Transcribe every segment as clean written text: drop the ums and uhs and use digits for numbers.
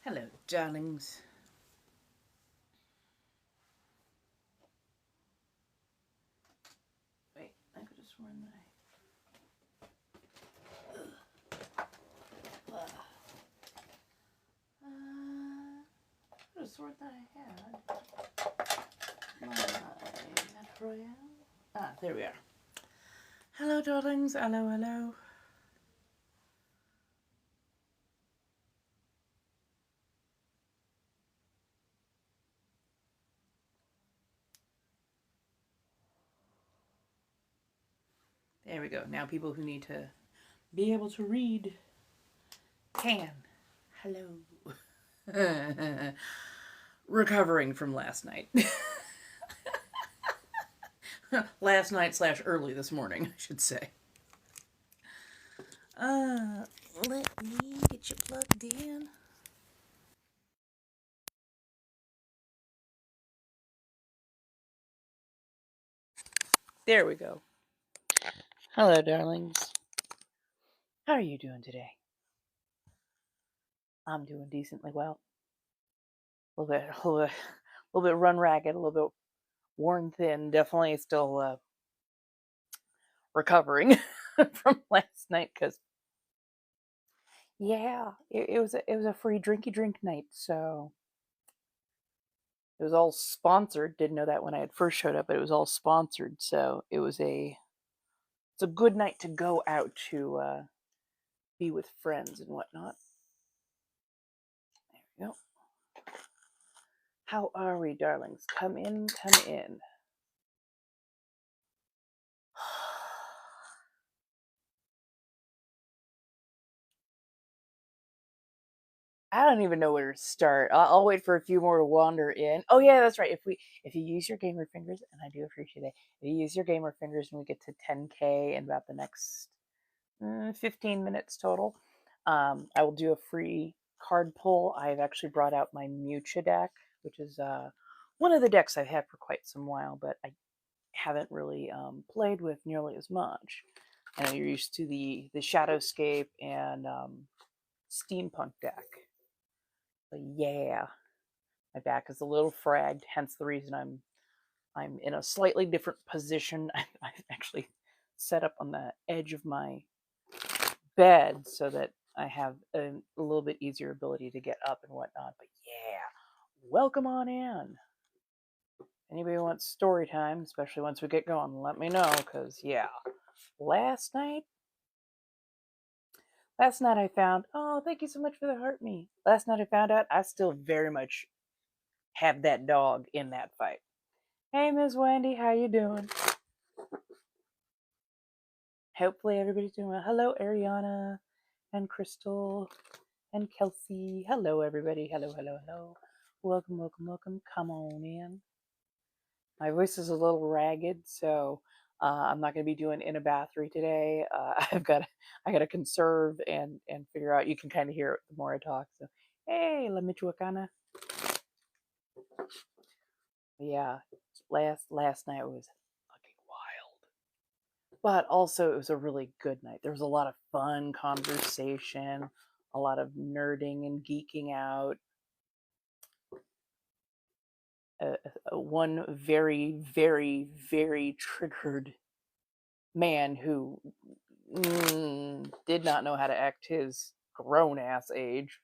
Hello, darlings. Wait, I could have sworn that I could have sworn that I had my Royale. Ah, there we are. Hello, darlings. Hello, hello. There we go. Now people who need to be able to read can. Hello. Recovering from last night. Last night / early this morning, I should say. Let me get you plugged in. There we go. Hello, darlings. How are you doing today? I'm doing decently well. A little bit run ragged, a little bit worn thin. Definitely still recovering from last night because, yeah, it was a free drinky drink night, so it was all sponsored. Didn't know that when I had first showed up, but it was all sponsored. So it's a good night to go out to be with friends and whatnot. There we go. How are we, darlings? Come in, come in. I don't even know where to start. I'll wait for a few more to wander in. Oh yeah, that's right. If you use your gamer fingers, and I do appreciate it, if you use your gamer fingers and we get to 10K in about the next 15 minutes total, I will do a free card pull. I've actually brought out my Mucha deck, which is one of the decks I've had for quite some while, but I haven't really played with nearly as much. I know you're used to the Shadowscape and Steampunk deck. But yeah, my back is a little fragged, hence the reason I'm in a slightly different position. I've actually set up on the edge of my bed so that I have a little bit easier ability to get up and whatnot. But yeah, welcome on in. Anybody wants story time, especially once we get going, let me know, because yeah, last night I found, oh, thank you so much for the heart me. Last night I found out I still very much have that dog in that fight. Hey, Miss Wendy, how you doing? Hopefully everybody's doing well. Hello, Ariana and Crystal and Kelsey. Hello, everybody. Hello, hello, hello. Welcome, welcome, welcome. Come on in. My voice is a little ragged, so I'm not going to be doing in a battery today. I got to conserve and figure out. You can kind of hear it the more I talk. So, hey, la michoacana. Yeah, last night was fucking wild, but also it was a really good night. There was a lot of fun conversation, a lot of nerding and geeking out. One very, very, very triggered man who did not know how to act his grown ass age.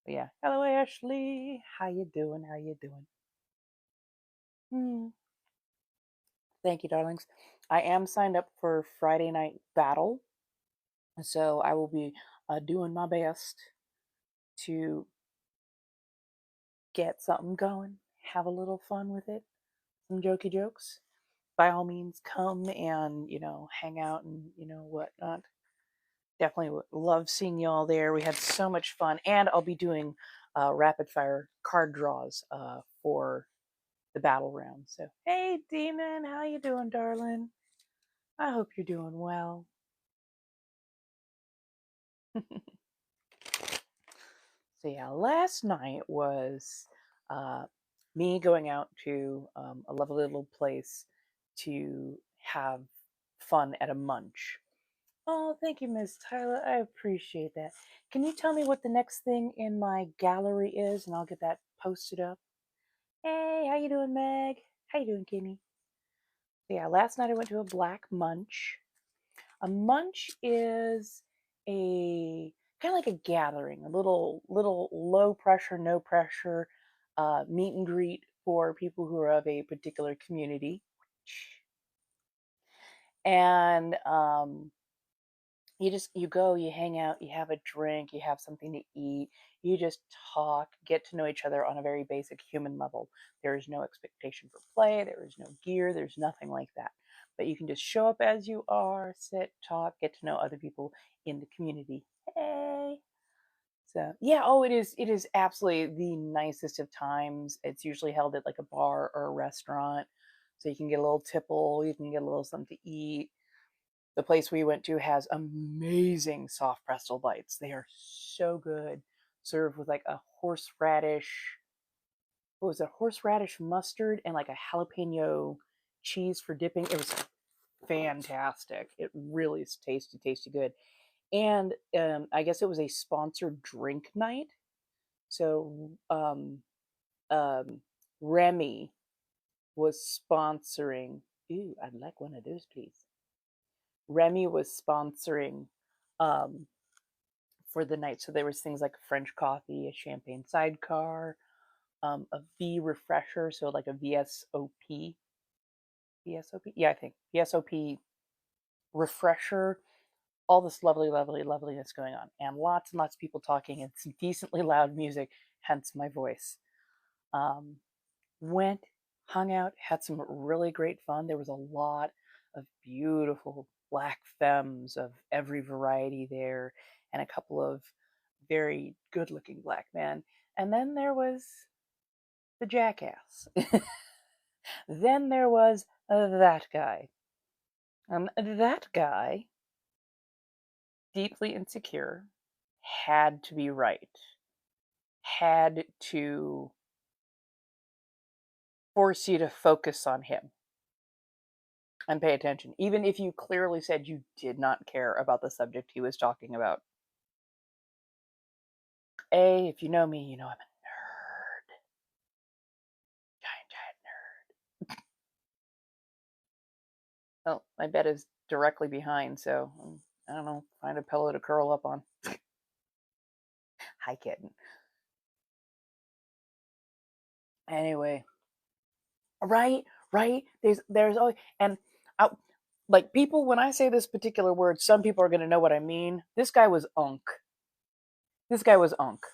But yeah, hello Ashley, how you doing? How you doing? Thank you, darlings. I am signed up for Friday night battle, so I will be doing my best to get something going, have a little fun with it, some jokey jokes. By all means, come and hang out and whatnot. Definitely love seeing you all there. We had so much fun, and I'll be doing rapid fire card draws for the battle round. So, hey, Demon, how you doing, darling? I hope you're doing well. So yeah, last night was me going out to a lovely little place to have fun at a munch. Oh, thank you, Miss Tyler. I appreciate that. Can you tell me what the next thing in my gallery is, and I'll get that posted up? Hey, how you doing, Meg? How you doing, Kimmy? Yeah, last night I went to a black munch. A munch is a kind of like a gathering, a little low pressure, no pressure meet and greet for people who are of a particular community. And you go, you hang out, you have a drink, you have something to eat, you just talk, get to know each other on a very basic human level. There is no expectation for play, there is no gear, there's nothing like that. But you can just show up as you are, sit, talk, get to know other people in the community. Hey. So yeah, oh, it is absolutely the nicest of times. It's usually held at like a bar or a restaurant. So you can get a little tipple, you can get a little something to eat. The place we went to has amazing soft pretzel bites. They are so good. Served with like a horseradish, what was it? Horseradish mustard and like a jalapeno cheese for dipping. It was fantastic. It really is tasty, tasty good. And I guess it was a sponsored drink night. So Remy was sponsoring. Ooh, I'd like one of those, please. Remy was sponsoring um, for the night. So there was things like French coffee, a champagne sidecar, a V refresher, so like a VSOP, VSOP, yeah, I think VSOP refresher. All this lovely, lovely, loveliness going on, and lots of people talking, and some decently loud music, hence my voice. Um, Went, hung out, had some really great fun. There was a lot of beautiful black femmes of every variety there, and a couple of very good looking black men. And then there was the jackass. Then there was that guy. That guy, deeply insecure, had to be right, had to force you to focus on him and pay attention, even if you clearly said you did not care about the subject he was talking about. If you know me, you know I'm a nerd. Giant, giant nerd. Well, my bed is directly behind, so I don't know, find a pillow to curl up on. Hi, kitten. Anyway, right, right. There's always, and I, like people, when I say this particular word, some people are going to know what I mean. This guy was unk. This guy was unk.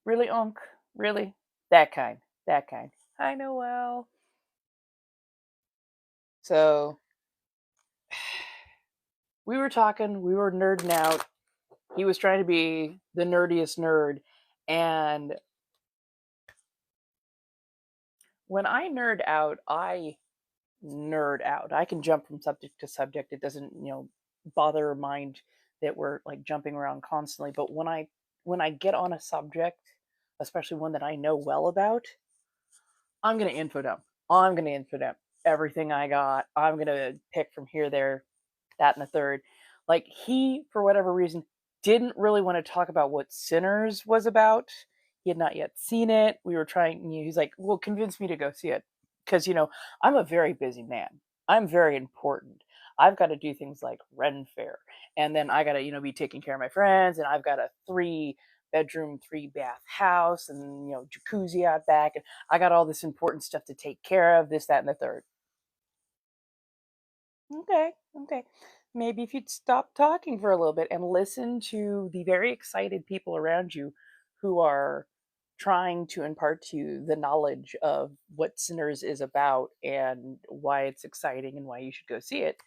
Really, unk? Really? That kind. That kind. Hi, Noel. So we were talking, we were nerding out. He was trying to be the nerdiest nerd. And when I nerd out, I nerd out. I can jump from subject to subject. It doesn't, bother or mind that we're like jumping around constantly. But when I get on a subject, especially one that I know well about, I'm gonna info dump. I'm gonna info dump everything I got. I'm gonna pick from here, there, that, and the third. Like he, for whatever reason, didn't really want to talk about what Sinners was about. He had not yet seen it. We were trying. He's like, "Well, convince me to go see it," because I'm a very busy man. I'm very important. I've got to do things like Ren Fair, and then I got to be taking care of my friends, and I've got a 3 bedroom, 3 bath house, and jacuzzi out back, and I got all this important stuff to take care of. This, that, and the third. Okay, okay. Maybe if you'd stop talking for a little bit and listen to the very excited people around you who are trying to impart to you the knowledge of what Sinners is about and why it's exciting and why you should go see it.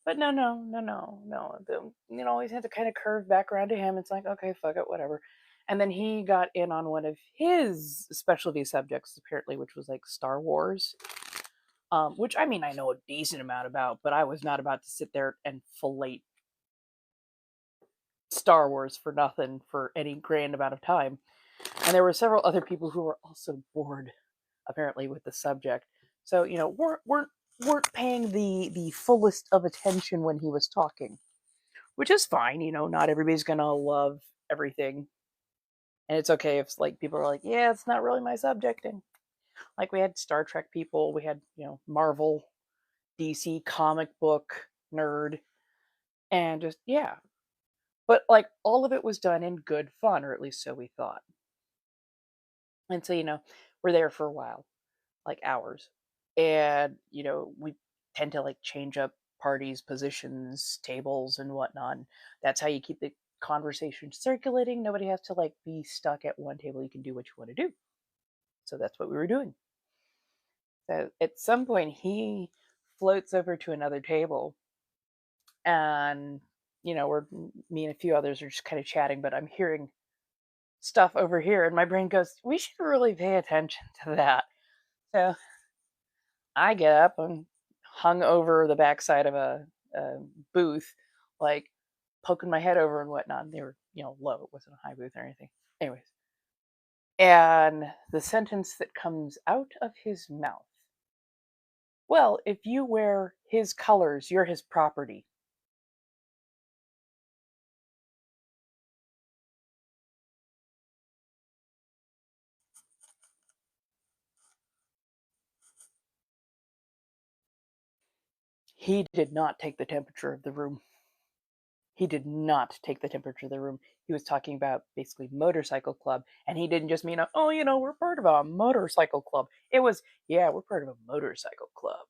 But no, no, no, no, no. Always had to kind of curve back around to him. It's like, okay, fuck it, whatever. And then he got in on one of his specialty subjects, apparently, which was like Star Wars. Which I mean, I know a decent amount about, but I was not about to sit there and fillet Star Wars for nothing for any grand amount of time. And there were several other people who were also bored, apparently, with the subject. So weren't weren't paying the fullest of attention when he was talking, which is fine. You know, not everybody's gonna love everything, and it's okay if like people are like, yeah, it's not really my subject. And like we had Star Trek people, we had, you know, Marvel, DC comic book nerd, and just yeah. But like all of it was done in good fun, or at least so we thought. And so, you know, we're there for a while, like hours. And, you know, we tend to like change up parties, positions, tables, and whatnot. That's how you keep the conversation circulating. Nobody has to like be stuck at one table. You can do what you want to do. So that's what we were doing. So at some point, he floats over to another table, and, you know, me and a few others are just kind of chatting, but I'm hearing stuff over here, and my brain goes, we should really pay attention to that. So I get up and hung over the backside of a booth, like poking my head over and whatnot. They were, you know, low. It wasn't a high booth or anything. Anyways. And the sentence that comes out of his mouth, well, if you wear his colors, you're his property. He did not take the temperature of the room. He did not take the temperature of the room. He was talking about basically motorcycle club, and he didn't just mean, oh, you know, we're part of a motorcycle club. It was, yeah, we're part of a motorcycle club.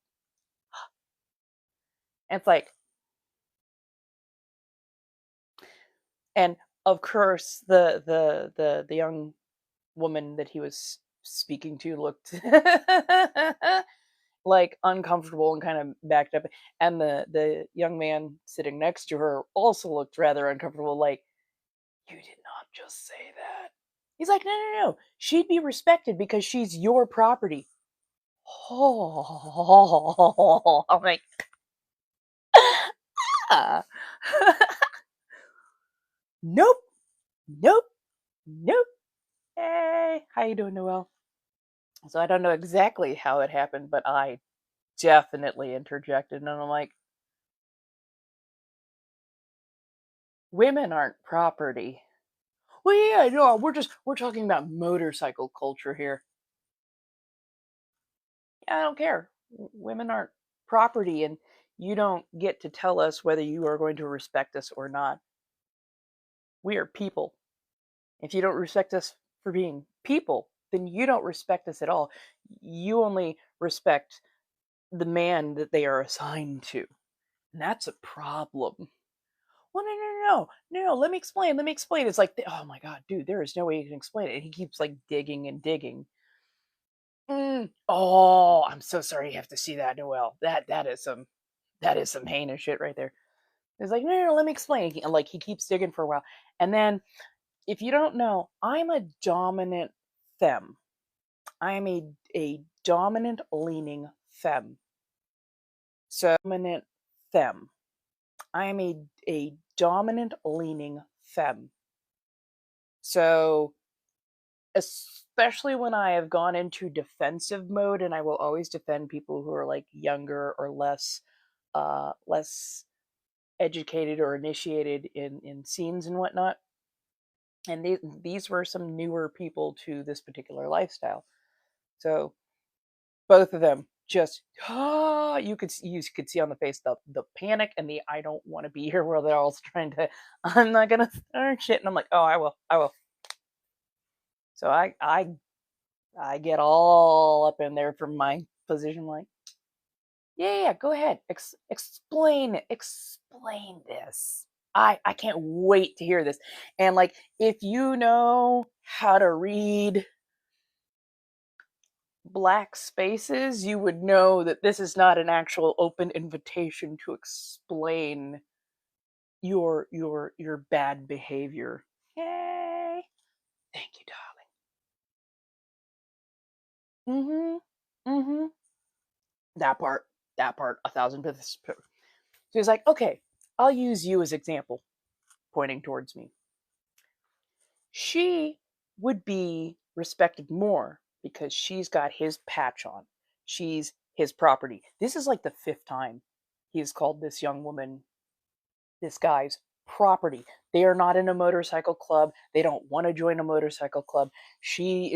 And it's like, and of course, the young woman that he was speaking to looked like uncomfortable and kind of backed up, and the young man sitting next to her also looked rather uncomfortable, like, you did not just say that. He's like, no, no, no. She'd be respected because she's your property. Oh, I'm like, ah. Nope, nope, nope. Hey, how you doing, Noel? So I don't know exactly how it happened, but I definitely interjected, and I'm like, women aren't property. Well, yeah, no, we're talking about motorcycle culture here. Yeah, I don't care. Women aren't property, and you don't get to tell us whether you are going to respect us or not. We are people. If you don't respect us for being people, then you don't respect us at all. You only respect the man that they are assigned to. And that's a problem. Well, no, no, no, no, no. Let me explain. Let me explain. It's like, oh my god, dude, there is no way you can explain it. And he keeps like digging and digging. Oh, I'm so sorry you have to see that, Noel. That is some heinous shit right there. It's like, no, no, no, let me explain. And like he keeps digging for a while, and then if you don't know, I'm a dominant femme. I am a dominant leaning femme. So dominant femme. I am a dominant leaning femme. So especially when I have gone into defensive mode, and I will always defend people who are like younger or less educated or initiated in scenes and whatnot. And these were some newer people to this particular lifestyle. So both of them just you could see on the face the panic and the I don't want to be here, where they're all trying to, I'm not gonna start shit, and I'm like, oh, I will. So I get all up in there from my position, like, yeah, go ahead, explain it, explain this. I can't wait to hear this. And like, if you know how to read black spaces, you would know that this is not an actual open invitation to explain your bad behavior. Yay! Thank you, darling. Mm-hmm. Mm-hmm. That part. That part. 1,000%. So he's like, okay, I'll use you as example, pointing towards me. She would be respected more because she's got his patch on. She's his property. This is like the 5th time he has called this young woman this guy's property. They are not in a motorcycle club. They don't want to join a motorcycle club. She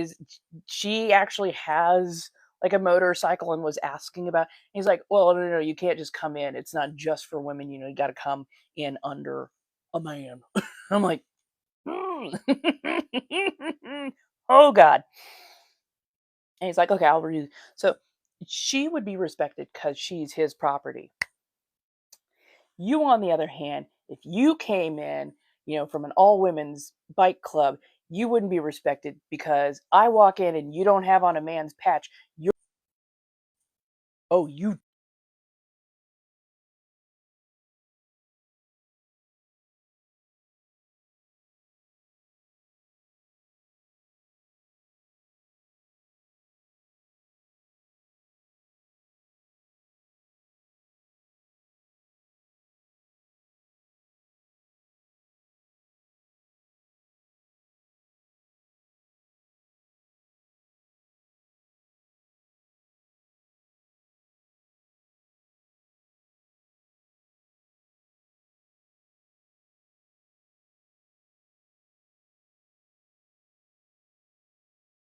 actually has like a motorcycle and was asking about. He's like, well, no, you can't just come in. It's not just for women. You got to come in under a man. I'm like, oh God. And he's like, okay, I'll read. So she would be respected because she's his property. You, on the other hand, if you came in, from an all women's bike club, you wouldn't be respected because I walk in and you don't have on a man's patch. You.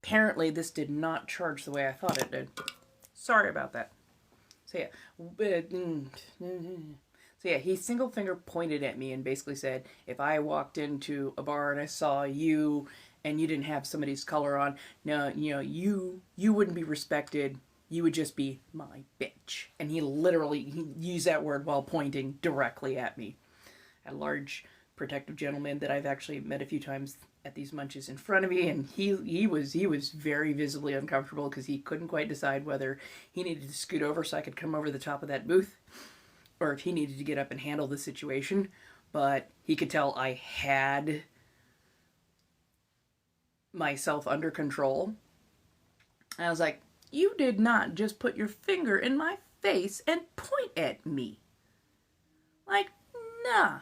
Apparently, this did not charge the way I thought it did. Sorry about that. So yeah, he single finger pointed at me and basically said, if I walked into a bar and I saw you and you didn't have somebody's color on, no, you wouldn't be respected. You would just be my bitch. And he used that word while pointing directly at me. A large protective gentleman that I've actually met a few times at these munches in front of me, and he was very visibly uncomfortable because he couldn't quite decide whether he needed to scoot over so I could come over the top of that booth, or if he needed to get up and handle the situation. But he could tell I had myself under control. And I was like, you did not just put your finger in my face and point at me. Like, nah.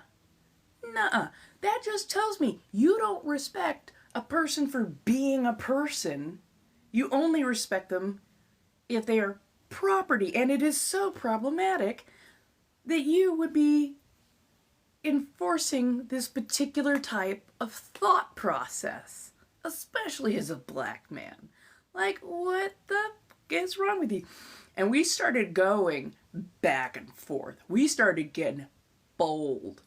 Nuh-uh. That just tells me you don't respect a person for being a person. You only respect them if they are property. And it is so problematic that you would be enforcing this particular type of thought process, especially as a black man. Like, what the f is wrong with you? And we started going back and forth. We started getting bold.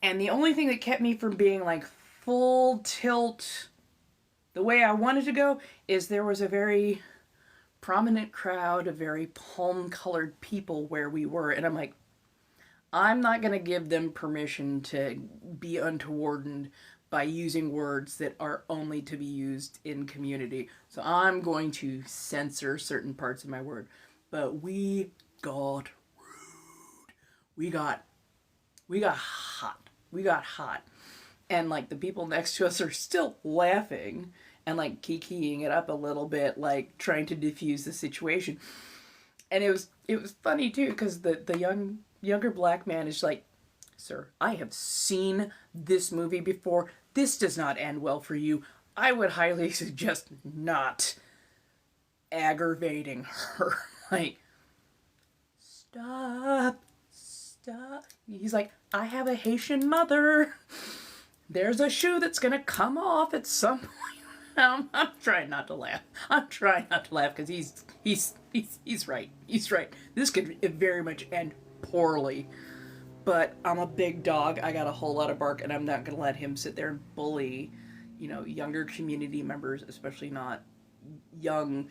And the only thing that kept me from being like full tilt the way I wanted to go is there was a very prominent crowd of very palm-colored people where we were. And I'm like, I'm not going to give them permission to be untoward by using words that are only to be used in community. So I'm going to censor certain parts of my word. But we got rude. We got hot. We got hot. And like the people next to us are still laughing and like kikiing it up a little bit, like trying to diffuse the situation. And it was funny too, because the younger black man is like, sir, I have seen this movie before. This does not end well for you. I would highly suggest not aggravating her. Like, stop. He's like, I have a Haitian mother. There's a shoe that's gonna come off at some point. I'm trying not to laugh. Because he's right. He's right. This could very much end poorly. But I'm a big dog. I got a whole lot of bark, and I'm not gonna let him sit there and bully, younger community members, especially not young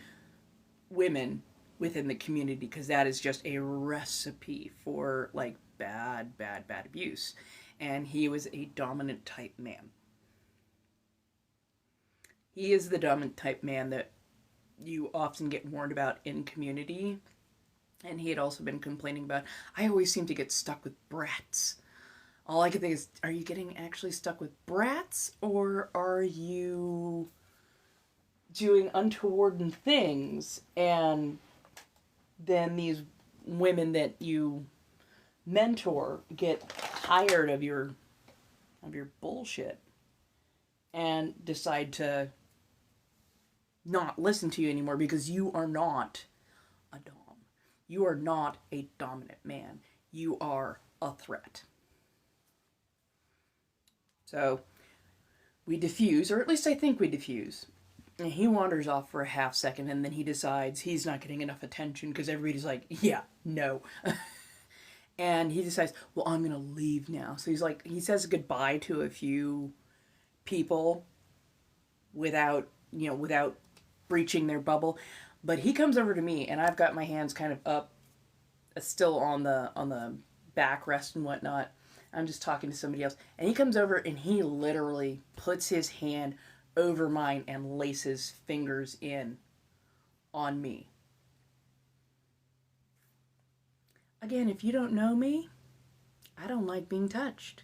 women within the community, because that is just a recipe for like bad abuse. And he was a dominant type man. He is the dominant type man that you often get warned about in community. And he had also been complaining about, I always seem to get stuck with brats. All I can think is, are you getting actually stuck with brats, or are you doing untoward things? And then these women that you mentor get tired of your bullshit and decide to not listen to you anymore because you are not a dom. You are not a dominant man. You are a threat. So we diffuse, or at least I think we diffuse. And he wanders off for a half second, and then he decides he's not getting enough attention because everybody's like, yeah, no. And he decides, well, I'm going to leave now. So he's like, he says goodbye to a few people without, without breaching their bubble. But he comes over to me, and I've got my hands kind of up, still on the backrest and whatnot. I'm just talking to somebody else. And he comes over, and he literally puts his hand over mine and laces fingers in on me. Again, if you don't know me, I don't like being touched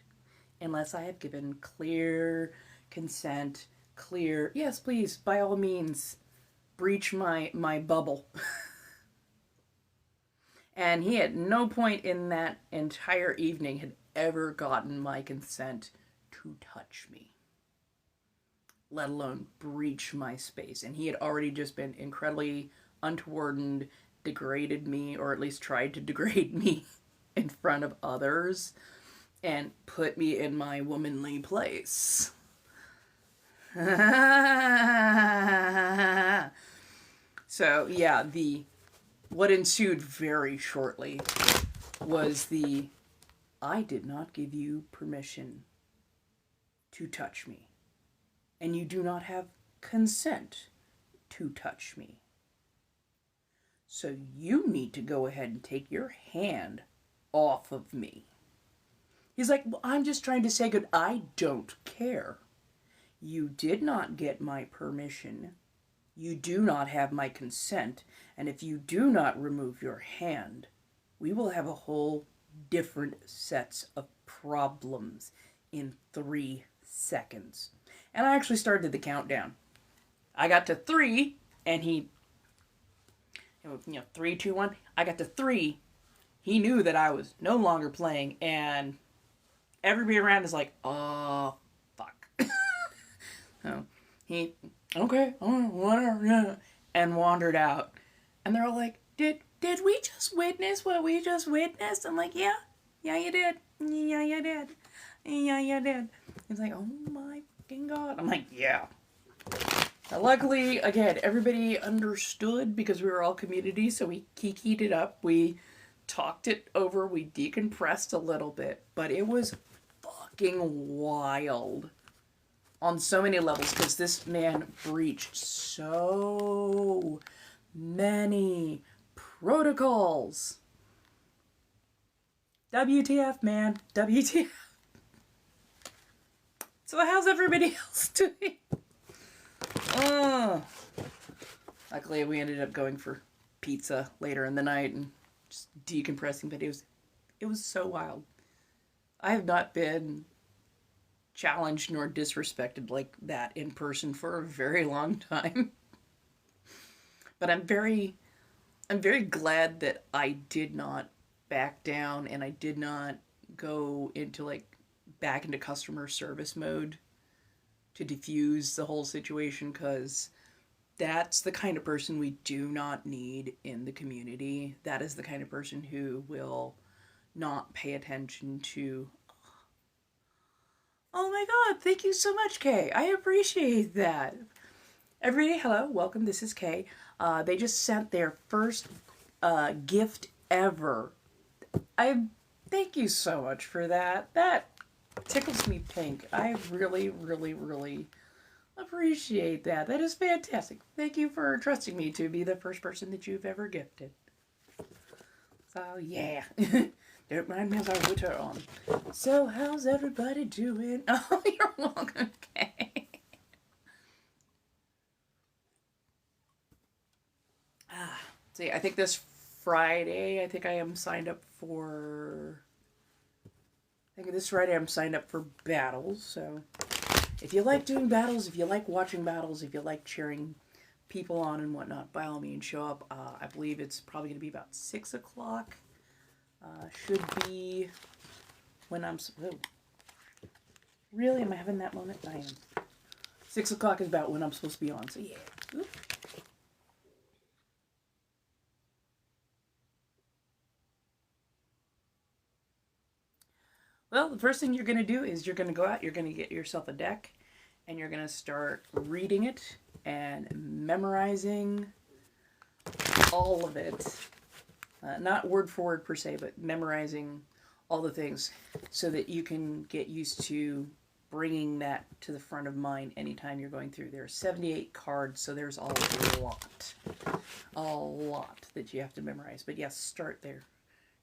unless I have given clear consent, clear, yes, please, by all means, breach my bubble. And he at no point in that entire evening had ever gotten my consent to touch me, let alone breach my space. And he had already just been incredibly untoward and degraded me, or at least tried to degrade me in front of others and put me in my womanly place. So yeah, what ensued very shortly was I did not give you permission to touch me, and you do not have consent to touch me. So you need to go ahead and take your hand off of me. He's like, well, I'm just trying to say good. I don't care. You did not get my permission. You do not have my consent. And if you do not remove your hand, we will have a whole different sets of problems in 3 seconds. And I actually started the countdown. I got to 3, and he, 3, 2, 1. I got to 3. He knew that I was no longer playing, and everybody around is like, oh, fuck. So he, okay, whatever, yeah, and wandered out. And they're all like, did we just witness what we just witnessed? I'm like, yeah, you did. Yeah, you did. Yeah, you did. He's like, oh my fucking God. I'm like, yeah. Now, luckily, again, everybody understood because we were all community, so we kikied it up. We talked it over. We decompressed a little bit. But it was fucking wild on so many levels because this man breached so many protocols. WTF, man. WTF. So how's everybody else doing? Luckily, we ended up going for pizza later in the night and just decompressing, but it was so wild. I have not been challenged nor disrespected like that in person for a very long time. But I'm very glad that I did not back down and I did not go into back into customer service mode to diffuse the whole situation, because that's the kind of person we do not need in the community. That is the kind of person who will not pay attention to, oh my God, thank you so much, Kay. I appreciate that. Everybody, hello, welcome, this is Kay. They just sent their first gift ever. I thank you so much for that. That tickles me pink. I really, really, really appreciate that. That is fantastic. Thank you for trusting me to be the first person that you've ever gifted. So, yeah. Don't mind me as I put her on. So, how's everybody doing? Oh, you're welcome, okay. See, I think this Friday, I am signed up for... I'm signed up for battles, so... If you like doing battles, if you like watching battles, if you like cheering people on and whatnot, by all means, show up. I believe it's probably going to be about 6 o'clock. Should be when I'm... Oh. Really? Am I having that moment? I am. 6 o'clock is about when I'm supposed to be on, so yeah. Oop. Well, the first thing you're going to do is you're going to go out, you're going to get yourself a deck, and you're going to start reading it and memorizing all of it. Not word for word per se, but memorizing all the things so that you can get used to bringing that to the front of mind anytime you're going through. There are 78 cards, so there's a lot that you have to memorize. But yes, start there.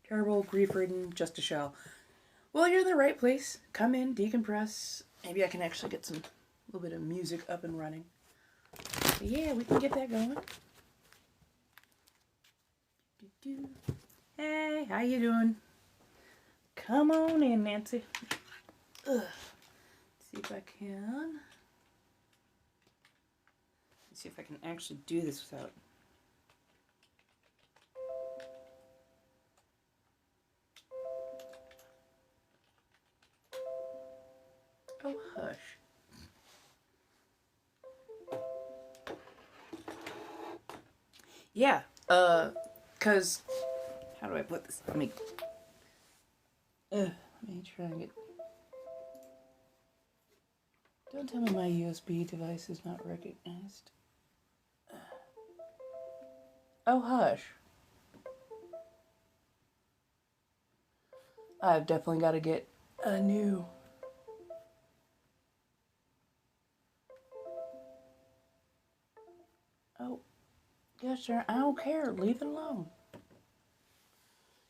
Terrible, grief-ridden, just a shell. Well, you're in the right place. Come in, decompress. Maybe I can actually get a little bit of music up and running. But yeah, we can get that going. Hey, how you doing? Come on in, Nancy. Ugh. See if I can. Let's see if I can actually do this without. Oh, hush. Yeah, cause how do I put this? Let me try and get. Don't tell me my USB device is not recognized. Oh, hush. I've definitely got to get a new. Oh, gosh, sir, I don't care. Leave it alone.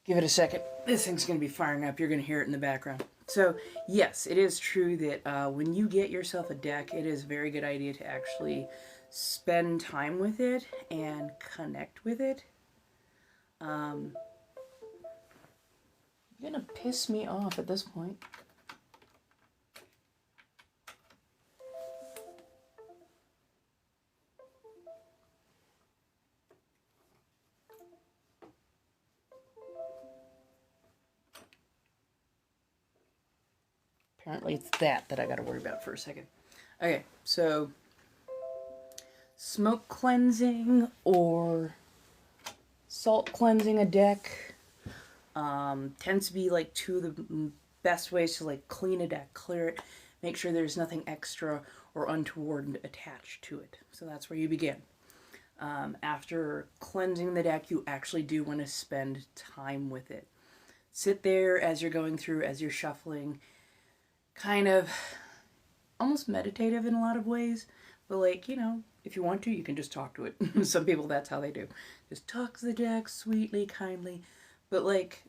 Give it a second. This thing's going to be firing up. You're going to hear it in the background. So, yes, it is true that when you get yourself a deck, it is a very good idea to actually spend time with it and connect with it. You're going to piss me off at this point. Apparently it's that I got to worry about for a second. Okay, so smoke cleansing or salt cleansing a deck tends to be like two of the best ways to like clean a deck, clear it, make sure there's nothing extra or untoward attached to it. So that's where you begin. After cleansing the deck, you actually do want to spend time with it. Sit there as you're going through, as you're shuffling, kind of almost meditative in a lot of ways, but like, you know, if you want to, you can just talk to it. Some people, that's how they do. Just talk to the deck sweetly, kindly, but like,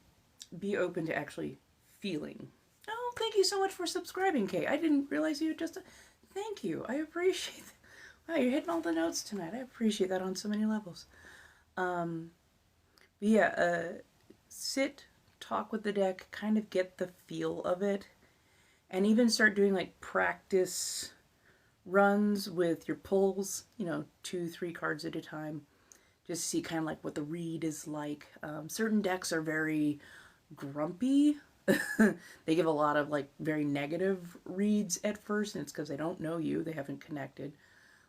be open to actually feeling. Oh, thank you so much for subscribing, Kay. I didn't realize you just... Thank you. I appreciate it. Wow, you're hitting all the notes tonight. I appreciate that on so many levels. But yeah, sit, talk with the deck, kind of get the feel of it, and even start doing like practice runs with your pulls, you know, 2-3 cards at a time, just see kind of like what the read is like. Certain decks are very grumpy. They give a lot of like very negative reads at first, and it's because they don't know you, they haven't connected.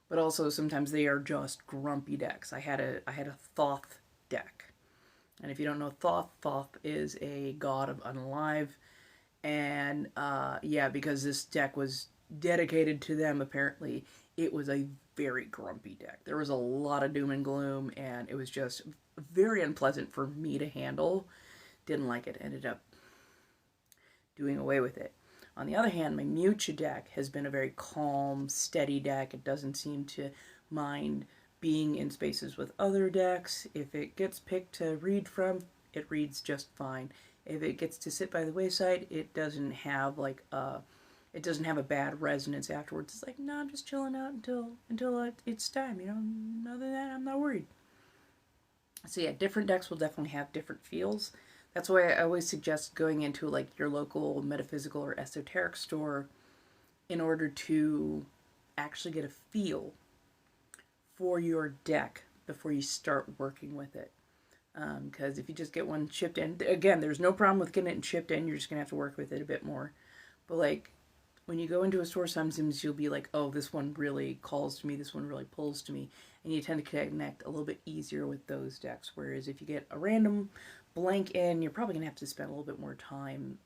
But also sometimes they are just grumpy decks. I had a Thoth deck, and if you don't know Thoth, Thoth is a god of unalive, and yeah, because this deck was dedicated to them, apparently it was a very grumpy deck. There was a lot of doom and gloom, and it was just very unpleasant for me to handle. Didn't like it. Ended up doing away with it. On the other hand, my Mucha deck has been a very calm, steady deck. It doesn't seem to mind being in spaces with other decks. If it gets picked to read from, it reads just fine. If it gets to sit by the wayside, it doesn't have like it doesn't have a bad resonance afterwards. It's like, no, I'm just chilling out until it's time, you know. Other than that, I'm not worried. So yeah, different decks will definitely have different feels. That's why I always suggest going into like your local metaphysical or esoteric store in order to actually get a feel for your deck before you start working with it. Because if you just get one shipped in, again, there's no problem with getting it shipped in. You're just going to have to work with it a bit more. But like, when you go into a store, sometimes you'll be like, oh, this one really calls to me. This one really pulls to me. and you tend to connect a little bit easier with those decks. Whereas if you get a random blank in, you're probably gonna have to spend a little bit more time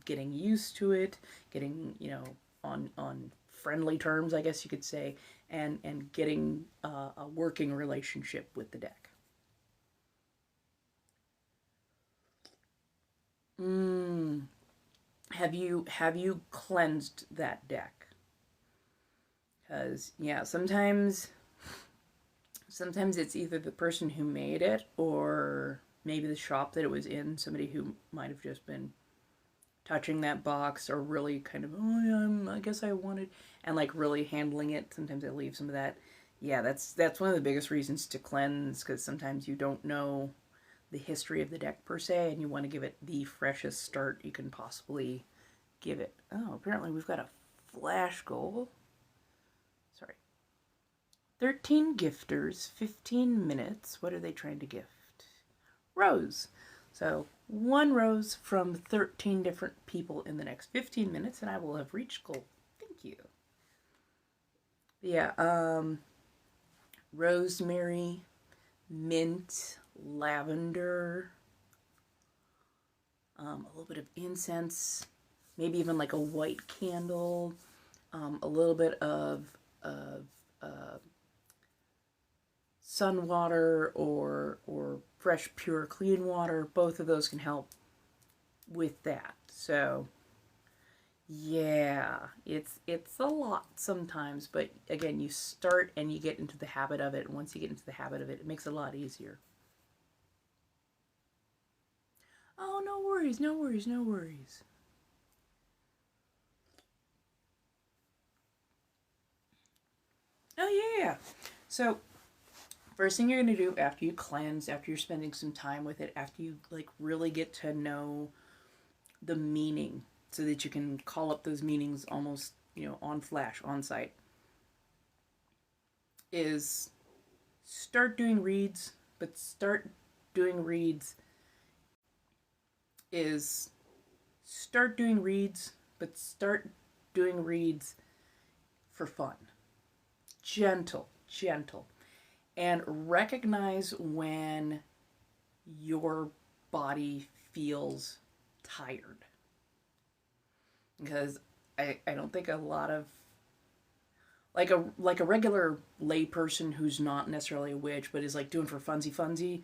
getting used to it, getting, you know, on friendly terms, I guess you could say, and getting a working relationship with the deck. Have you cleansed that deck? Because yeah, sometimes it's either the person who made it or maybe the shop that it was in, somebody who might have just been touching that box or really kind of, oh yeah, I guess I wanted, and like really handling it. Sometimes I leave some of that. Yeah, that's one of the biggest reasons to cleanse, because sometimes you don't know the history of the deck per se, and you want to give it the freshest start you can possibly give it. Oh, apparently we've got a flash goal. Sorry. 13 gifters, 15 minutes. What are they trying to gift? Rose. So 1 rose from 13 different people in the next 15 minutes, and I will have reached goal. Thank you. Yeah, rosemary, mint, lavender, a little bit of incense, maybe even like a white candle, a little bit of sun water or fresh, pure, clean water. Both of those can help with that. So yeah, it's a lot sometimes, but again, you start and you get into the habit of it. And once you get into the habit of it, it makes it a lot easier. Oh, no worries, no worries, no worries. Oh yeah. So first thing you're going to do after you cleanse, after you're spending some time with it, after you like really get to know the meaning so that you can call up those meanings almost, you know, on flash, on site, is start doing reads, but start doing reads is start doing reads, but start doing reads for fun. Gentle, gentle. And recognize when your body feels tired. Because I don't think a lot of like a regular lay person who's not necessarily a witch but is like doing for funsy,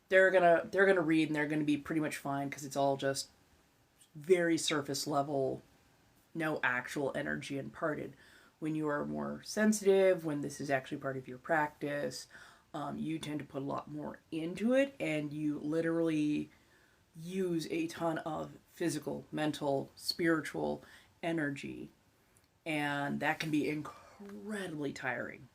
they're gonna read and they're gonna be pretty much fine because it's all just very surface level, no actual energy imparted. When you are more sensitive, when this is actually part of your practice, you tend to put a lot more into it, and you literally use a ton of physical, mental, spiritual energy, and that can be incredibly tiring.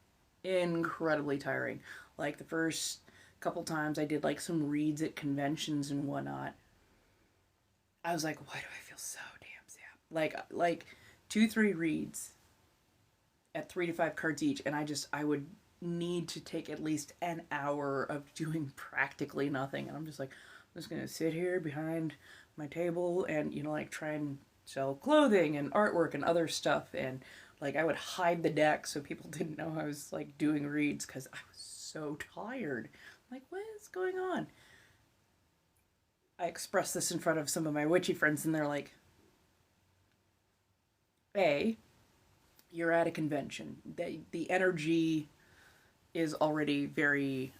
Incredibly tiring. Like the first couple times I did like some reads at conventions and whatnot, I was like, why do I feel so damn zapped? Like 2-3 reads at 3 to 5 cards each, and I would need to take at least an hour of doing practically nothing, and I'm just like, I'm just gonna sit here behind my table and, you know, like try and sell clothing and artwork and other stuff, and like I would hide the deck so people didn't know I was like doing reads because I was so tired. Like, what is going on? I expressed this in front of some of my witchy friends, and they're like, A, you're at a convention. The energy is already very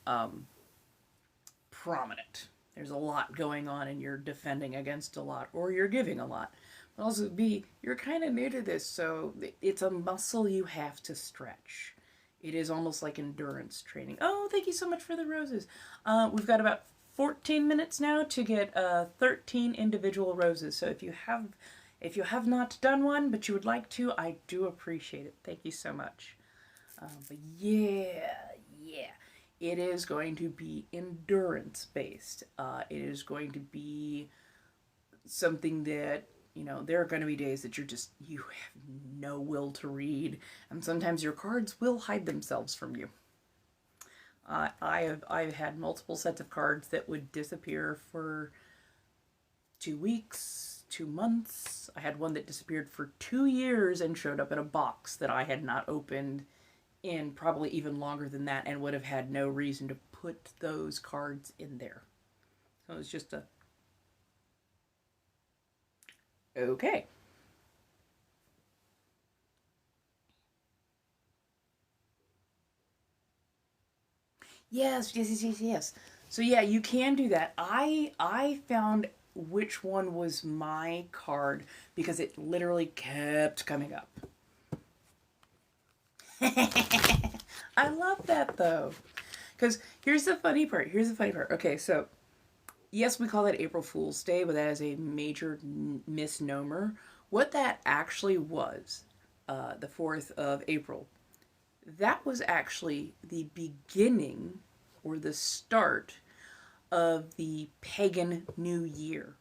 prominent. There's a lot going on, and you're defending against a lot, or you're giving a lot. But also, B, you're kind of new to this, so it's a muscle you have to stretch. It is almost like endurance training. Oh, thank you so much for the roses. We've got about 14 minutes now to get 13 individual roses. So if you have not done one, but you would like to, I do appreciate it. Thank you so much. But yeah. It is going to be endurance based. It is going to be something that, you know, there are going to be days that you have no will to read, and sometimes your cards will hide themselves from you. I've had multiple sets of cards that would disappear for 2 weeks, 2 months. I had one that disappeared for 2 years and showed up in a box that I had not opened in probably even longer than that and would have had no reason to put those cards in there. So it was just a... Okay. Yes. So yeah, you can do that. I found which one was my card because it literally kept coming up. I love that though. Because here's the funny part. Okay, so yes, we call that April Fool's Day, but that is a major misnomer. What that actually was, the 4th of April, that was actually the beginning or the start of the pagan New Year.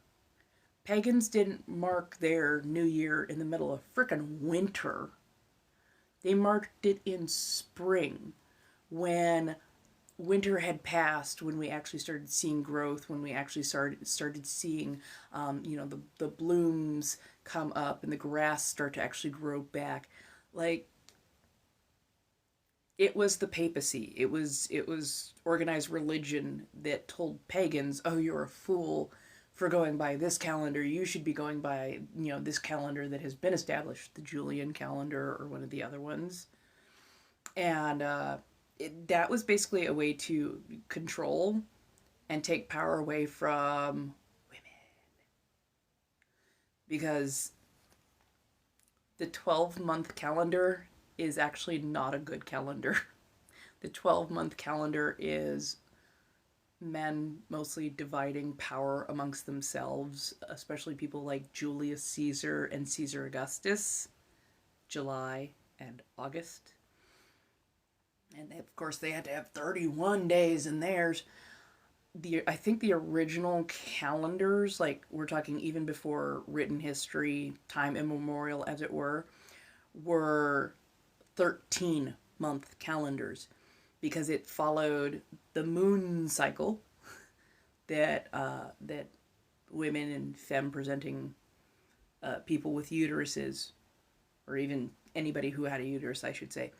Pagans didn't mark their New Year in the middle of frickin' winter. They marked it in spring when winter had passed, when we actually started seeing growth, when we actually started seeing, the blooms come up and the grass start to actually grow back. Like, it was the papacy. It was organized religion that told pagans, "Oh, you're a fool for going by this calendar. You should be going by, this calendar that has been established, the Julian calendar or one of the other ones." And that was basically a way to control and take power away from women, because the 12-month calendar is actually not a good calendar. The 12-month calendar is men mostly dividing power amongst themselves, especially people like Julius Caesar and Caesar Augustus, July and August. And of course they had to have 31 days in theirs. I think the original calendars, like we're talking even before written history, time immemorial as it were 13-month calendars, because it followed the moon cycle that women and femme presenting people with uteruses, or even anybody who had a uterus, I should say,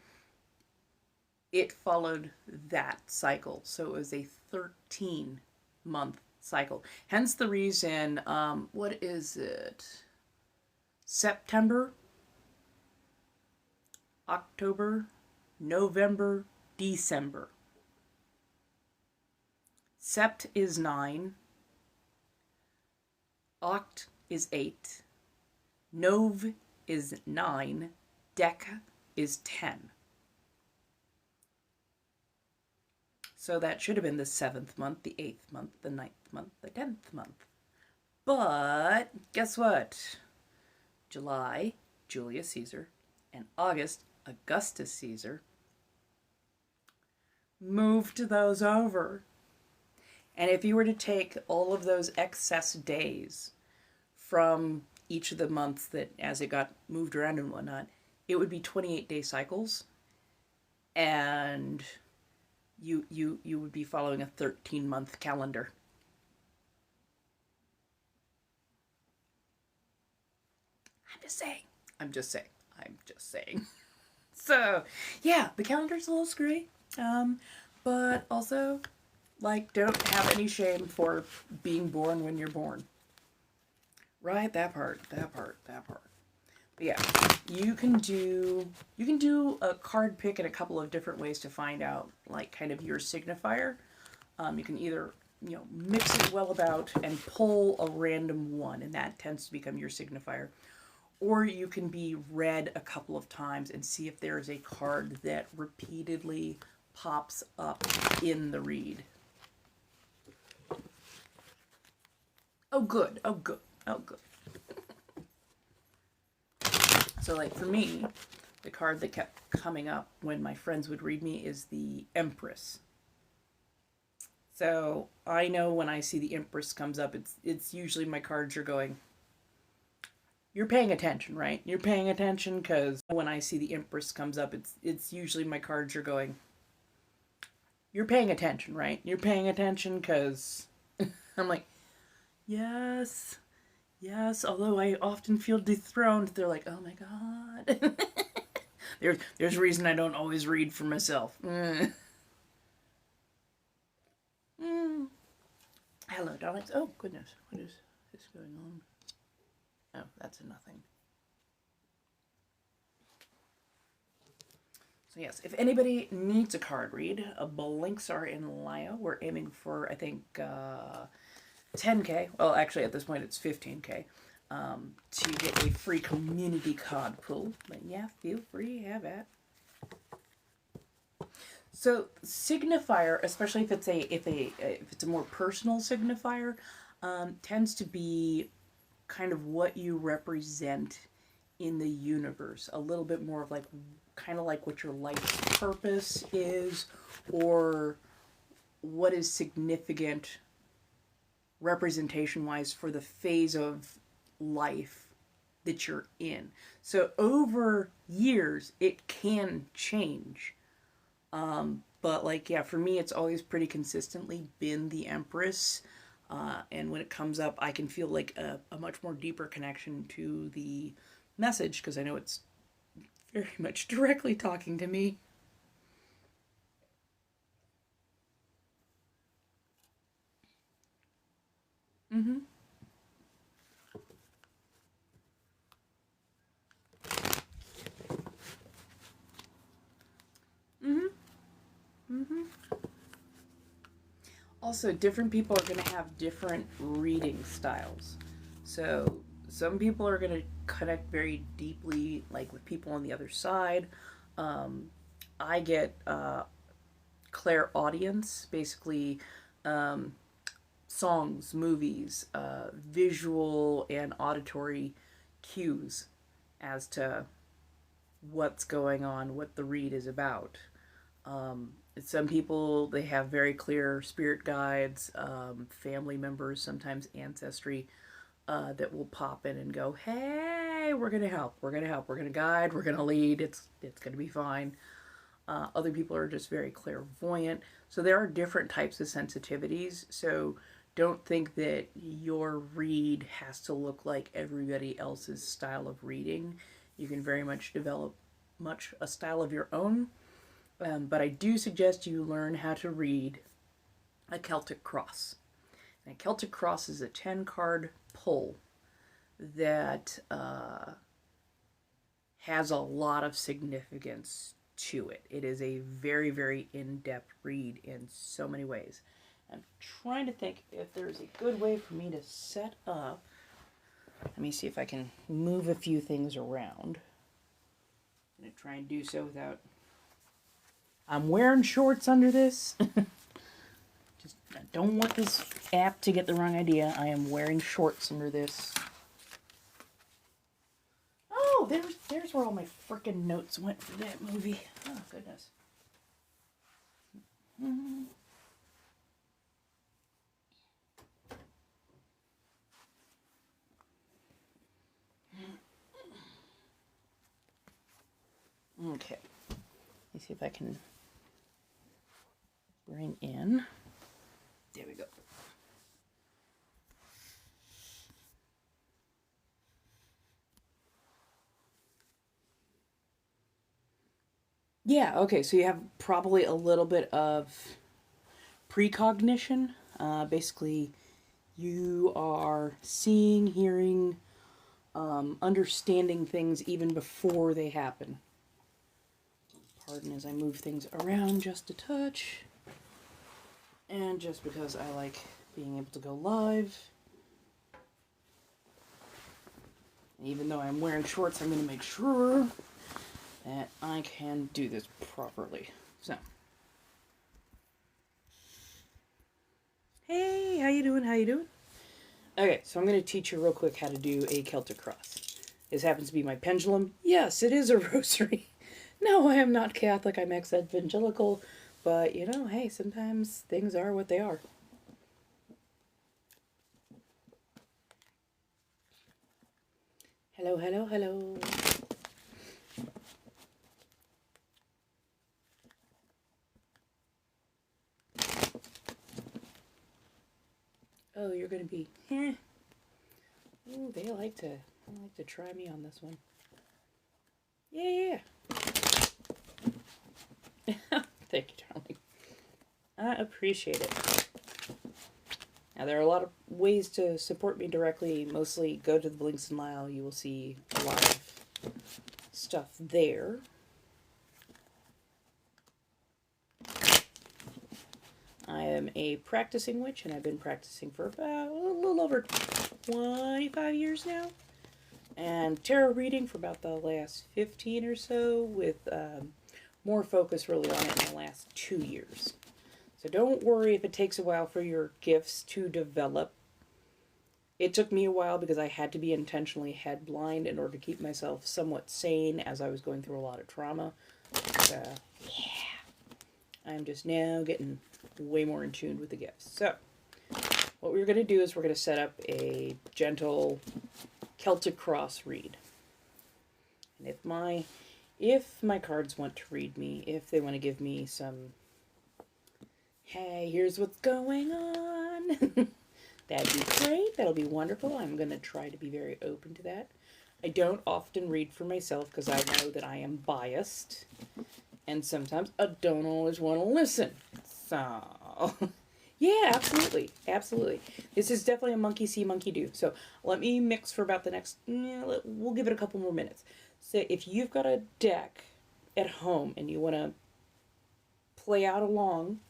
it followed that cycle. So it was a 13-month cycle. Hence the reason, what is it? September, October, November, December. Sept is 9. Oct is 8. Nov is 9. Dec is 10. So that should have been the 7th month, the 8th month, the 9th month, the 10th month. But guess what? July, Julius Caesar, and August, Augustus Caesar, moved those over. And if you were to take all of those excess days from each of the months that as it got moved around and whatnot, it would be 28-day cycles. And you would be following a 13-month calendar. I'm just saying. So, yeah, the calendar's a little screwy. But also, like, don't have any shame for being born when you're born. Right? That part. But yeah, you can do a card pick in a couple of different ways to find out, like, kind of your signifier. You can either, mix it well about and pull a random one, and that tends to become your signifier. Or you can be read a couple of times and see if there is a card that repeatedly pops up in the read. Oh, good. So, like, for me, the card that kept coming up when my friends would read me is the Empress. So I know when I see the Empress comes up, it's usually my cards are going, you're paying attention, right? You're paying attention, because when I see the Empress comes up, it's usually my cards are going, you're paying attention, right? You're paying attention, because I'm like, yes, although I often feel dethroned. They're like, oh my god. There's a reason I don't always read for myself. Hello, darlings. Oh, goodness. What is this going on? Oh, that's a nothing. So yes, if anybody needs a card read, links are in Lio. We're aiming for, I think, 10K. Well, actually, at this point, it's 15K. To get a free community card pull. But yeah, feel free, have at. So signifier, especially if it's a more personal signifier, tends to be kind of what you represent in the universe. A little bit more of like, kind of like what your life's purpose is, or what is significant representation-wise for the phase of life that you're in. So over years, it can change. But like, yeah, for me, it's always pretty consistently been the Empress. And when it comes up, I can feel like a much more deeper connection to the message, because I know it's very much directly talking to me. Mm-hmm. Mm-hmm. Mm-hmm. Also, different people are going to have different reading styles. So some people are going to connect very deeply, like with people on the other side. I get clairaudience, basically songs, movies, visual and auditory cues as to what's going on, what the read is about. Some people, they have very clear spirit guides, family members, sometimes ancestry, that will pop in and go, hey, we're going to help, we're going to help, we're going to guide, we're going to lead, it's going to be fine. Other people are just very clairvoyant. So there are different types of sensitivities. So don't think that your read has to look like everybody else's style of reading. You can very much develop a style of your own. But I do suggest you learn how to read a Celtic Cross. And a Celtic Cross is a 10-card pull that has a lot of significance to it. It is a very, very in-depth read in so many ways. I'm trying to think if there's a good way for me to set up. Let me see if I can move a few things around. I'm going to try and do so without... I'm wearing shorts under this. Just, I don't want this app to get the wrong idea. I am wearing shorts under this. Oh, there's where all my frickin' notes went for that movie. Oh, goodness. Okay. Let me see if I can bring in. There we go. Yeah, okay, so you have probably a little bit of precognition. Basically, you are seeing, hearing, understanding things even before they happen. Pardon as I move things around just a touch. And just because I like being able to go live. Even though I'm wearing shorts, I'm going to make sure that I can do this properly. So. Hey, how you doing? How you doing? Okay, so I'm going to teach you real quick how to do a Celtic Cross. This happens to be my pendulum. Yes, it is a rosary. No, I am not Catholic. I'm ex-evangelical. But, you know, hey, sometimes things are what they are. Hello, hello, hello. Oh, you're going to be, Ooh, they like to try me on this one. Yeah. Thank you, darling. I appreciate it. Now, there are a lot of ways to support me directly. Mostly go to the links in bio. You will see a lot of stuff there. I am a practicing witch, and I've been practicing for about a little over 25 years now. And tarot reading for about the last 15 or so, with more focus really on it in the last 2 years. So don't worry if it takes a while for your gifts to develop. It took me a while because I had to be intentionally head blind in order to keep myself somewhat sane as I was going through a lot of trauma. So, yeah. I'm just now getting way more in tune with the gifts. So, what we're going to do is we're going to set up a gentle Celtic cross read. And if my cards want to read me, if they want to give me some, hey, here's what's going on, that'd be great. That'll be wonderful. I'm going to try to be very open to that. I don't often read for myself because I know that I am biased. And sometimes I don't always want to listen. So, yeah, absolutely. Absolutely. This is definitely a monkey see, monkey do. So let me mix for about the next, we'll give it a couple more minutes. So if you've got a deck at home and you want to play out along,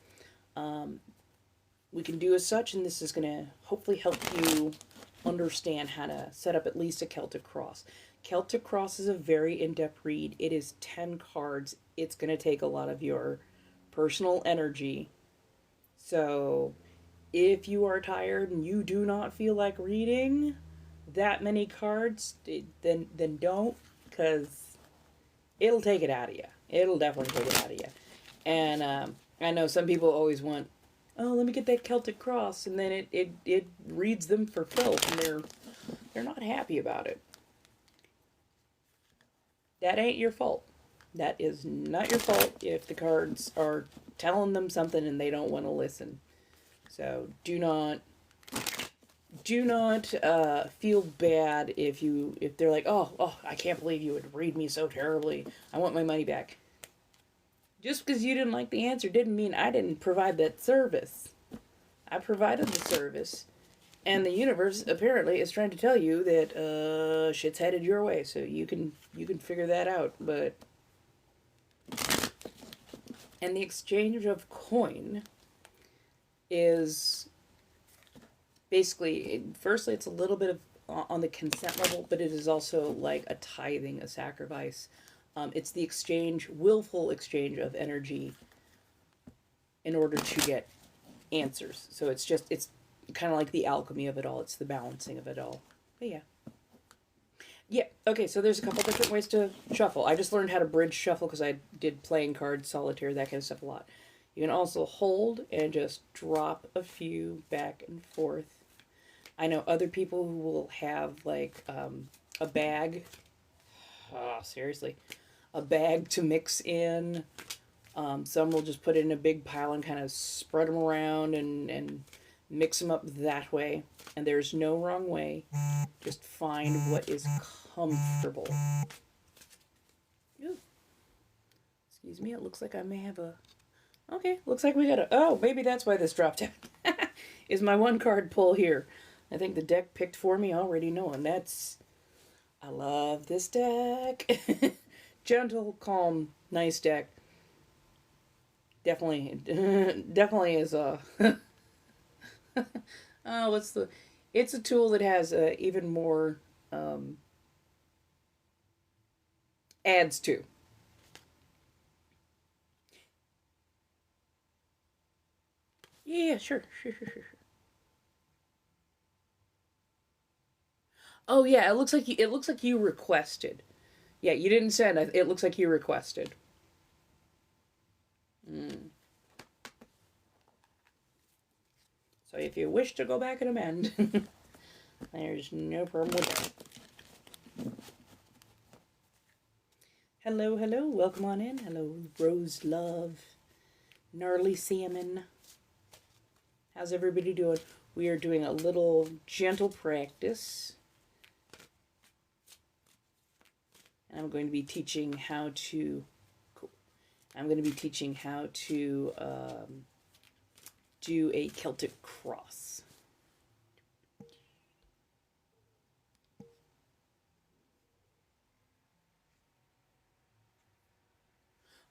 we can do as such, and this is going to hopefully help you understand how to set up at least a Celtic cross. Celtic cross is a very in-depth read. It is 10 cards. It's going to take a lot of your personal energy. So if you are tired and you do not feel like reading that many cards, then don't, because it'll take it out of you. It'll definitely take it out of you. And I know some people always want, oh, let me get that Celtic cross, and then it reads them for filth, and they're not happy about it. That ain't your fault. That is not your fault if the cards are telling them something and they don't want to listen. So do not feel bad if they're like, oh, I can't believe you would read me so terribly. I want my money back. Just because you didn't like the answer didn't mean I didn't provide that service. I provided the service, and the universe apparently is trying to tell you that shit's headed your way, so you can figure that out. But and the exchange of coin is basically, firstly, it's a little bit of on the consent level, but it is also like a tithing, a sacrifice. It's the exchange, willful exchange of energy in order to get answers. So it's kind of like the alchemy of it all. It's the balancing of it all. But yeah. Yeah, okay, so there's a couple different ways to shuffle. I just learned how to bridge shuffle because I did playing cards, solitaire, that kind of stuff a lot. You can also hold and just drop a few back and forth. I know other people who will have like a bag. Oh, seriously. A bag to mix in. Some will just put it in a big pile and kind of spread them around and mix them up that way. And there's no wrong way. Just find what is comfortable. Ooh. Excuse me, it looks like I may have a... Okay, looks like we got a... Oh, maybe that's why this dropped out. Is my one card pull here. I think the deck picked for me already knowing. That's... I love this deck. Gentle, calm, nice deck. Definitely is a... Oh, what's the... It's a tool that has even more adds to. Yeah, sure. Oh yeah, it looks like you requested. Yeah, you didn't send. It looks like you requested. So if you wish to go back and amend, there's no problem with that. Hello, welcome on in. Hello, Rose Love, Gnarly Salmon. How's everybody doing? We are doing a little gentle practice. I'm going to be teaching how to, cool. I'm going to be teaching how to do a Celtic cross.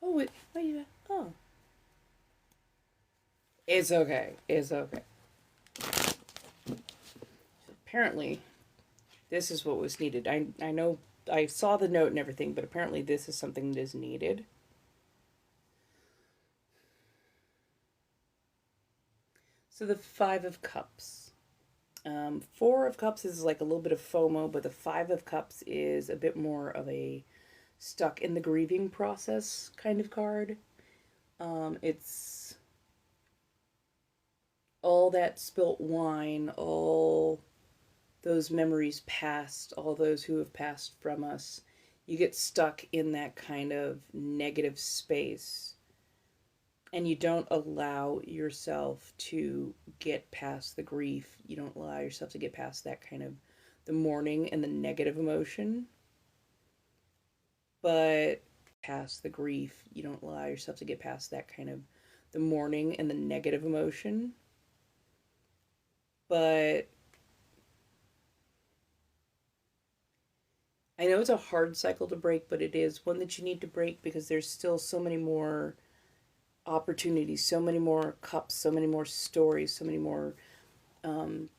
Oh, wait, oh. It's okay, it's okay. Apparently, this is what was needed. I know, I saw the note and everything, but apparently this is something that is needed. So the Five of Cups. Four of Cups is like a little bit of FOMO, but the Five of Cups is a bit more of a stuck in the grieving process kind of card. It's all that spilt wine, all those memories past, all those who have passed from us. You get stuck in that kind of negative space, and you don't allow yourself to get past the grief. You don't allow yourself to get past that kind of the mourning and the negative emotion. But past the grief, you don't allow yourself to get past that kind of the mourning and the negative emotion. But I know it's a hard cycle to break, but it is one that you need to break because there's still so many more opportunities, so many more cups, so many more stories, so many more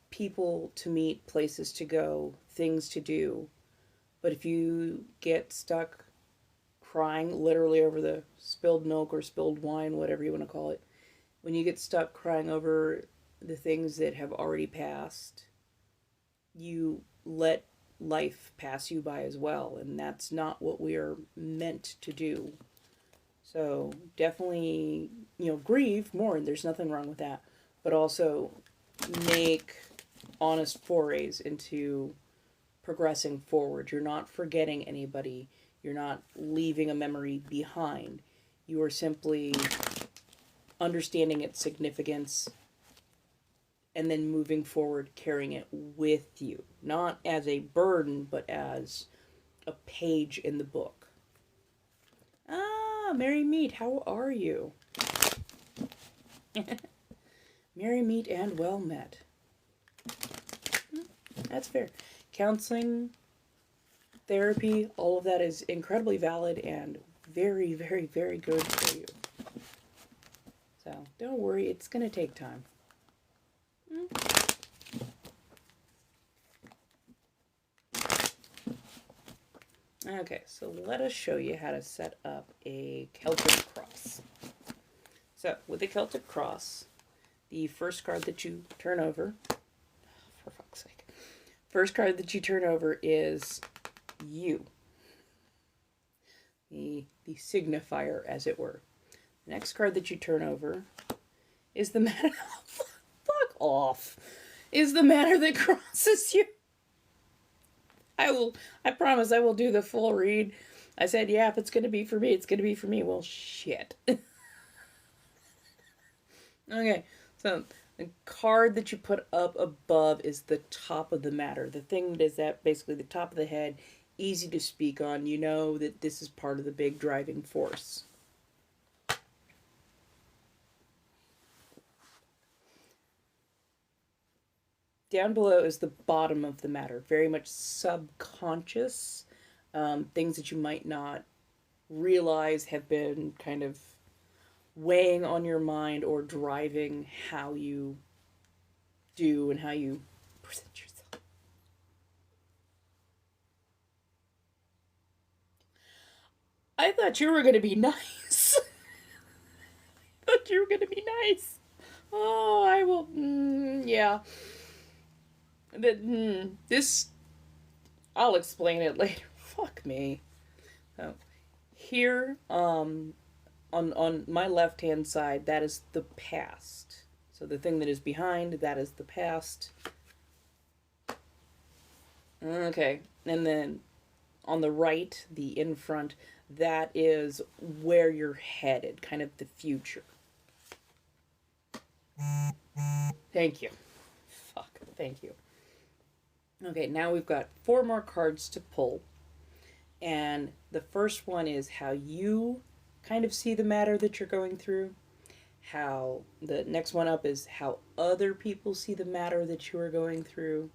people to meet, places to go, things to do. But if you get stuck crying literally over the spilled milk or spilled wine, whatever you want to call it, when you get stuck crying over the things that have already passed, you let life pass you by as well, and that's not what we are meant to do. So definitely, grieve more, and there's nothing wrong with that, but also make honest forays into progressing forward. You're not forgetting anybody. You're not leaving a memory behind. You are simply understanding its significance and then moving forward, carrying it with you. Not as a burden, but as a page in the book. Ah, Merry Meet, how are you? Merry Meet and well met. That's fair. Counseling, therapy, all of that is incredibly valid and very, very, very good for you. So don't worry, it's going to take time. Okay, so let us show you how to set up a Celtic cross. So with the Celtic cross, the first card that you turn over, for fuck's sake, first card that you turn over is you. The signifier, as it were. The next card that you turn over is the matter. Fuck off. Is the matter that crosses you. I promise I will do the full read. I said, yeah, if it's going to be for me, it's going to be for me. Well, shit. Okay, so the card that you put up above is the top of the matter. The thing that is at basically the top of the head, easy to speak on. You know that this is part of the big driving force. Down below is the bottom of the matter, very much subconscious, things that you might not realize have been kind of weighing on your mind or driving how you do and how you present yourself. I thought you were going to be nice. I thought you were going to be nice. Oh, I will, yeah. This, I'll explain it later. Fuck me. So, here, on my left-hand side, that is the past. So the thing that is behind, that is the past. Okay, and then on the right, the in front, that is where you're headed, kind of the future. Thank you. Fuck, thank you. Okay, now we've got 4 more cards to pull. And the first one is how you kind of see the matter that you're going through. How the next one up is how other people see the matter that you are going through.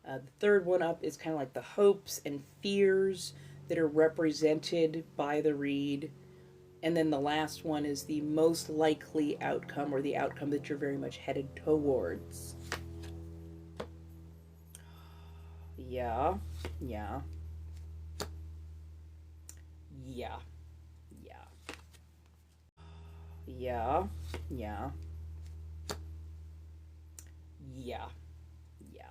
The third one up is kind of like the hopes and fears that are represented by the read. And then the last one is the most likely outcome, or the outcome that you're very much headed towards. Yeah, yeah, yeah, yeah, yeah, yeah, yeah, yeah.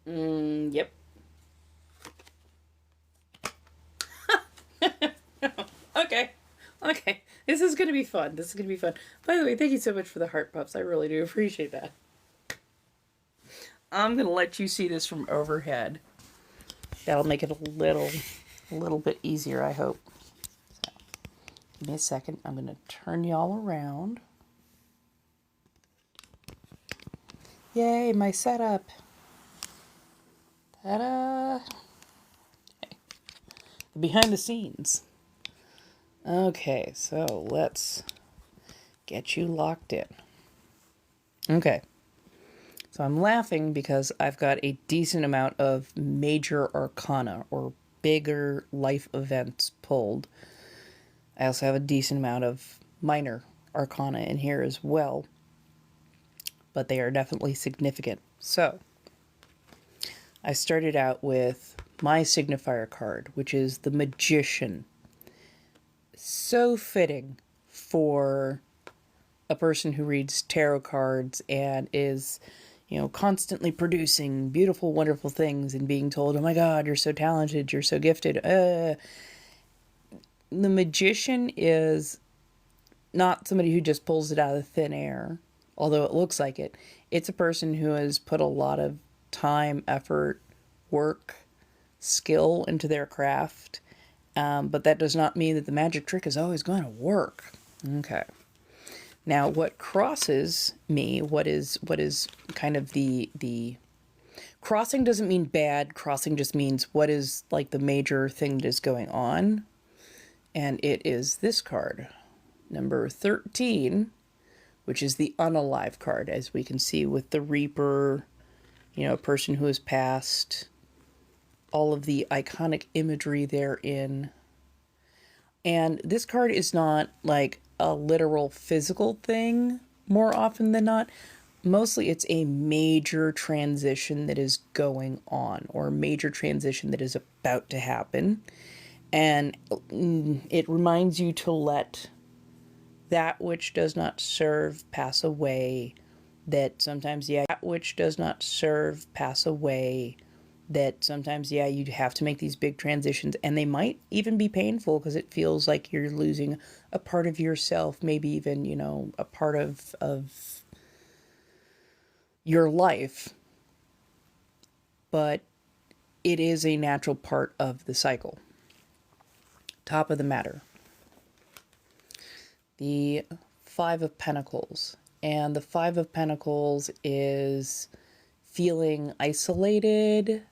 Yep. Okay. Okay. This is going to be fun. This is going to be fun. By the way, thank you so much for the heart puffs. I really do appreciate that. I'm going to let you see this from overhead. That'll make it a little bit easier, I hope. So, give me a second. I'm going to turn y'all around. Yay, my setup. Ta-da. Okay. Behind the scenes. Okay, so let's get you locked in. Okay. So I'm laughing because I've got a decent amount of major arcana, or bigger life events, pulled. I also have a decent amount of minor arcana in here as well, but they are definitely significant. So I started out with my signifier card, which is the Magician. So fitting for a person who reads tarot cards and is, constantly producing beautiful, wonderful things and being told, oh my God, you're so talented, you're so gifted. The Magician is not somebody who just pulls it out of thin air, although it looks like it. It's a person who has put a lot of time, effort, work, skill into their craft. But that does not mean that the magic trick is always going to work. Okay. Now, what crosses me, what is kind of the crossing doesn't mean bad. Crossing just means what is like the major thing that is going on. And it is this card, number 13, which is the unalive card, as we can see with the Reaper, a person who has passed, all of the iconic imagery therein. And this card is not like a literal physical thing more often than not. Mostly it's a major transition that is going on, or a major transition that is about to happen. And it reminds you to let that which does not serve pass away. That sometimes, that which does not serve pass away. That sometimes, you have to make these big transitions, and they might even be painful because it feels like you're losing a part of yourself, maybe even, a part of your life. But it is a natural part of the cycle. Top of the matter. The Five of Pentacles. And the Five of Pentacles is feeling isolated,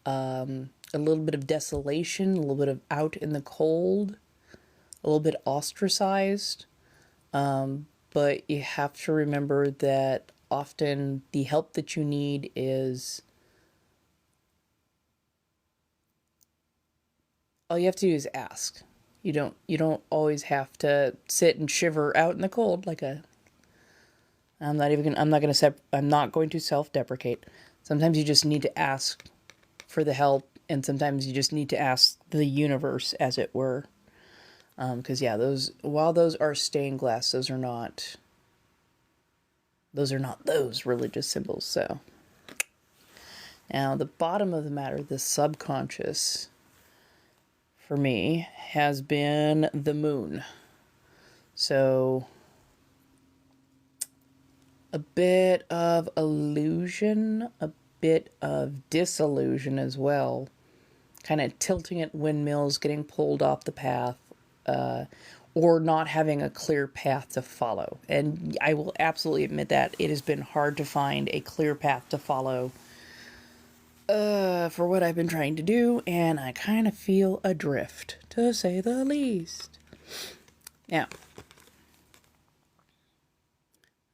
a little bit of desolation, a little bit of out in the cold, a little bit ostracized. But you have to remember that often the help that you need is, all you have to do is ask. You don't always have to sit and shiver out in the cold like a, I'm not going to self-deprecate. Sometimes you just need to ask for the help, and sometimes you just need to ask the universe, as it were. Because while those are stained glass, those are not those religious symbols. So now the bottom of the matter, the subconscious, for me, has been the moon. So a bit of illusion, a bit of disillusion as well. Kind of tilting at windmills, getting pulled off the path, or not having a clear path to follow. And I will absolutely admit that it has been hard to find a clear path to follow for what I've been trying to do, and I kind of feel adrift, to say the least. Now,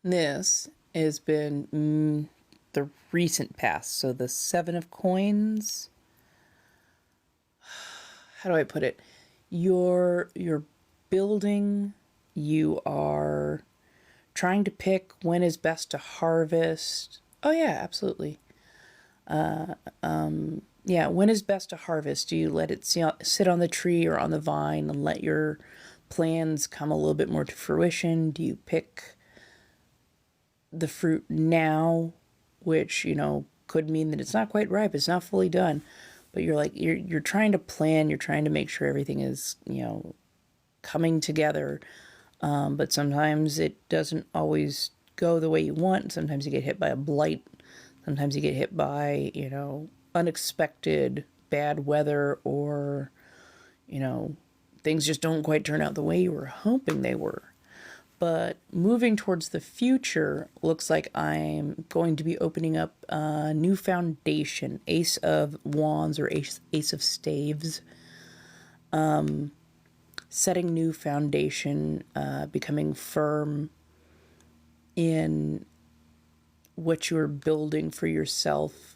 this has been the recent past, so the Seven of Coins. How do I put it? You're building, you are trying to pick when is best to harvest. Oh yeah, absolutely. Yeah, when is best to harvest? Do you let it sit on the tree or on the vine and let your plans come a little bit more to fruition? Do you pick the fruit now, which, could mean that it's not quite ripe, it's not fully done, but you're trying to plan, you're trying to make sure everything is, coming together. But sometimes it doesn't always go the way you want. Sometimes you get hit by a blight. Sometimes you get hit by, unexpected bad weather, or, you know, things just don't quite turn out the way you were hoping they were. But moving towards the future, looks like I'm going to be opening up a new foundation. Ace of Wands or Ace of Staves. Setting new foundation, becoming firm in what you're building for yourself,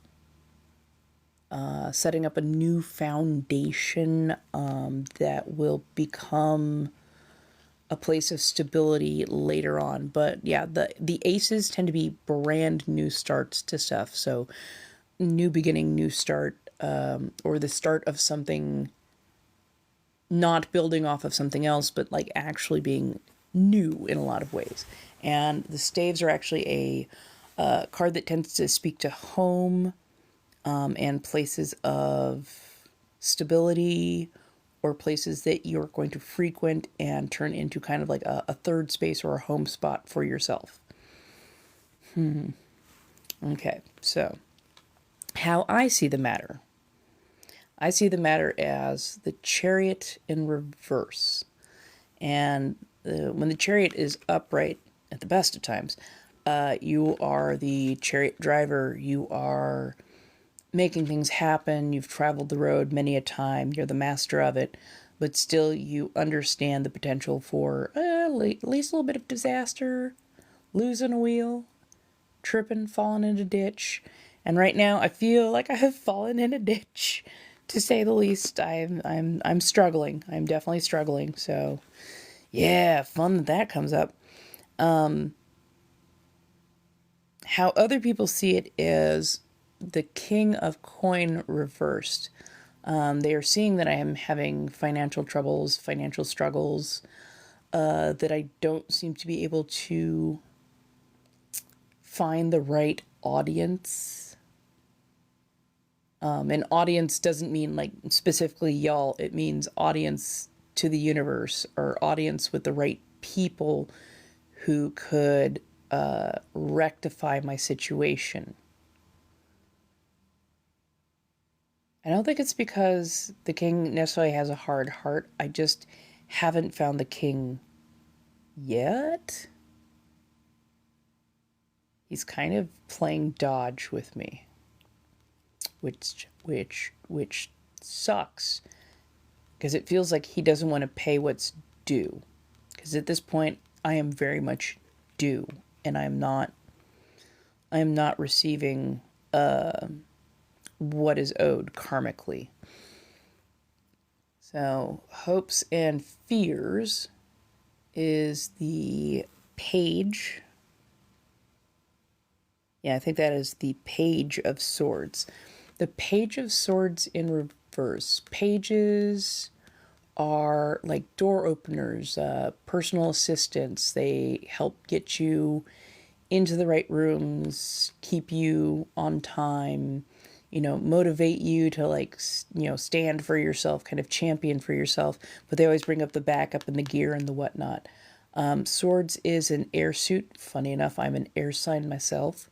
setting up a new foundation that will become a place of stability later on. But yeah, the aces tend to be brand new starts to stuff. So new beginning, new start, or the start of something, not building off of something else, but like actually being new in a lot of ways. And the staves are actually a card that tends to speak to home, and places of stability, or places that you're going to frequent and turn into kind of like a third space or a home spot for yourself. Okay, so how I see the matter. I see the matter as the Chariot in reverse. And when the Chariot is upright, at the best of times, you are the chariot driver. You are making things happen. You've traveled the road many a time. You're the master of it. But still, you understand the potential for at least a little bit of disaster, losing a wheel, tripping, falling in a ditch. And right now, I feel like I have fallen in a ditch, to say the least. I'm struggling. I'm definitely struggling. So, yeah, fun that comes up. How other people see it is the King of Coin reversed. They are seeing that I am having financial troubles, financial struggles, that I don't seem to be able to find the right audience. And audience doesn't mean like specifically y'all, it means audience to the universe, or audience with the right people who could rectify my situation. I don't think it's because the king necessarily has a hard heart. I just haven't found the king yet. He's kind of playing dodge with me, which sucks, because it feels like he doesn't want to pay what's due. Because at this point, I am very much due, and I am not receiving what is owed karmically. So, hopes and fears is the page. Yeah, I think that is the Page of Swords. The Page of Swords in reverse. Pages are like door openers, personal assistants. They help get you into the right rooms, keep you on time, motivate you to stand for yourself, kind of champion for yourself. But they always bring up the backup and the gear and the whatnot. Swords is an air suit. Funny enough, I'm an air sign myself.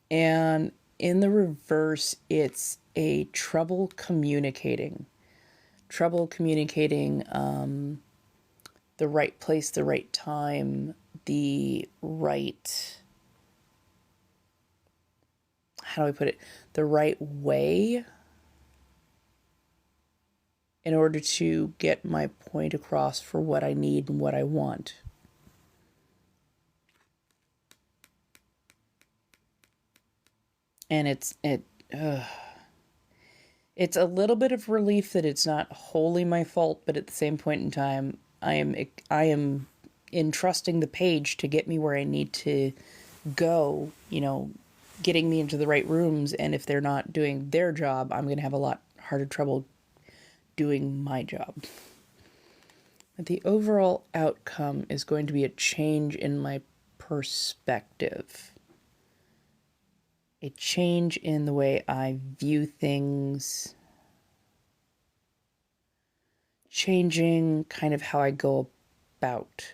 And in the reverse, it's a trouble communicating. Trouble communicating the right place, the right time, the right... how do I put it, the right way in order to get my point across for what I need and what I want. And it's a little bit of relief that it's not wholly my fault, but at the same point in time, I am entrusting the page to get me where I need to go, getting me into the right rooms, and if they're not doing their job, I'm going to have a lot harder trouble doing my job. But the overall outcome is going to be a change in my perspective. A change in the way I view things, changing kind of how I go about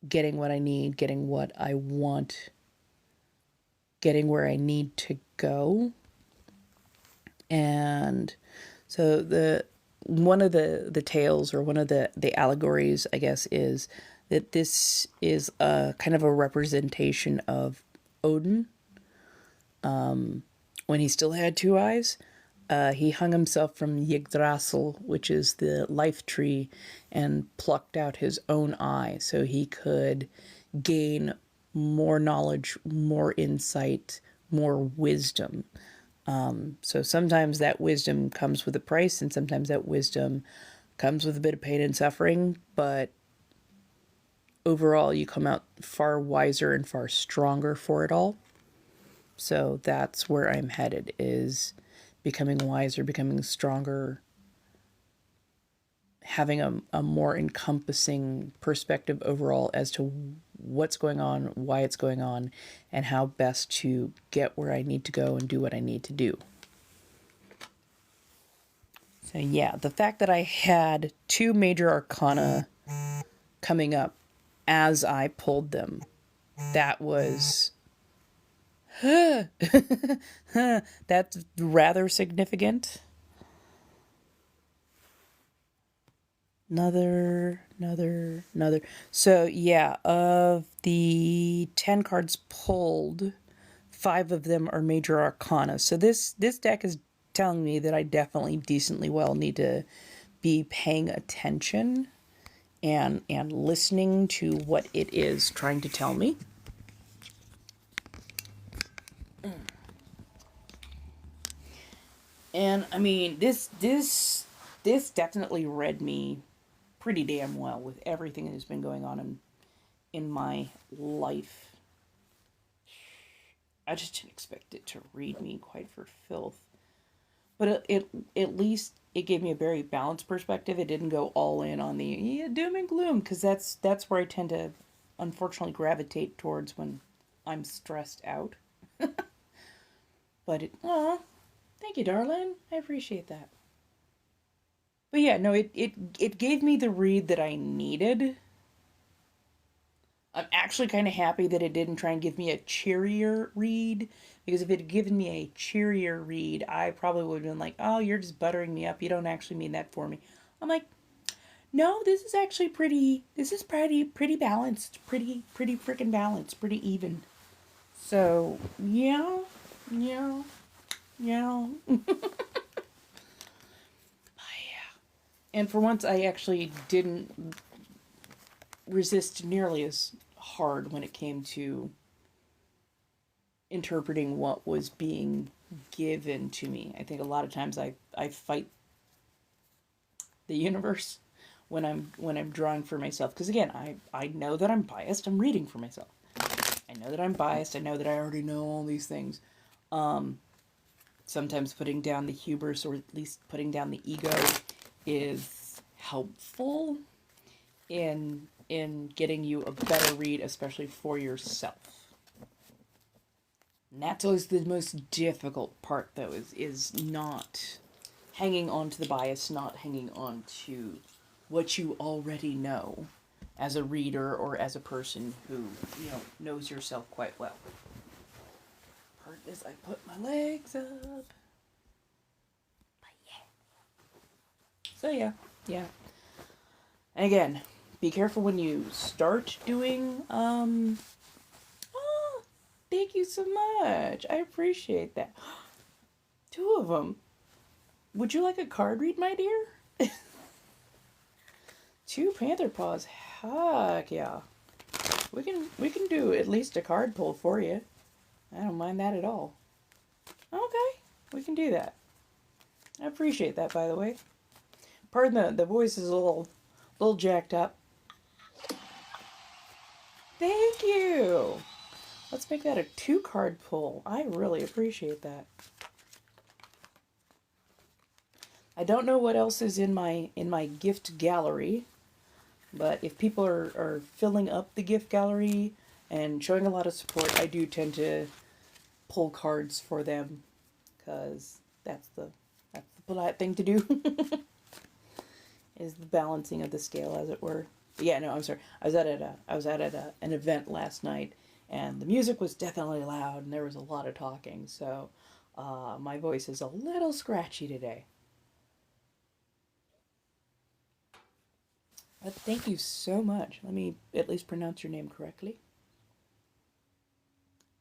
getting what I need, getting what I want, getting where I need to go. And so one of the tales, or one of the allegories, I guess, is that this is a kind of a representation of Odin. When he still had two eyes, he hung himself from Yggdrasil, which is the life tree, and plucked out his own eye so he could gain more knowledge, more insight, more wisdom. So sometimes that wisdom comes with a price, and sometimes that wisdom comes with a bit of pain and suffering, but overall you come out far wiser and far stronger for it all. So that's where I'm headed, is becoming wiser, becoming stronger, having a more encompassing perspective overall as to what's going on, why it's going on, and how best to get where I need to go and do what I need to do. So yeah, the fact that I had two major arcana coming up as I pulled them, that was that's rather significant. Another. So yeah, of the 10 cards pulled, 5 of them are major arcana. So this deck is telling me that I definitely decently well need to be paying attention and listening to what it is trying to tell me. And I mean, this definitely read me pretty damn well with everything that has been going on in my life. I just didn't expect it to read me quite for filth. But it at least it gave me a very balanced perspective. It didn't go all in on the doom and gloom, because that's where I tend to unfortunately gravitate towards when I'm stressed out. But thank you, darling. I appreciate that. But yeah, no, it gave me the read that I needed. I'm actually kind of happy that it didn't try and give me a cheerier read, because if it had given me a cheerier read, I probably would have been like, oh, you're just buttering me up. You don't actually mean that for me. I'm like, no, this is actually pretty balanced. Pretty freaking balanced. Pretty even. So, yeah. Yeah. And for once, I actually didn't resist nearly as hard when it came to interpreting what was being given to me. I think a lot of times I fight the universe when I'm drawing for myself, because again, I know that I'm biased. I'm reading for myself. I know that I'm biased. I know that I already know all these things. Sometimes putting down the hubris, or at least putting down the ego, is helpful in getting you a better read, especially for yourself. And that's always the most difficult part, though, is not hanging on to the bias, not hanging on to what you already know as a reader or as a person who, knows yourself quite well. Part as I put my legs up. But yeah. So yeah. And again, be careful when you start doing thank you so much. I appreciate that. Two of them. Would you like a card read, my dear? Two panther paws. Heck yeah. We can do at least a card pull for you. I don't mind that at all. Okay, we can do that. I appreciate that, by the way. Pardon the voice is a little jacked up. Thank you. Let's make that a 2-card pull. I really appreciate that. I don't know what else is in my gift gallery, but if people are filling up the gift gallery and showing a lot of support, I do tend to pull cards for them because that's the polite thing to do. Is the balancing of the scale, as it were. But yeah, no, I'm sorry. I was at an event last night, and the music was definitely loud, and there was a lot of talking. So my voice is a little scratchy today. But thank you so much. Let me at least pronounce your name correctly.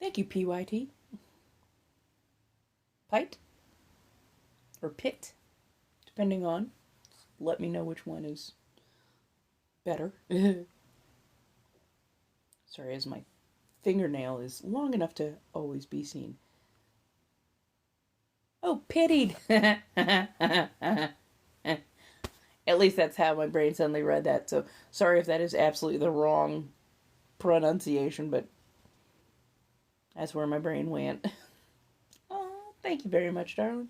Thank you, PYT. Pite? Or Pit? Depending on. Let me know which one is better. Sorry, as my fingernail is long enough to always be seen. Oh, pitied! At least that's how my brain suddenly read that. So sorry if that is absolutely the wrong pronunciation, but that's where my brain went. Oh, thank you very much, darling.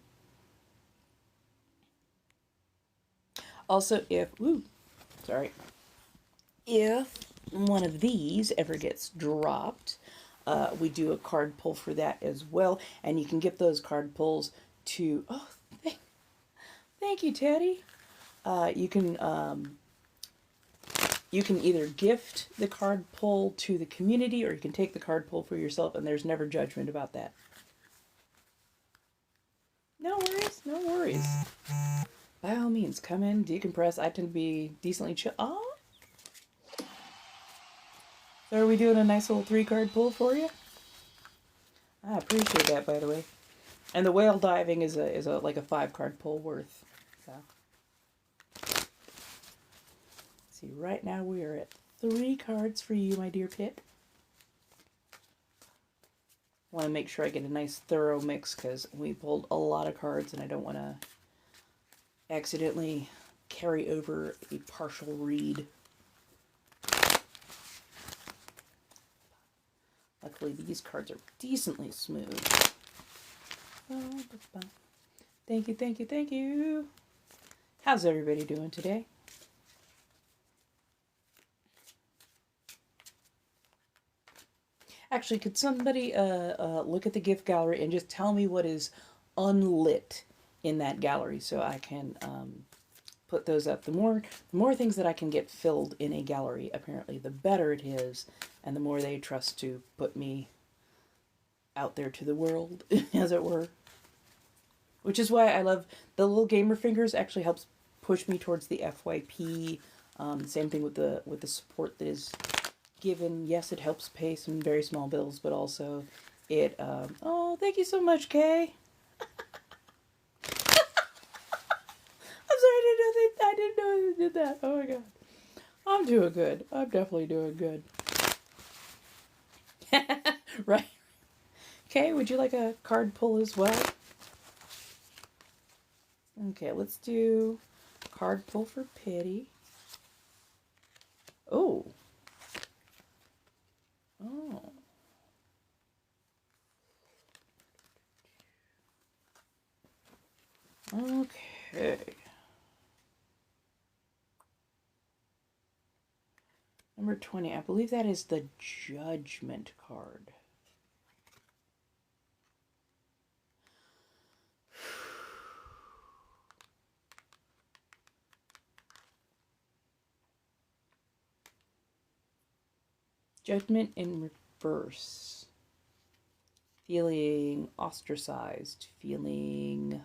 Also, if one of these ever gets dropped, we do a card pull for that as well, and you can get those card pulls to. Oh, thank you, Teddy. You can either gift the card pull to the community, or you can take the card pull for yourself, and there's never judgment about that. No worries, no worries. By all means, come in, decompress. I tend to be decently chill. Oh, so are we doing a nice little 3-card pull for you? I appreciate that, by the way. And the whale diving is a like a 5-card pull worth. So, see, right now we are at 3 cards for you, my dear Pit. I want to make sure I get a nice thorough mix because we pulled a lot of cards and I don't want to accidentally carry over a partial read. Luckily, these cards are decently smooth. Thank you, thank you, thank you. How's everybody doing today? Actually, could somebody look at the gift gallery and just tell me what is unlit in that gallery so I can put those up? The more things that I can get filled in a gallery, apparently, the better it is, and the more they trust to put me out there to the world, as it were. Which is why I love the little gamer fingers. Actually helps push me towards the FYP. Same thing with the support that is given. Yes, it helps pay some very small bills, but also it. Oh, thank you so much, Kay. I'm sorry, I didn't know they did that. Oh my god, I'm doing good. I'm definitely doing good. Right. Kay, would you like a card pull as well? Okay, let's do card pull for pity. Oh. Oh. Okay. Number 20. I believe that is the Judgment card. Judgment in reverse. Feeling ostracized. Feeling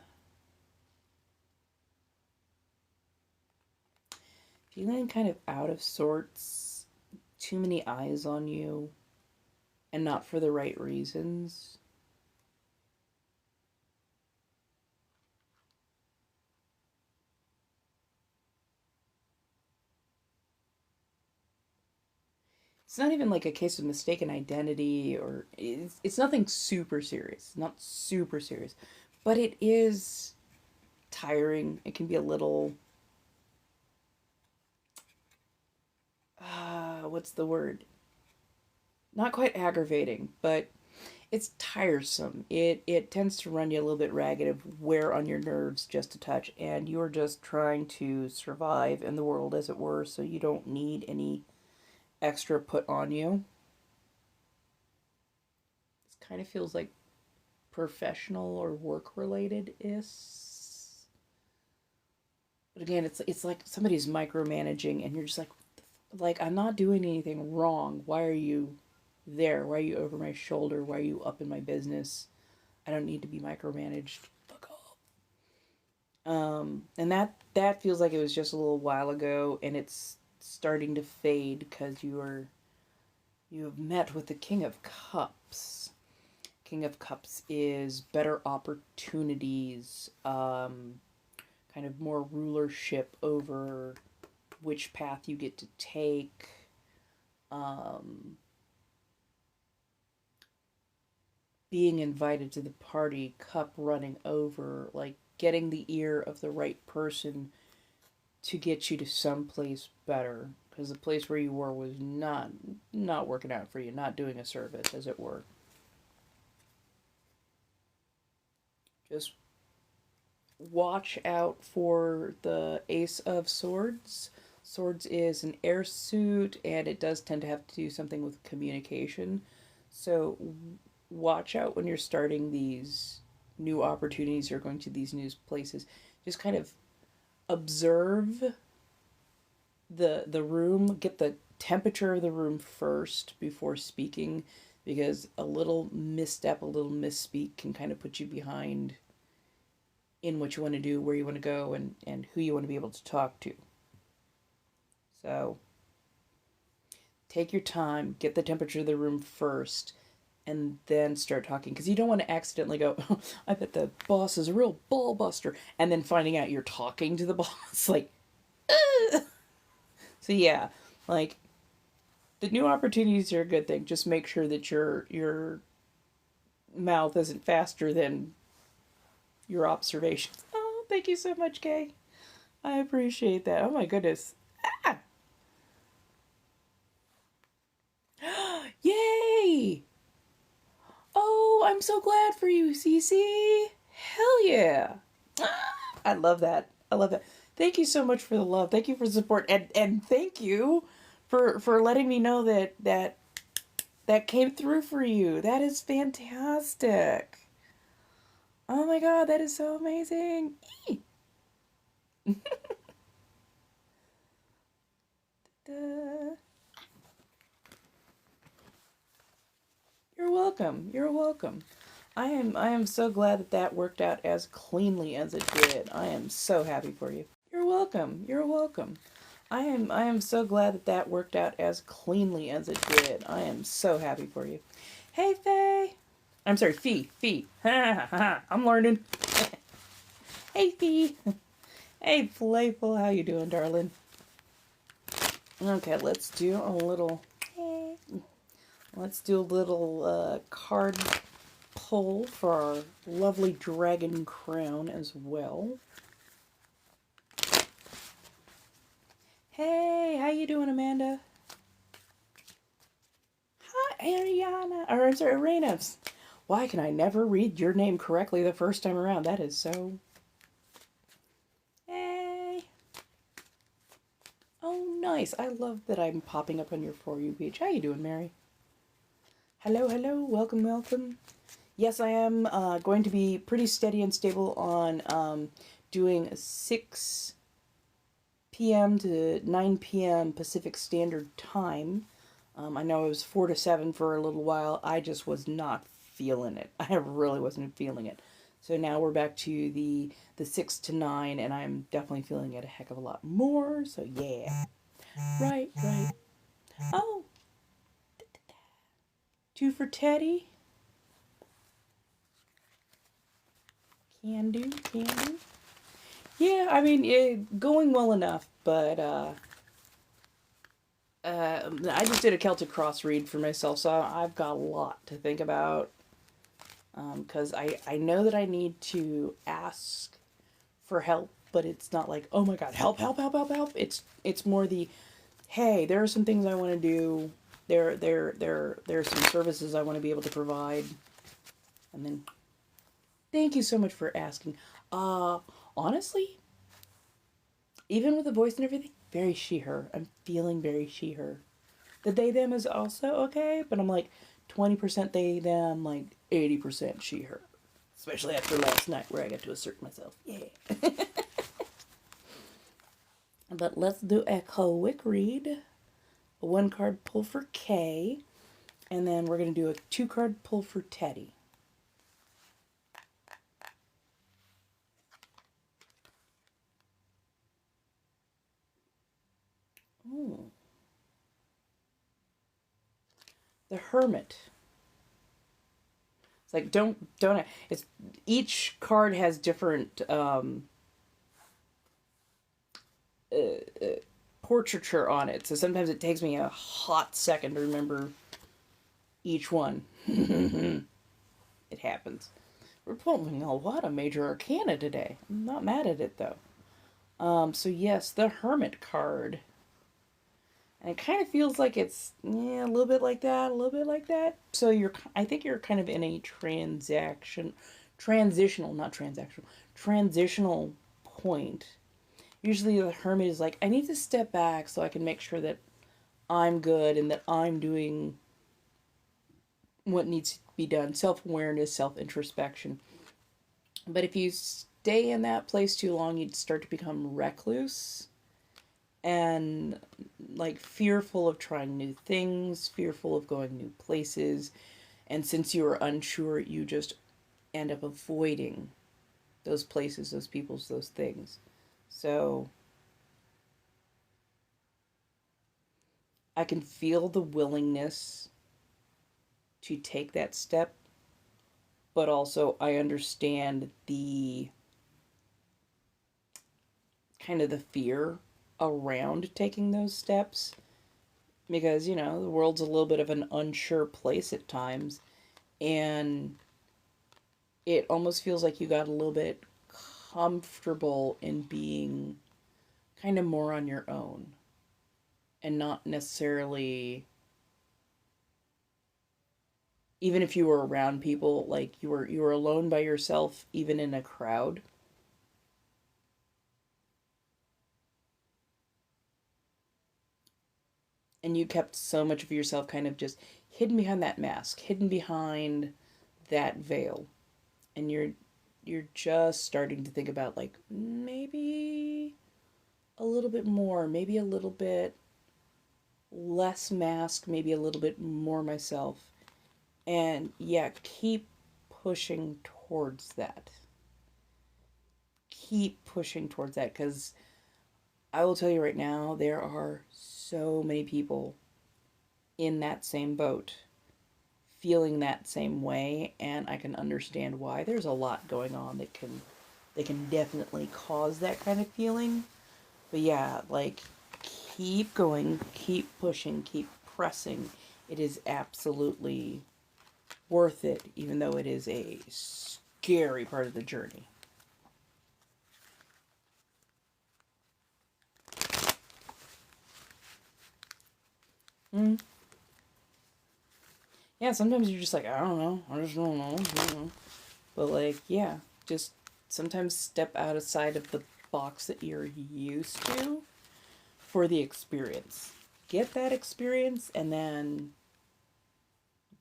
kind of out of sorts. Too many eyes on you. and not for the right reasons. It's not even like a case of mistaken identity, or it's nothing super serious, not super serious, but it is tiring. It can be a little, what's the word? Not quite aggravating, but it's tiresome. It tends to run you a little bit ragged, of wear on your nerves just a touch, and you're just trying to survive in the world, as it were, so you don't need any extra put on you. It kind of feels like professional or work related is. But again, it's like somebody's micromanaging, and you're just like, I'm not doing anything wrong. Why are you there? Why are you over my shoulder? Why are you up in my business? I don't need to be micromanaged. Fuck off. And that feels like it was just a little while ago, and it's starting to fade because you have met with the King of Cups. King of Cups is better opportunities, kind of more rulership over which path you get to take, um, being invited to the party, cup running over, like getting the ear of the right person to get you to someplace better, because the place where you were was not working out for you, not doing a service, as it were. Just watch out for the Ace of Swords. Swords is an air suit, and it does tend to have to do something with communication. So watch out when you're starting these new opportunities or going to these new places. Just kind of observe the room, get the temperature of the room first before speaking, because a little misstep, a little misspeak can kind of put you behind in what you want to do, where you want to go, and who you want to be able to talk to. So take your time, get the temperature of the room first, and then start talking, because you don't want to accidentally go, oh, I bet the boss is a real ball buster, and then finding out you're talking to the boss. Like, ugh. So yeah, like, the new opportunities are a good thing. Just make sure that your mouth isn't faster than your observations. Oh, thank you so much, Kay. I appreciate that. Oh my goodness. Ah! Yay! Oh, I'm so glad for you, Cece. Hell yeah. I love that. I love that. Thank you so much for the love. Thank you for the support, and thank you for letting me know that came through for you. That is fantastic. Oh my god, that is so amazing. You're welcome. You're welcome. I am so glad that that worked out as cleanly as it did. I am so happy for you. You're welcome. You're welcome. I am so glad that that worked out as cleanly as it did. I am so happy for you. Hey, Faye. I'm sorry, Fee. Fee. I'm learning. Hey, Fee. Hey, Playful. How you doing, darling? Okay, let's do a little... Let's do a little card pull for our lovely dragon crown as well. Hey, how you doing, Amanda? Hi, Ariana. Or, I'm sorry, Arena. Why can I never read your name correctly the first time around? That is so... Hey. Oh, nice. I love that I'm popping up on your For You page. How you doing, Mary? Hello, hello. Welcome, welcome. Yes, I am going to be pretty steady and stable on doing 6 p.m. to 9 p.m. Pacific Standard Time. I know it was 4 to 7 for a little while. I just was not feeling it. I really wasn't feeling it. So now we're back to the 6 to 9, and I'm definitely feeling it a heck of a lot more. So yeah. Right, right. Oh, Two for Teddy. Can do, can do. Yeah, I mean, going well enough, but I just did a Celtic Cross read for myself, so I've got a lot to think about. Because I know that I need to ask for help, but it's not like, oh my god, help, help, help, help, help. It's more the, hey, there are some things I want to do. There are some services I want to be able to provide. And then, thank you so much for asking. Uh, Honestly, even with the voice and everything, very she her. I'm feeling very she her. The they them is also okay, but I'm like 20% they them, like 80% she her. Especially after last night where I got to assert myself. Yeah. But let's do a quick read. A 1 card pull for Kay. And then we're going to do a 2 card pull for Teddy. Ooh. The Hermit. It's like don't it's each card has different portraiture on it. So sometimes it takes me a hot second to remember each one. It happens. We're pulling a lot of major arcana today. I'm not mad at it though. So yes, the Hermit card. And it kind of feels like it's a little bit like that, a little bit like that. So I think you're kind of in a transitional point. Usually the Hermit is like, I need to step back so I can make sure that I'm good and that I'm doing what needs to be done. Self-awareness, self-introspection. But if you stay in that place too long, you'd start to become recluse and like fearful of trying new things, fearful of going new places. And since you are unsure, you just end up avoiding those places, those peoples, those things. So I can feel the willingness to take that step, but also I understand the kind of the fear around taking those steps because, the world's a little bit of an unsure place at times, and it almost feels like you got a little bit comfortable in being kind of more on your own and not necessarily, even if you were around people, like you were alone by yourself even in a crowd. And you kept so much of yourself kind of just hidden behind that mask, hidden behind that veil. And you're just starting to think about like maybe a little bit more, maybe a little bit less mask, maybe a little bit more myself. And yeah, keep pushing towards that. Keep pushing towards that because I will tell you right now, there are so many people in that same boat feeling that same way, and I can understand why. There's a lot going on that can definitely cause that kind of feeling. But yeah, like keep going, keep pushing, keep pressing. It is absolutely worth it, even though it is a scary part of the journey. Mm. Yeah, sometimes you're just like, I don't know, I just don't know. I don't know. But like, yeah, just sometimes step outside of the box that you're used to for the experience. Get that experience and then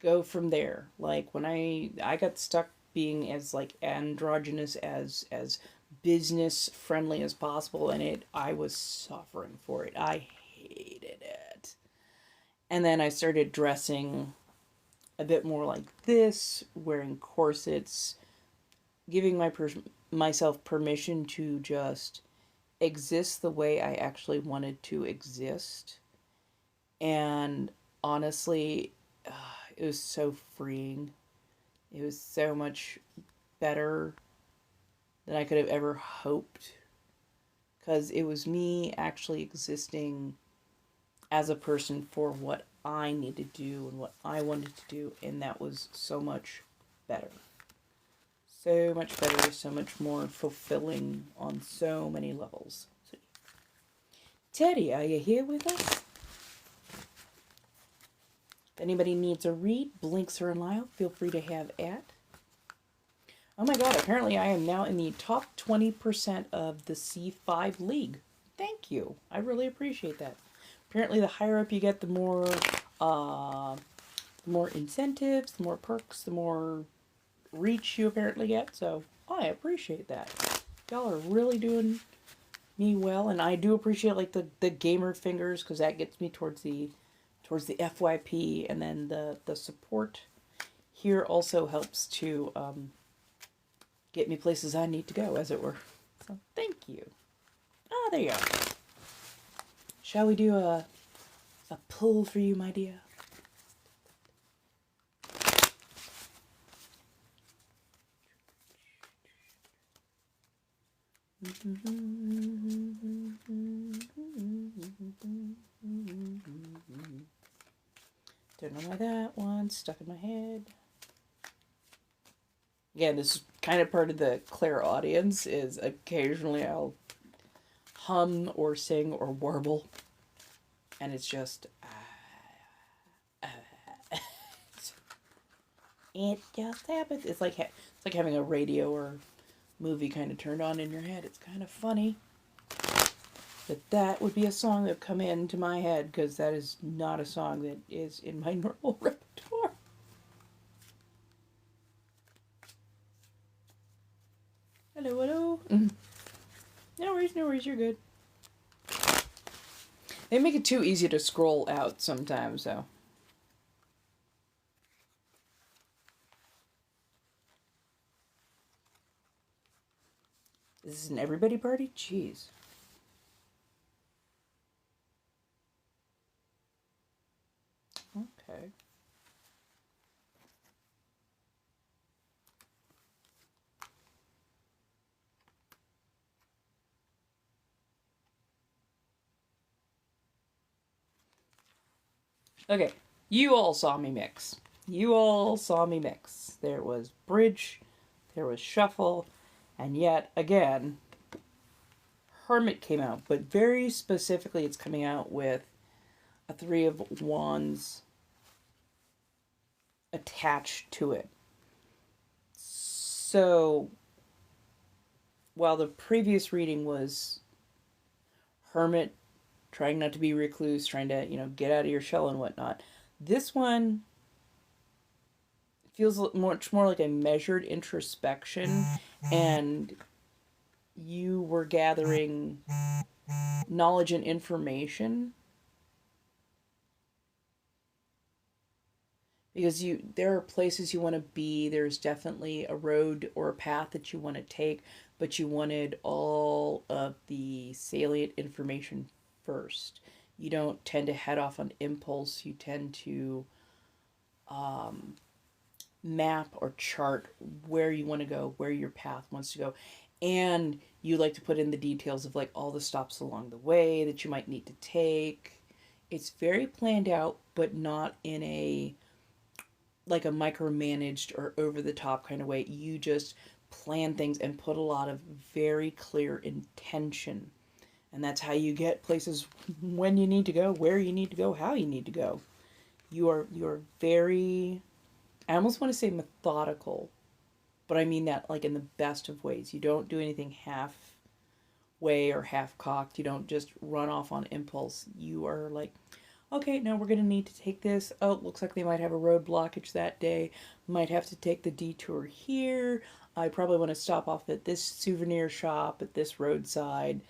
go from there. Like when I got stuck being as like androgynous as business friendly as possible, and I was suffering for it. I hated it. And then I started dressing a bit more like this, wearing corsets, giving myself permission to just exist the way I actually wanted to exist. And honestly, it was so freeing. It was so much better than I could have ever hoped, because it was me actually existing as a person for what I needed to do and what I wanted to do, and that was so much better. So much better, so much more fulfilling on so many levels. So, Teddy, are you here with us? If anybody needs a read, Blinks or Lyle, feel free to have at. Oh my god, apparently I am now in the top 20% of the C5 League. Thank you. I really appreciate that. Apparently the higher up you get, the more incentives, the more perks, the more reach you apparently get. So I appreciate that. Y'all are really doing me well, and I do appreciate like the gamer fingers, because that gets me towards the FYP, and then the support here also helps to get me places I need to go, as it were. So thank you. Ah, there you are. Shall we do a pull for you, my dear? Don't know why that one's stuck in my head. Again, this is kind of part of the clairaudience, is occasionally I'll hum or sing or warble, and it's just it just happens. It's like having a radio or movie kind of turned on in your head. It's kind of funny that would be a song that would come into my head, because that is not a song that is in my normal repertoire. Hello, hello. No worries, you're good. They make it too easy to scroll out sometimes, though. Is this an everybody party? Jeez. Okay. Okay, you all saw me mix. There was bridge, there was shuffle, and yet again, Hermit came out, but very specifically it's coming out with a Three of Wands attached to it. So, while the previous reading was Hermit trying not to be recluse, trying to, get out of your shell and whatnot, this one feels much more like a measured introspection, and you were gathering knowledge and information, because there are places you want to be. There's definitely a road or a path that you want to take, but you wanted all of the salient information first. You don't tend to head off on impulse. You tend to map or chart where you want to go, where your path wants to go. And you like to put in the details of like all the stops along the way that you might need to take. It's very planned out, but not in a like a micromanaged or over the top kind of way. You just plan things and put a lot of very clear intention. And that's how you get places when you need to go, where you need to go, how you need to go. You're very, I almost want to say methodical, but I mean that like in the best of ways. You don't do anything halfway or half cocked. You don't just run off on impulse. You are like, okay, now we're going to need to take this. Oh, it looks like they might have a road blockage that day. Might have to take the detour here. I probably want to stop off at this souvenir shop, at this roadside,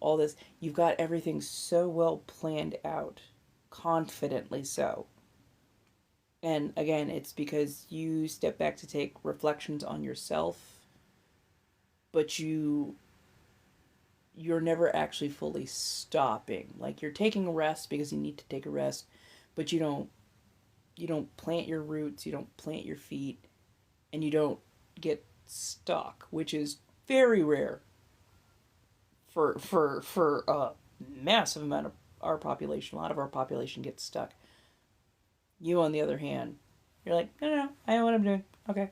all this. You've got everything so well planned out, confidently so. And again, it's because you step back to take reflections on yourself, but you're never actually fully stopping. Like, you're taking a rest because you need to take a rest, but you don't you don't plant your roots, you don't plant your feet, and you don't get stuck, which is very rare for a massive amount of our population. A lot of our population gets stuck. You, on the other hand, you're like, no, no, no, I know what I'm doing. Okay,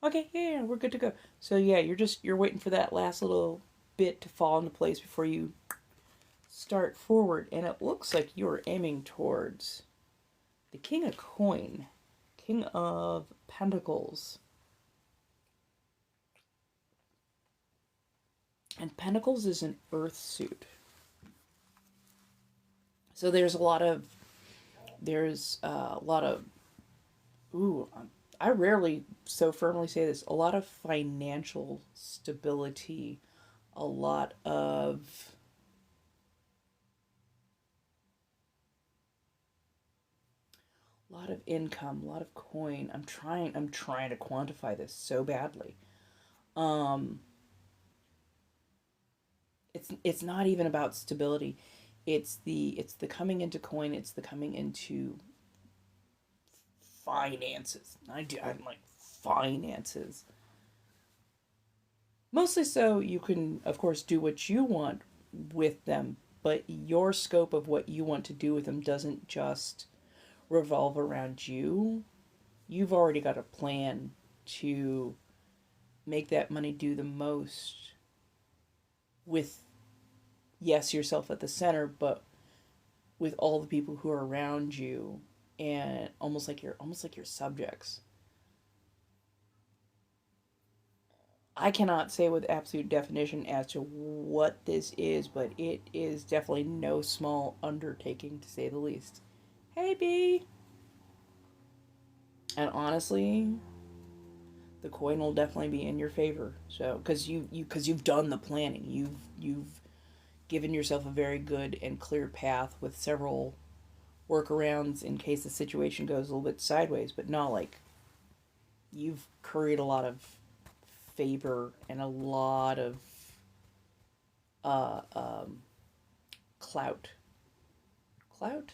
okay, yeah, we're good to go. So yeah, you're waiting for that last little bit to fall into place before you start forward, and it looks like you're aiming towards the King of Coin, King of Pentacles. And Pentacles is an earth suit. So there's a lot of, ooh, I rarely so firmly say this, a lot of financial stability, a lot of income, a lot of coin. I'm trying to quantify this so badly. Um, it's not even about stability. It's the coming into coin. It's the coming into finances. I'm like finances. Mostly so you can, of course, do what you want with them, but your scope of what you want to do with them doesn't just revolve around you. You've already got a plan to make that money do the most with, yes, yourself at the center, but with all the people who are around you, and almost like your subjects. I cannot say with absolute definition as to what this is, but it is definitely no small undertaking, to say the least. Hey, B. And honestly, the coin will definitely be in your favor. So, because you've done the planning, you've given yourself a very good and clear path with several workarounds in case the situation goes a little bit sideways, but not like you've created a lot of favor and a lot of uh, um, clout. Clout?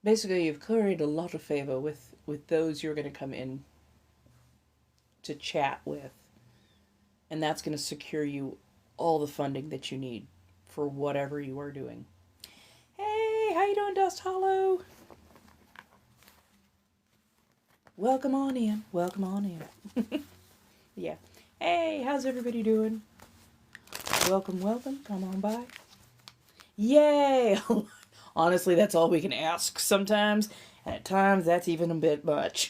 Basically, you've created a lot of favor with those you're going to come in to chat with, and that's going to secure you all the funding that you need for whatever you are doing. Hey, how you doing, Dust Hollow? Welcome on in. Welcome on in. Yeah. Hey, how's everybody doing? Welcome, welcome. Come on by. Yay! Honestly, that's all we can ask sometimes. And at times, that's even a bit much.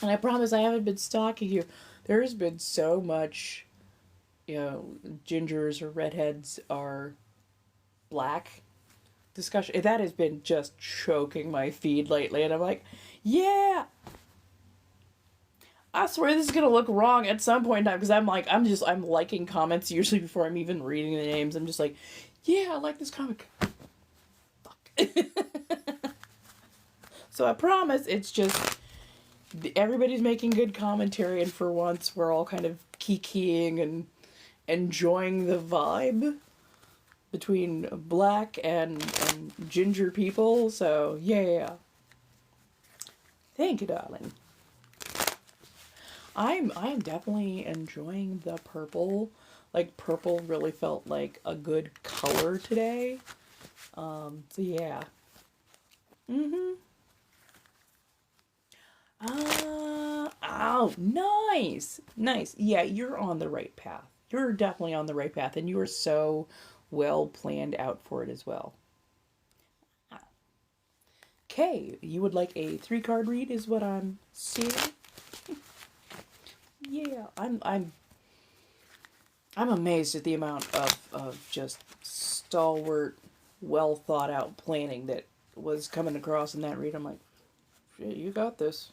And I promise I haven't been stalking you. There's been so much, gingers or redheads are black discussion. That has been just choking my feed lately. And I'm like, yeah! I swear this is gonna look wrong at some point in time, because I'm liking comments usually before I'm even reading the names. I'm just like, yeah, I like this comic. Fuck. So I promise it's just everybody's making good commentary, and for once we're all kind of kikiing and enjoying the vibe between black and ginger people. So yeah. Thank you, darling. I'm definitely enjoying the purple. Like, purple really felt like a good color today. So yeah. Oh, nice. Nice. Yeah, you're on the right path. You're definitely on the right path, and you are so well planned out for it as well. Okay, you would like a 3-card read is what I'm seeing. Yeah, I'm amazed at the amount of just stalwart, well thought out planning that was coming across in that read. I'm like, shit, you got this.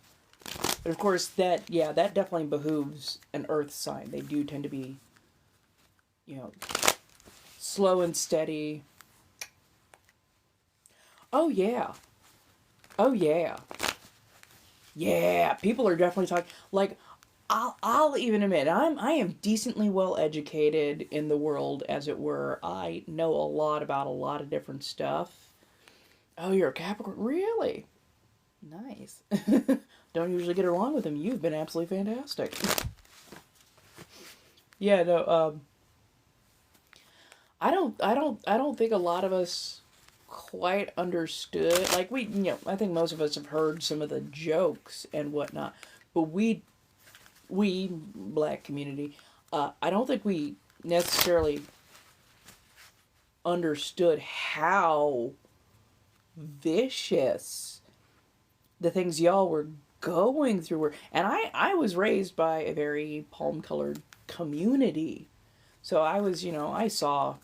But of course, that definitely behooves an earth sign. They do tend to be, slow and steady. Oh yeah. Oh yeah. Yeah, people are definitely talking. Like, I'll even admit I am decently well educated in the world, as it were. I know a lot about a lot of different stuff. Oh, you're a Capricorn, really? Nice. Don't usually get along with him. You've been absolutely fantastic. Yeah, no. I don't think a lot of us quite understood. Like I think most of us have heard some of the jokes and whatnot, but we black community, I don't think we necessarily understood how vicious the things y'all were going through were. And I was raised by a very palm colored community. So I saw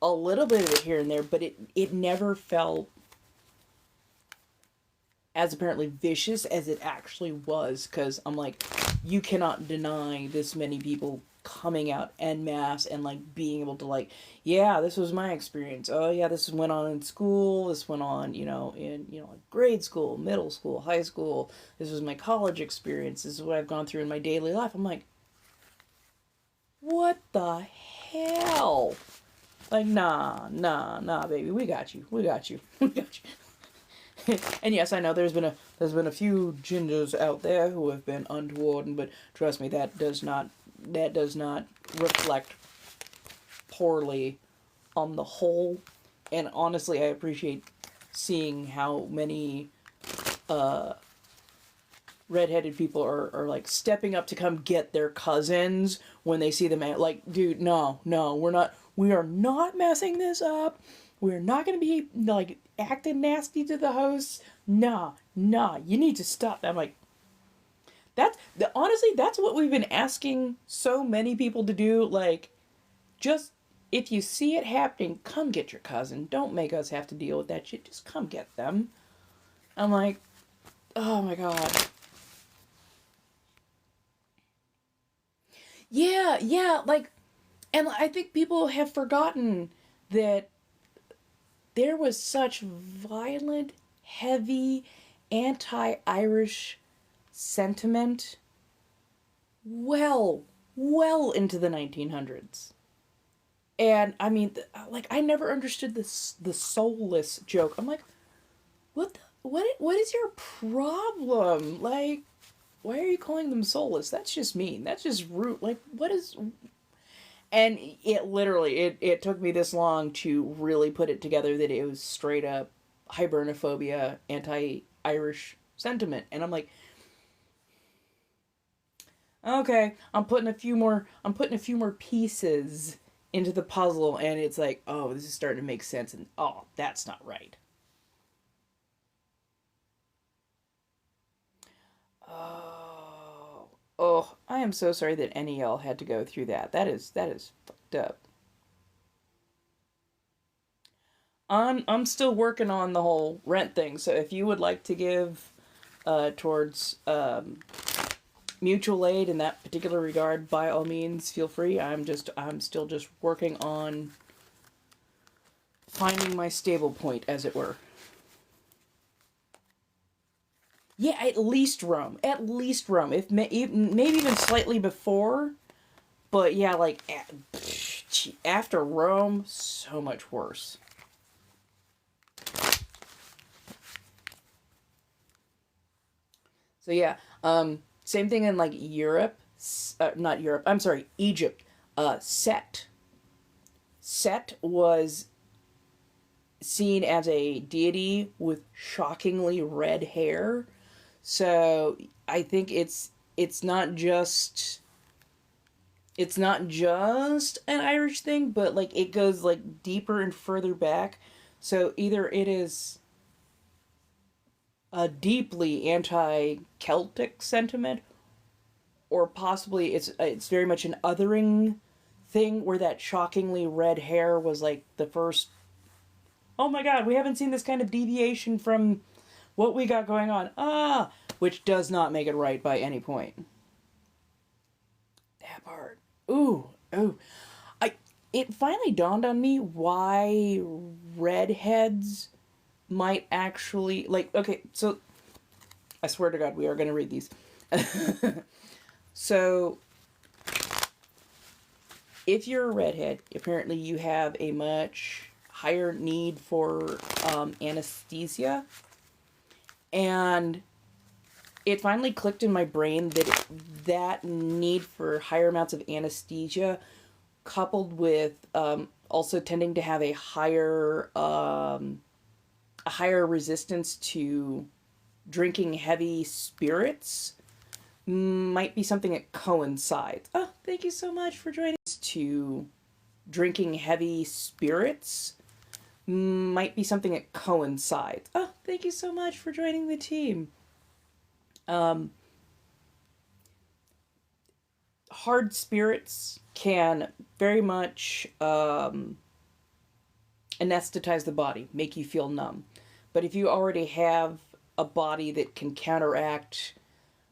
a little bit of it here and there, but it never felt as apparently vicious as it actually was. Because I'm like, you cannot deny this many people coming out en masse and like being able to like, yeah, this was my experience. Oh yeah, this went on in school. This went on, in like grade school, middle school, high school. This was my college experience. This is what I've gone through in my daily life. I'm like, what the hell? Like, nah, baby, we got you, we got you, we got you. And yes, I know there's been a few gingers out there who have been untoward, but trust me, that does not reflect poorly on the whole. And honestly, I appreciate seeing how many redheaded people are like stepping up to come get their cousins when they see them at, like, dude, no, we are not messing this up. We're not gonna be like acting nasty to the hosts. Nah, you need to stop. I'm like, honestly, that's what we've been asking so many people to do. Like, just if you see it happening, come get your cousin. Don't make us have to deal with that shit. Just come get them. I'm like, oh my god. Yeah, like, and I think people have forgotten that there was such violent, heavy, anti-Irish sentiment well, well into the 1900s. And I mean, like, I never understood this the soulless joke. I'm like, what is your problem? Like, why are you calling them soulless? That's just mean. That's just rude. Like, what is? And it took me this long to really put it together that it was straight up hibernophobia, anti-Irish sentiment. And I'm like, okay, I'm putting a few more pieces into the puzzle, and it's like, oh, this is starting to make sense, and oh, that's not right. Oh, I am so sorry that NEL had to go through that. That is fucked up. I'm still working on the whole rent thing. So if you would like to give towards mutual aid in that particular regard, by all means, feel free. I'm still just working on finding my stable point, as it were. Yeah, at least Rome. At least Rome. If maybe even slightly before, but yeah, like after Rome, so much worse. So yeah, same thing in like Europe, not Europe. I'm sorry, Egypt. Set was seen as a deity with shockingly red hair. So I think it's not just an Irish thing, but like it goes like deeper and further back. So either it is a deeply anti-Celtic sentiment, or possibly it's very much an othering thing where that shockingly red hair was like the first. Oh my god, we haven't seen this kind of deviation from what we got going on. Which does not make it right by any point. That part. Ooh. I It finally dawned on me why redheads might actually, like, okay, so I swear to God we are going to read these. So, if you're a redhead, apparently you have a much higher need for anesthesia. And it finally clicked in my brain that that need for higher amounts of anesthesia, coupled with also tending to have a higher resistance to drinking heavy spirits, might be something that coincides. Oh, thank you so much for joining. To drinking heavy spirits might be something that coincides. Oh, thank you so much for joining the team. Um, Hard spirits can very much anesthetize the body, make you feel numb. But if you already have a body that can counteract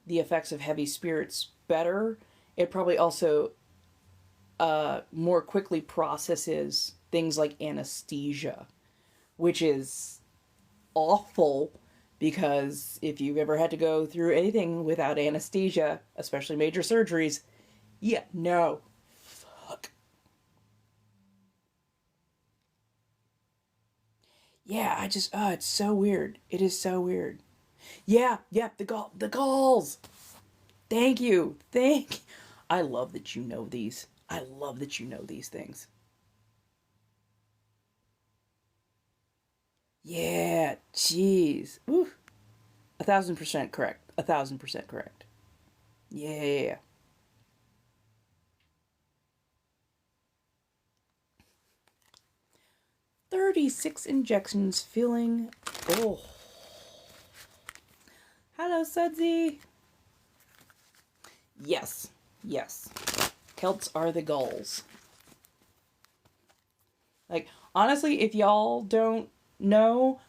the effects of heavy spirits better, it probably also more quickly processes things like anesthesia, which is awful because if you've ever had to go through anything without anesthesia, especially major surgeries, yeah, no. Fuck. Yeah, it's so weird. It is so weird. Yeah, the galls. Thank you. I love that you know these. I love that you know these things. Yeah, jeez. Ooh, 1,000% correct. 1,000% correct. Yeah. 36 injections feeling. Oh. Hello, Sudsy. Yes. Yes. Celts are the gulls. Like, honestly, if y'all don't know,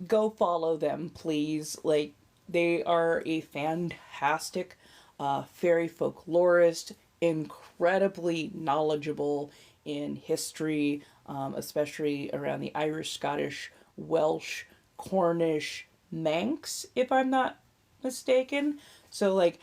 go follow them, please. Like, they are a fantastic fairy folklorist, incredibly knowledgeable in history, especially around the Irish, Scottish, Welsh, Cornish, Manx, if I'm not mistaken. So, like,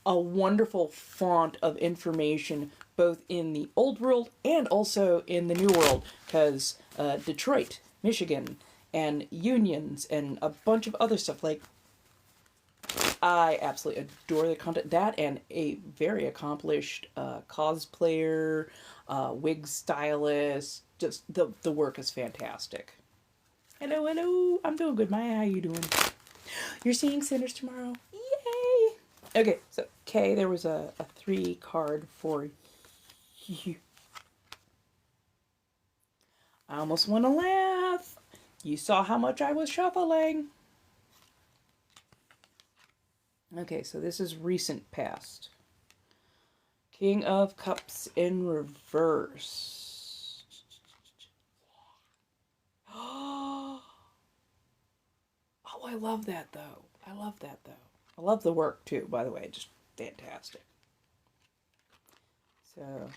a wonderful font of information both in the old world and also in the new world, because Detroit, Michigan, and unions and a bunch of other stuff. Like, I absolutely adore the content. That and a very accomplished cosplayer, wig stylist. Just the work is fantastic. Hello. I'm doing good, Maya. How you doing? You're seeing Sinners tomorrow. Yay! Okay, so Kay, there was a 3 card for you. I almost want to laugh. You saw how much I was shuffling. Okay, so this is recent past. King of Cups in reverse. Oh, I love that though. I love the work too, by the way. Just fantastic. So,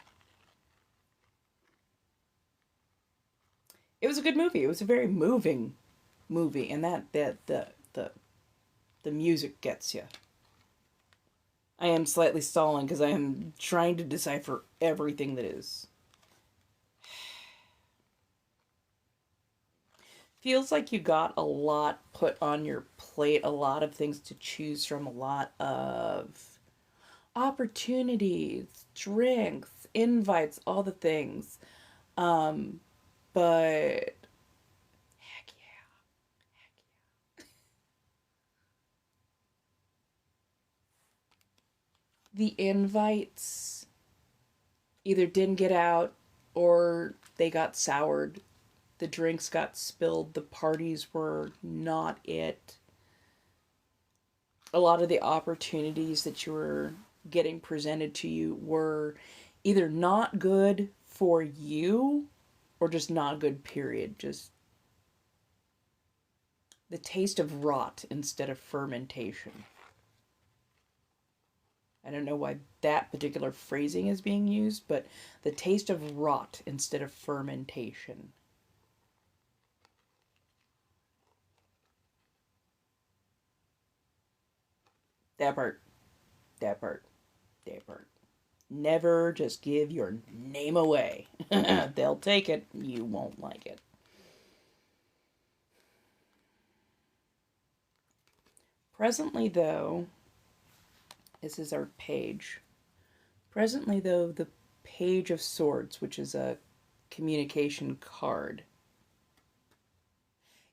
it was a good movie. It was a very moving movie, and the music gets you. I am slightly stalling because I am trying to decipher everything that is. Feels like you got a lot put on your plate, a lot of things to choose from, a lot of opportunities, drinks, invites, all the things. Um, but heck yeah. The invites either didn't get out or they got soured. The drinks got spilled. The parties were not it. A lot of the opportunities that you were getting presented to you were either not good for you or just not good, period. Just the taste of rot instead of fermentation. I don't know why that particular phrasing is being used, but the taste of rot instead of fermentation. That part. That part. That part. Never just give your name away. They'll take it. You won't like it. Presently, though, this is our page. Presently, though, the Page of Swords, which is a communication card.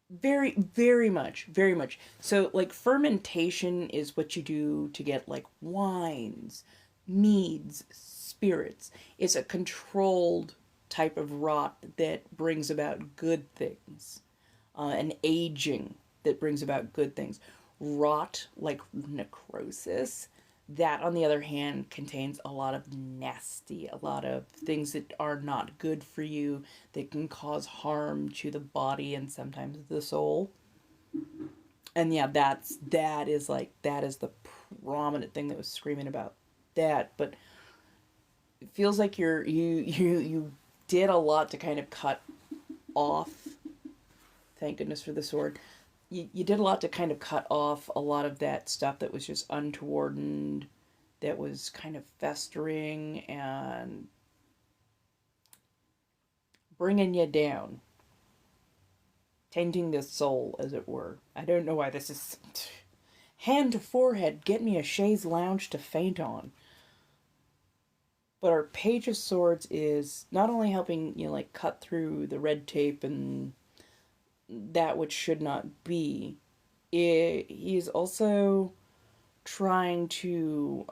Very, very much, very much. So, like, fermentation is what you do to get, like, wines, meads, spirits. It's a controlled type of rot that brings about good things, an aging that brings about good things. Rot, like necrosis, that, on the other hand, contains a lot of nasty, a lot of things that are not good for you, that can cause harm to the body and sometimes the soul. And yeah, that is the prominent thing that was screaming about that. But it feels like you did a lot to kind of cut off. Thank goodness for the sword. You did a lot to kind of cut off a lot of that stuff that was just untoward and that was kind of festering and bringing you down, tainting the soul, as it were. I don't know why this is hand to forehead. Get me a chaise lounge to faint on. But our Page of Swords is not only helping you like cut through the red tape and that which should not be. He's also trying to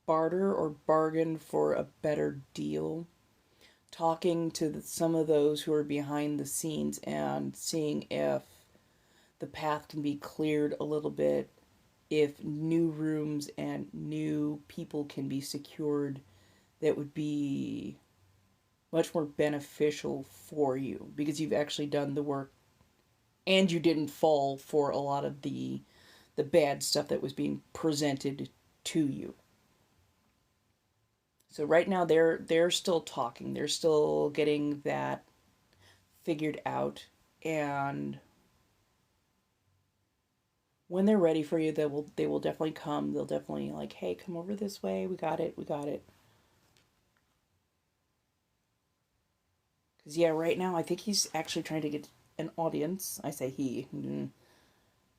barter or bargain for a better deal, talking to some of those who are behind the scenes and seeing if the path can be cleared a little bit, if new rooms and new people can be secured that would be much more beneficial for you because you've actually done the work and you didn't fall for a lot of the bad stuff that was being presented to you. So right now they're still talking. They're still getting that figured out, and when they're ready for you, they will definitely come. They'll definitely like, "Hey, come over this way. We got it. We got it." Cuz yeah, right now I think he's actually trying to get an audience. I say he.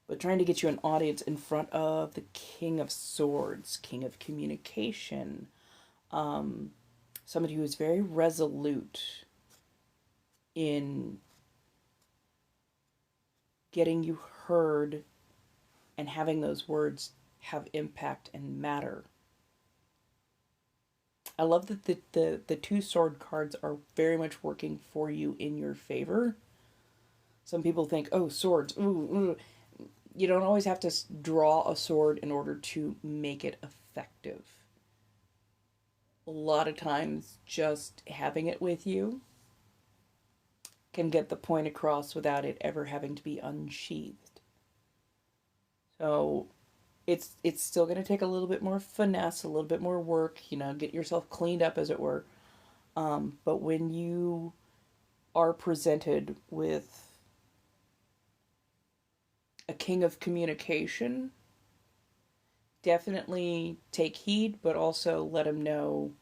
But trying to get you an audience in front of the King of Swords, King of Communication, somebody who is very resolute in getting you heard and having those words have impact and matter. I love that the two sword cards are very much working for you in your favor. Some people think, oh, swords, ooh, ooh. You don't always have to draw a sword in order to make it effective. A lot of times, just having it with you can get the point across without it ever having to be unsheathed. So it's still going to take a little bit more finesse, a little bit more work, get yourself cleaned up, as it were. But when you are presented with a King of Communication, definitely take heed, but also let him know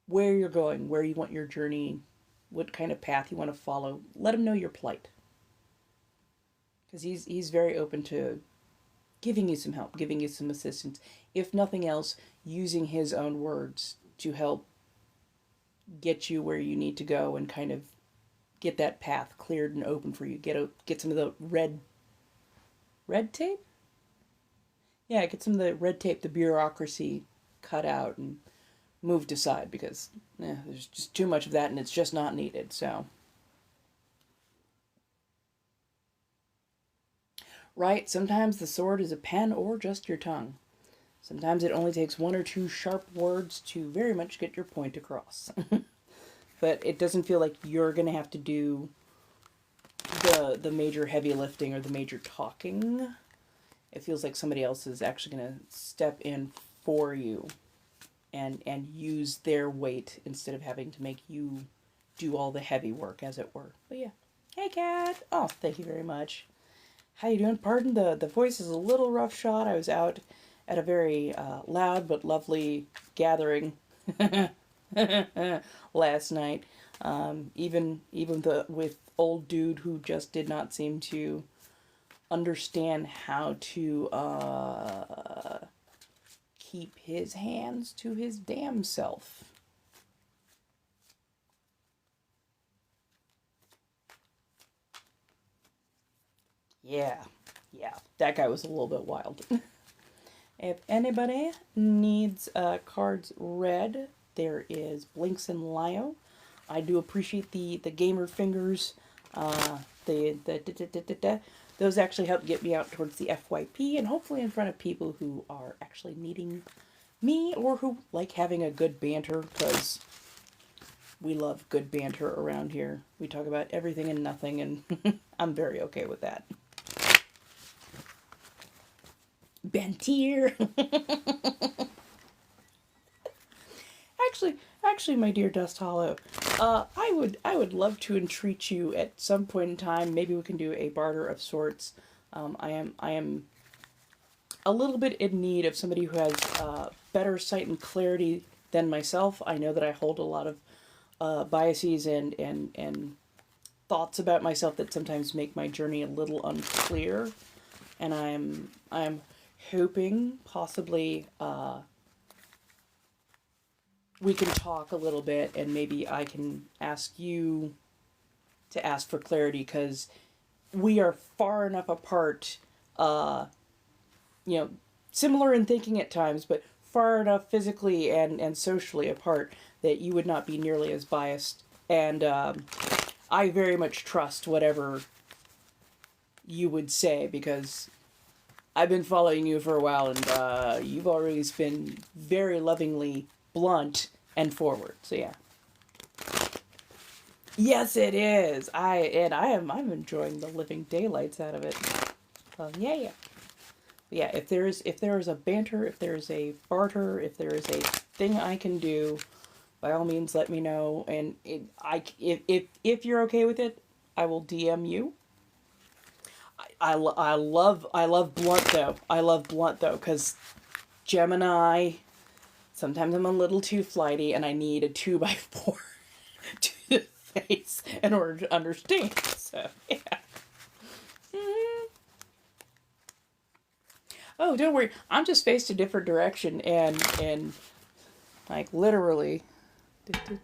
where you're going, where you want your journey, what kind of path you want to follow. Let him know your plight, because he's very open to giving you some help, giving you some assistance. If nothing else, using his own words to help get you where you need to go and kind of get that path cleared and open for you. Get some of the red tape. Yeah, get some of the red tape, the bureaucracy cut out and moved aside because there's just too much of that and it's just not needed. So, right, sometimes the sword is a pen or just your tongue. Sometimes it only takes one or two sharp words to very much get your point across. But it doesn't feel like you're going to have to do the major heavy lifting or the major talking. It feels like somebody else is actually going to step in for you and use their weight instead of having to make you do all the heavy work, as it were. But yeah. Hey, Kat. Oh, thank you very much. How you doing? Pardon the voice is a little roughshod. I was out at a very loud but lovely gathering last night. Even with old dude who just did not seem to understand how to keep his hands to his damn self. Yeah, yeah, that guy was a little bit wild. If anybody needs cards read, there is Blinks and Lio. I do appreciate the gamer fingers. The those actually help get me out towards the FYP and hopefully in front of people who are actually needing me or who like having a good banter, because we love good banter around here. We talk about everything and nothing, and I'm very okay with that. Banter. Actually, my dear Dust Hollow, I would love to entreat you at some point in time. Maybe we can do a barter of sorts. I am a little bit in need of somebody who has better sight and clarity than myself. I know that I hold a lot of biases and thoughts about myself that sometimes make my journey a little unclear, and I'm hoping possibly we can talk a little bit, and maybe I can ask you to ask for clarity, because we are far enough apart, uh, you know, similar in thinking at times, but far enough physically and socially apart that you would not be nearly as biased. And I very much trust whatever you would say, because I've been following you for a while, and you've always been very lovingly blunt and forward. So yeah. Yes, it is. I'm enjoying the living daylights out of it. Yeah, yeah. Yeah, if there is a banter, if there is a barter, if there is a thing I can do, by all means let me know. And if you're okay with it, I will DM you. I love blunt though. I love blunt though, because Gemini. Sometimes I'm a little too flighty, and I need a 2x4 to the face in order to understand. So yeah. Mm-hmm. Oh, don't worry. I'm just faced a different direction, and like literally.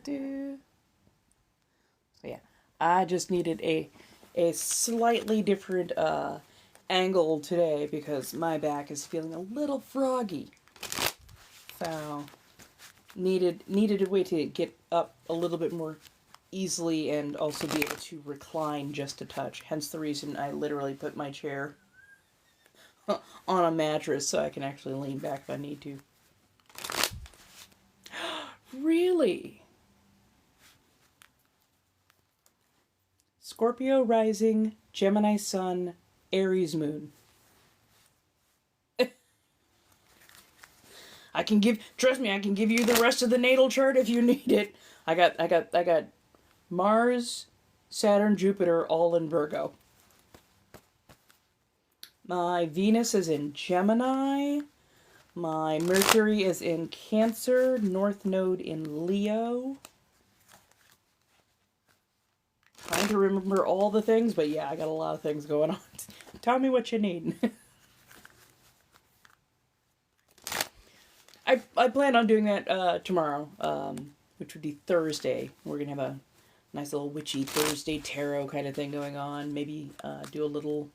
So yeah, I just needed a slightly different angle today because my back is feeling a little froggy. So needed a way to get up a little bit more easily and also be able to recline just a touch. Hence the reason I literally put my chair on a mattress so I can actually lean back if I need to. Really? Scorpio rising, Gemini sun, Aries moon. Trust me, I can give you the rest of the natal chart if you need it. I got Mars, Saturn, Jupiter all in Virgo. My Venus is in Gemini. My Mercury is in Cancer, North Node in Leo. Trying to remember all the things, but yeah, I got a lot of things going on. Tell me what you need. I plan on doing that tomorrow, which would be Thursday. We're gonna have a nice little witchy Thursday tarot kind of thing going on. Maybe do a little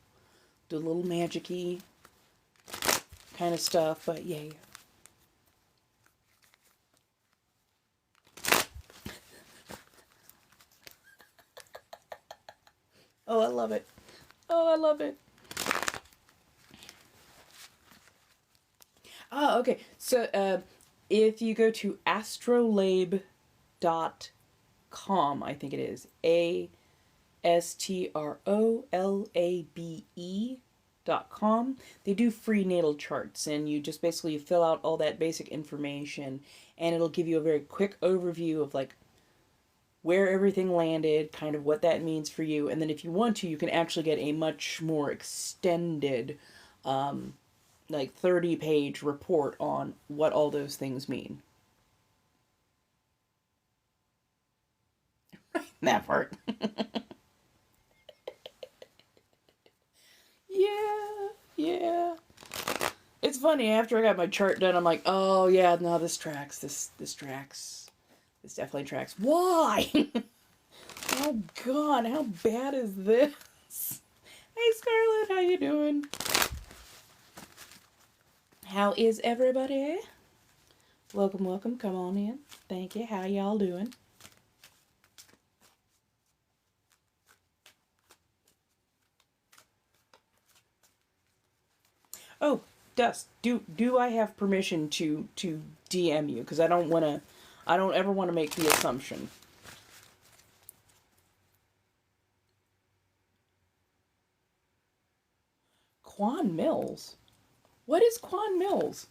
magic-y kind of stuff. But yeah. Oh, I love it. Oh, I love it. Ah, okay. So, if you go to astrolabe.com, I think it is astrolabe.com. They do free natal charts, and you just basically fill out all that basic information, and it'll give you a very quick overview of like where everything landed, kind of what that means for you, and then if you want to, you can actually get a much more extended like 30-page report on what all those things mean. That part. Yeah, yeah. It's funny, after I got my chart done, I'm like, oh yeah, no, this tracks. This tracks. This definitely tracks. Why? Oh god, how bad is this? Hey Scarlett, how you doing? How is everybody? Welcome, welcome. Come on in. Thank you. How y'all doing? Oh, Dust. Do I have permission to DM you? Because I don't ever want to make the assumption. Quan Mills. What is Quan Mills?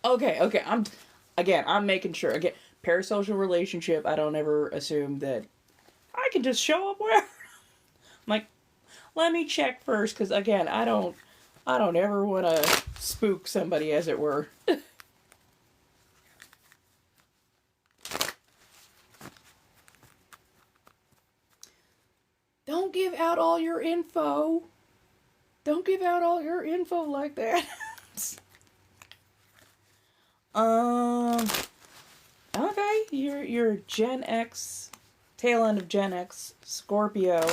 Okay. I'm making sure. Again, parasocial relationship. I don't ever assume that I can just show up wherever. I'm like, let me check first, because again, I don't ever want to spook somebody, as it were. Don't give out all your info. Don't give out all your info like that. um. Okay, you're Gen X, tail end of Gen X, Scorpio.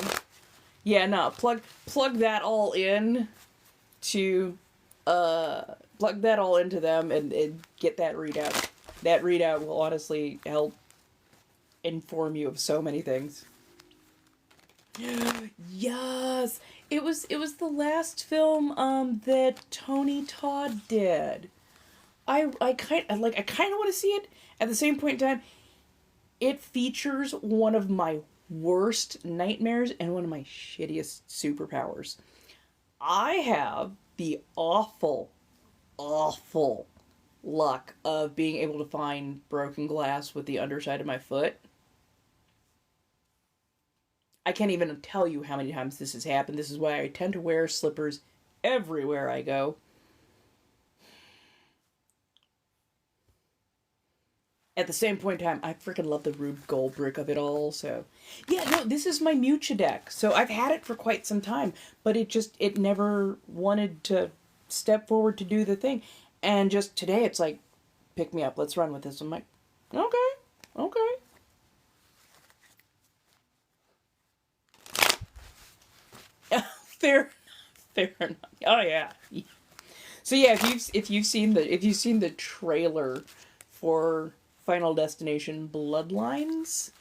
Yeah, no, plug that all in to plug that all into them and get that readout. That readout will honestly help inform you of so many things. Yes, it was the last film that Tony Todd did. I kind of want to see it. At the same point in time, it features one of my worst nightmares and one of my shittiest superpowers. I have the awful luck of being able to find broken glass with the underside of my foot. I can't even tell you how many times this has happened. This is why I tend to wear slippers everywhere I go. At the same point in time, I freaking love the Rube Goldberg of it all. So, yeah, no, this is my Mucha deck. So I've had it for quite some time, but it never wanted to step forward to do the thing. And just today, it's like, pick me up, let's run with this. I'm like, okay. fair, fair enough. Oh yeah. So yeah, if you've seen the trailer for Final Destination Bloodlines,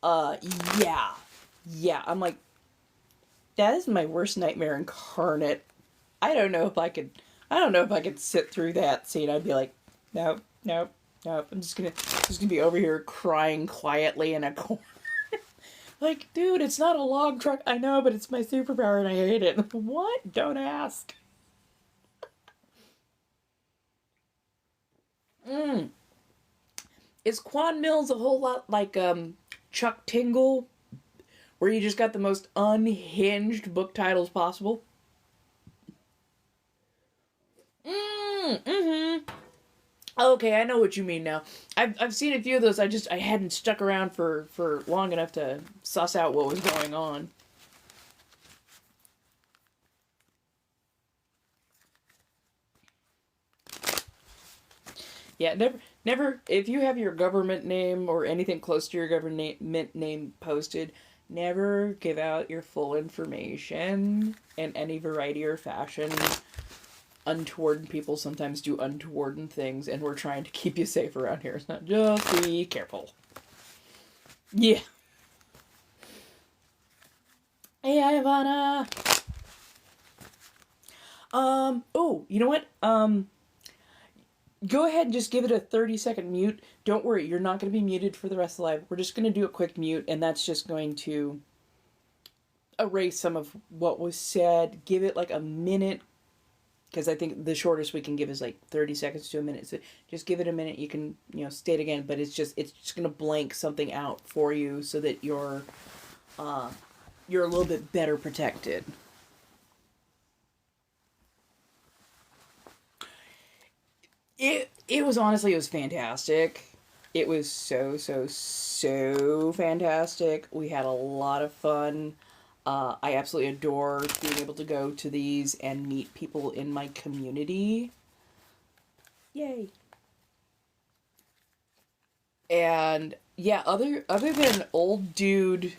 uh, yeah, I'm like, that is my worst nightmare incarnate. I don't know if I could. I don't know if I could sit through that scene. I'd be like, nope. I'm just gonna be over here crying quietly in a corner. Like, dude, it's not a log truck. I know, but it's my superpower and I hate it. What? Don't ask. Mm. Is Quan Mills a whole lot like Chuck Tingle, where you just got the most unhinged book titles possible? Mm-hmm. Okay, I know what you mean now. I've seen a few of those. I hadn't stuck around for long enough to suss out what was going on. Yeah, never. If you have your government name or anything close to your government name posted, never give out your full information in any variety or fashion. Untoward people sometimes do untoward things, and we're trying to keep you safe around here. So just be careful. Yeah. Hey, Ivana. Oh, you know what? Go ahead and just give it a 30-second mute. Don't worry, you're not going to be muted for the rest of the live. We're just going to do a quick mute, and that's just going to erase some of what was said. Give it like a minute, because I think the shortest we can give is like 30 seconds to a minute. So just give it a minute. You can, state again, but it's just going to blank something out for you so that you're a little bit better protected. It was honestly, it was fantastic. It was so fantastic. We had a lot of fun. I absolutely adore being able to go to these and meet people in my community. Yay. And yeah, other than old dude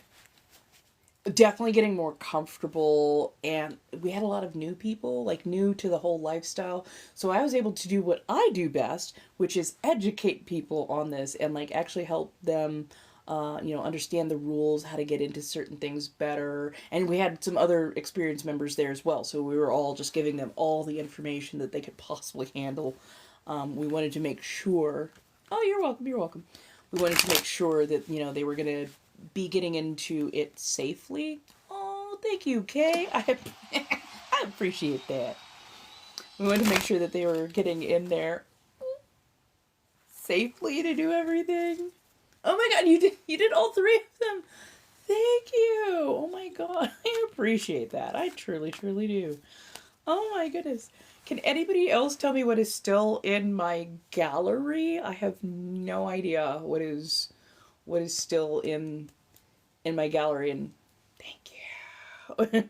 definitely getting more comfortable, and we had a lot of new people, like new to the whole lifestyle, so I was able to do what I do best, which is educate people on this and like actually help them understand the rules, how to get into certain things better. And we had some other experienced members there as well, so we were all just giving them all the information that they could possibly handle. We wanted to make sure. Oh, you're welcome, you're welcome. We wanted to make sure that they were going to be getting into it safely. Oh, thank you, Kay. I appreciate that. We wanted to make sure that they were getting in there safely to do everything. Oh my god, you did all three of them. Thank you. Oh my god, I appreciate that. I truly do. Oh my goodness. Can anybody else tell me what is still in my gallery? I have no idea what is still in my gallery, and thank you.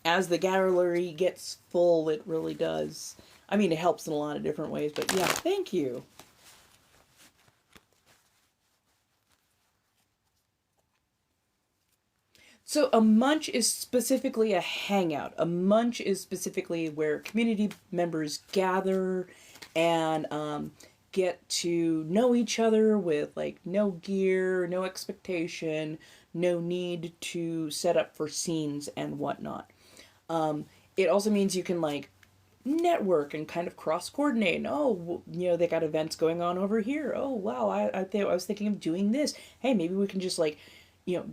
As the gallery gets full, it really does. I mean, it helps in a lot of different ways, but yeah, thank you. So a munch is specifically a hangout. A munch is specifically where community members gather and get to know each other with like no gear, no expectation, no need to set up for scenes and whatnot. It also means you can like network and kind of cross coordinate. Oh, they got events going on over here. Oh, wow, I was thinking of doing this. Hey, maybe we can just like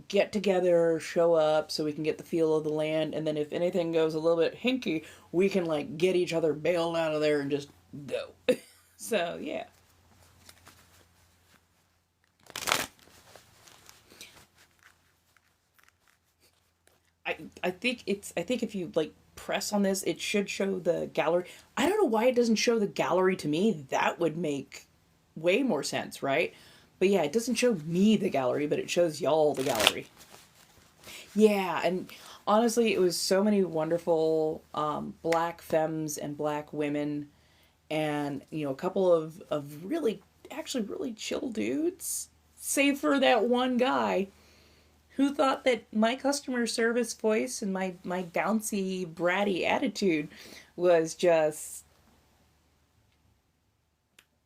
get together, show up so we can get the feel of the land, and then if anything goes a little bit hinky, we can like get each other bailed out of there and just go. So, yeah. I think if you like press on this, it should show the gallery. I don't know why it doesn't show the gallery to me. That would make way more sense, right? But yeah, it doesn't show me the gallery, but it shows y'all the gallery. Yeah, and honestly, it was so many wonderful black femmes and black women, and a couple of really, actually really chill dudes, save for that one guy who thought that my customer service voice and my bouncy, bratty attitude was just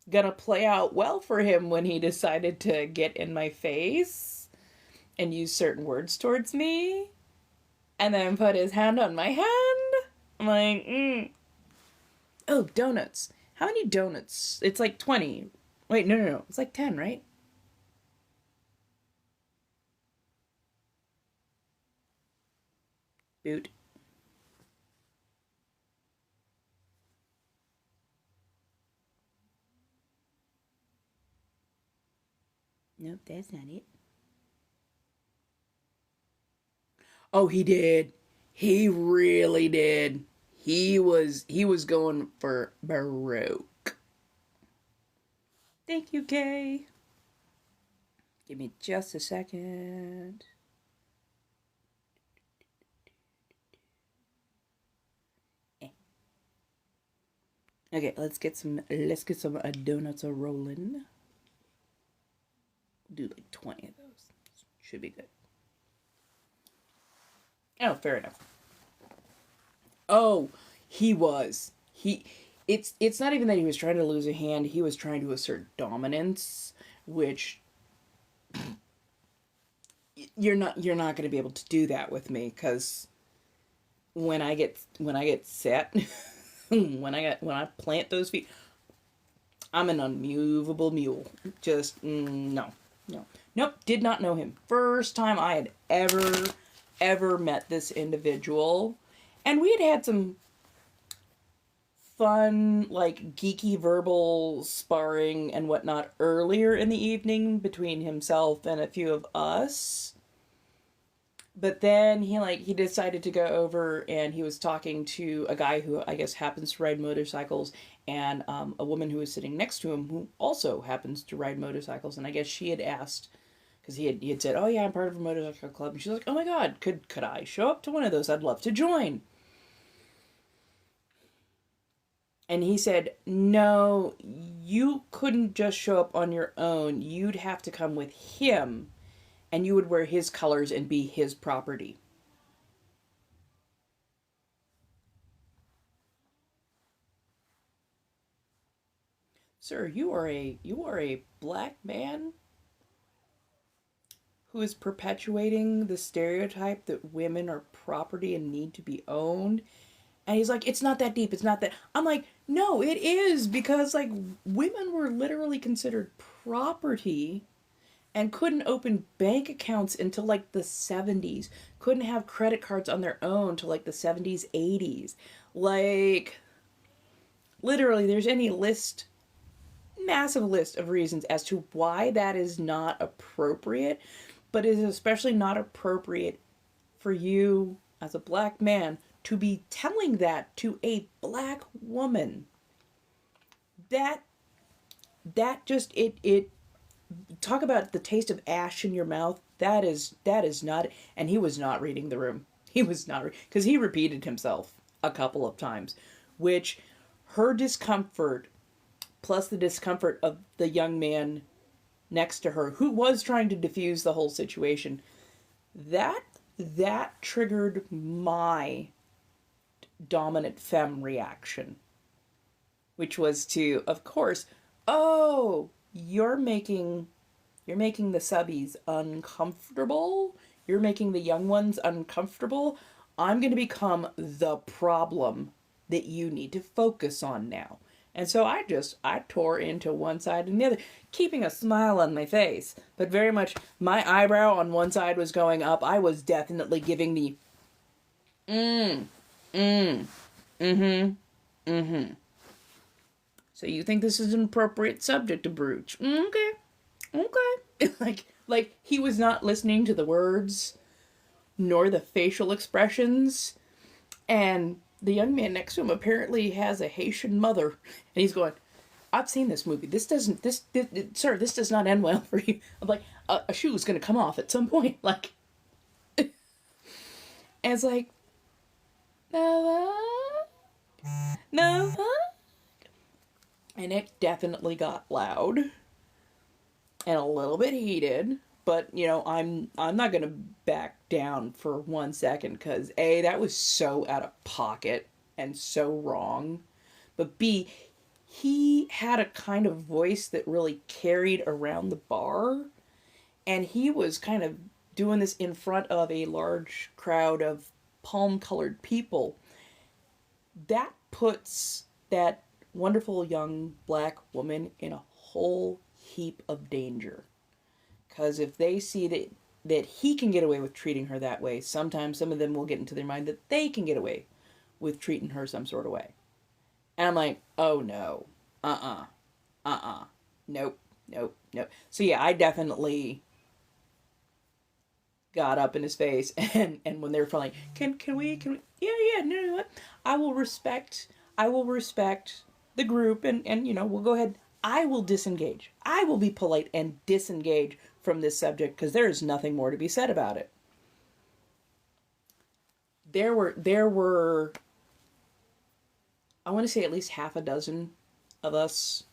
gonna play out well for him when he decided to get in my face and use certain words towards me and then put his hand on my hand. I'm like, Oh, donuts. How many donuts? It's like 20. Wait, no. It's like 10, right? Boot. Nope, that's not it. Oh, he did. He really did. He was going for Baroque. Thank you, Kay. Give me just a second. Okay, let's get some donuts a rolling. Do like 20 of those. Should be good. Oh, fair enough. Oh, he was. It's not even that he was trying to lose a hand, he was trying to assert dominance, which you're not going to be able to do that with me cuz when I get set, when I plant those feet, I'm an unmovable mule. Just no. No. Nope, did not know him. First time I had ever met this individual. And we had some fun, like geeky verbal sparring and whatnot earlier in the evening between himself and a few of us. But then he decided to go over, and he was talking to a guy who I guess happens to ride motorcycles, and a woman who was sitting next to him who also happens to ride motorcycles. And I guess she had asked, because he had said, "Oh yeah, I'm part of a motorcycle club," and she's like, "Oh my god, could I show up to one of those? I'd love to join." And he said, "No, you couldn't just show up on your own. You'd have to come with him, and you would wear his colors and be his property." Sir, you are a black man who is perpetuating the stereotype that women are property and need to be owned. And he's like, "It's not that deep. It's not that." I'm like, "No, it is, because like women were literally considered property and couldn't open bank accounts until like the 70s. Couldn't have credit cards on their own till like the 70s, 80s. Like literally there's any list, massive list of reasons as to why that is not appropriate, but it is especially not appropriate for you as a black man to be telling that to a black woman. That just it talk about the taste of ash in your mouth. That is not. And he was not reading the room. He was not, because he repeated himself a couple of times, which her discomfort plus the discomfort of the young man next to her who was trying to diffuse the whole situation, that triggered my dominant femme reaction, which was to, of course, "Oh, you're making the subbies uncomfortable. You're making the young ones uncomfortable. I'm going to become the problem that you need to focus on now." And so I tore into one side and the other, keeping a smile on my face, but very much my eyebrow on one side was going up. I was definitely giving the mm, mm, mm-hmm, mm-hmm. "So you think this is an appropriate subject to broach? Okay, okay." like he was not listening to the words nor the facial expressions. And the young man next to him apparently has a Haitian mother, and he's going, "I've seen this movie. This doesn't, this sir, this does not end well for you." I'm like, a shoe is going to come off at some point. Like, and it's like, no, no, and it definitely got loud and a little bit heated. But I'm not gonna back down for 1 second, because A, that was so out of pocket and so wrong, but B, he had a kind of voice that really carried around the bar, and he was kind of doing this in front of a large crowd of palm colored people. That puts that wonderful young black woman in a whole heap of danger. Because if they see that he can get away with treating her that way, sometimes some of them will get into their mind that they can get away with treating her some sort of way. And I'm like, "Oh no. Nope, nope, nope." So yeah, I definitely got up in his face, and when they were like, can we yeah, yeah, no, no, what? I will respect the group, and we'll go ahead. I will disengage. I will be polite and disengage from this subject, because there is nothing more to be said about it. There were I want to say at least half a dozen of us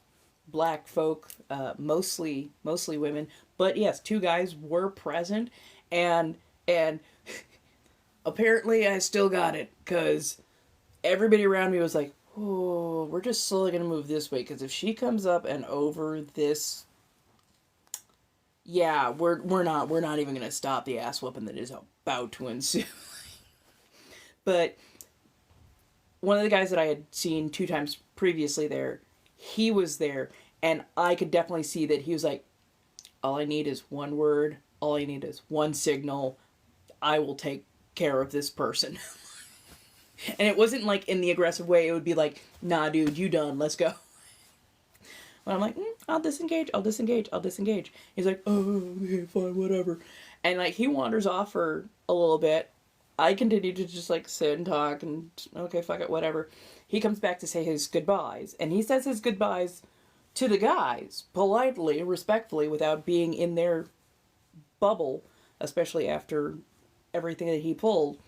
black folk, mostly women, but yes, two guys were present, and apparently I still got it, because everybody around me was like, "Oh, we're just slowly gonna move this way, because if she comes up and over this, yeah, we're not even gonna stop the ass whooping that is about to ensue." But one of the guys that I had seen 2 times previously there, he was there, and I could definitely see that he was like, "All I need is one word. All I need is one signal. I will take care of this person." And it wasn't like in the aggressive way. It would be like, "Nah, dude, you done. Let's go." But I'm like, I'll disengage, I'll disengage, I'll disengage. He's like, oh, okay, fine, whatever. And like he wanders off for a little bit. I continue to just like sit and talk and okay, fuck it, whatever. He comes back to say his goodbyes. And he says his goodbyes to the guys, politely, respectfully, without being in their bubble, especially after everything that he pulled.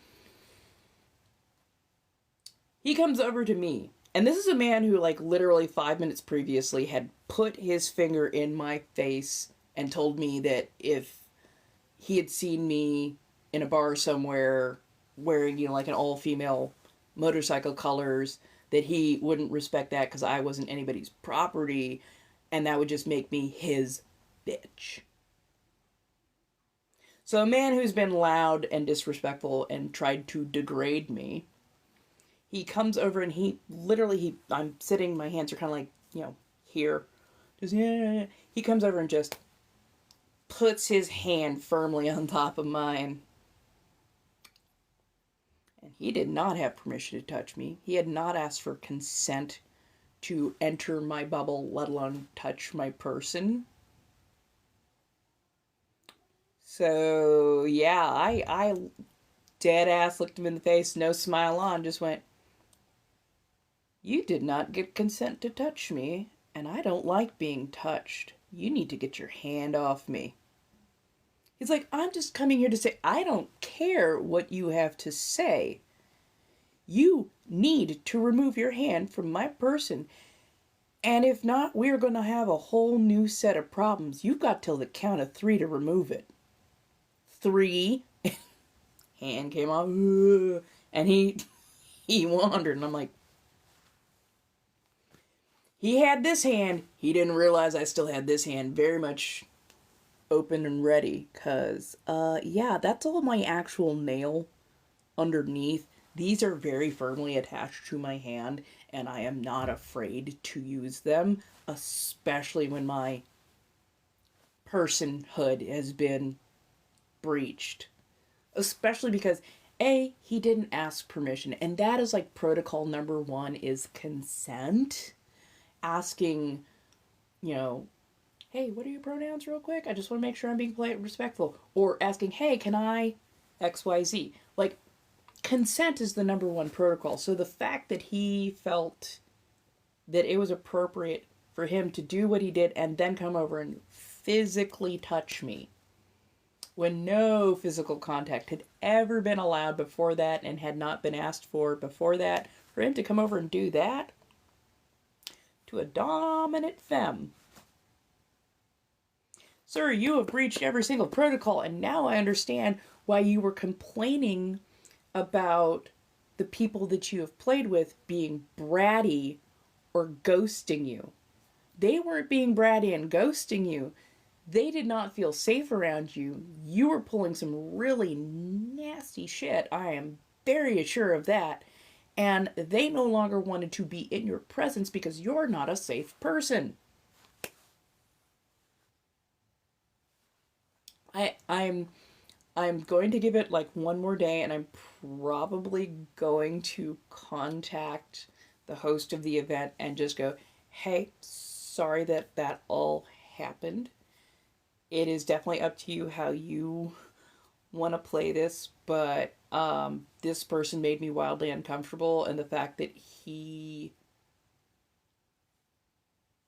He comes over to me. And this is a man who, like, literally 5 minutes previously had put his finger in my face and told me that if he had seen me in a bar somewhere wearing, you know, like an all-female motorcycle colors, that he wouldn't respect that because I wasn't anybody's property, and that would just make me his bitch. So a man who's been loud and disrespectful and tried to degrade me, he comes over and he literally, I'm sitting, my hands are kind of like, you know, here. Just, yeah. He comes over and just puts his hand firmly on top of mine. And he did not have permission to touch me. He had not asked for consent to enter my bubble, let alone touch my person. So, yeah, I dead ass looked him in the face, no smile on, just went, you did not get consent to touch me, and I don't like being touched. You need to get your hand off me. He's like, I'm just coming here to say, I don't care what you have to say. You need to remove your hand from my person. And if not, we're going to have a whole new set of problems. You've got till the count of 3 to remove it. 3. Hand came off. And he wandered. And I'm like, he had this hand. He didn't realize I still had this hand very much open and ready. Because, yeah, that's all my actual nail underneath. These are very firmly attached to my hand. And I am not afraid to use them. Especially when my personhood has been breached. Especially because, A, he didn't ask permission. And that is like protocol number 1 is consent. Asking, you know, hey, what are your pronouns real quick? I just want to make sure I'm being polite and respectful. Or asking, hey, can I XYZ? Like, consent is the number 1 protocol. So the fact that he felt that it was appropriate for him to do what he did and then come over and physically touch me when no physical contact had ever been allowed before that and had not been asked for before that, for him to come over and do that to a dominant femme. Sir, you have breached every single protocol, and now I understand why you were complaining about the people that you have played with being bratty or ghosting you. They weren't being bratty and ghosting you. They did not feel safe around you. You were pulling some really nasty shit. I am very sure of that. And they no longer wanted to be in your presence because you're not a safe person. I'm going to give it like one more day, and I'm probably going to contact the host of the event and just go, hey, sorry that all happened. It is definitely up to you how you want to play this, but this person made me wildly uncomfortable, and the fact that he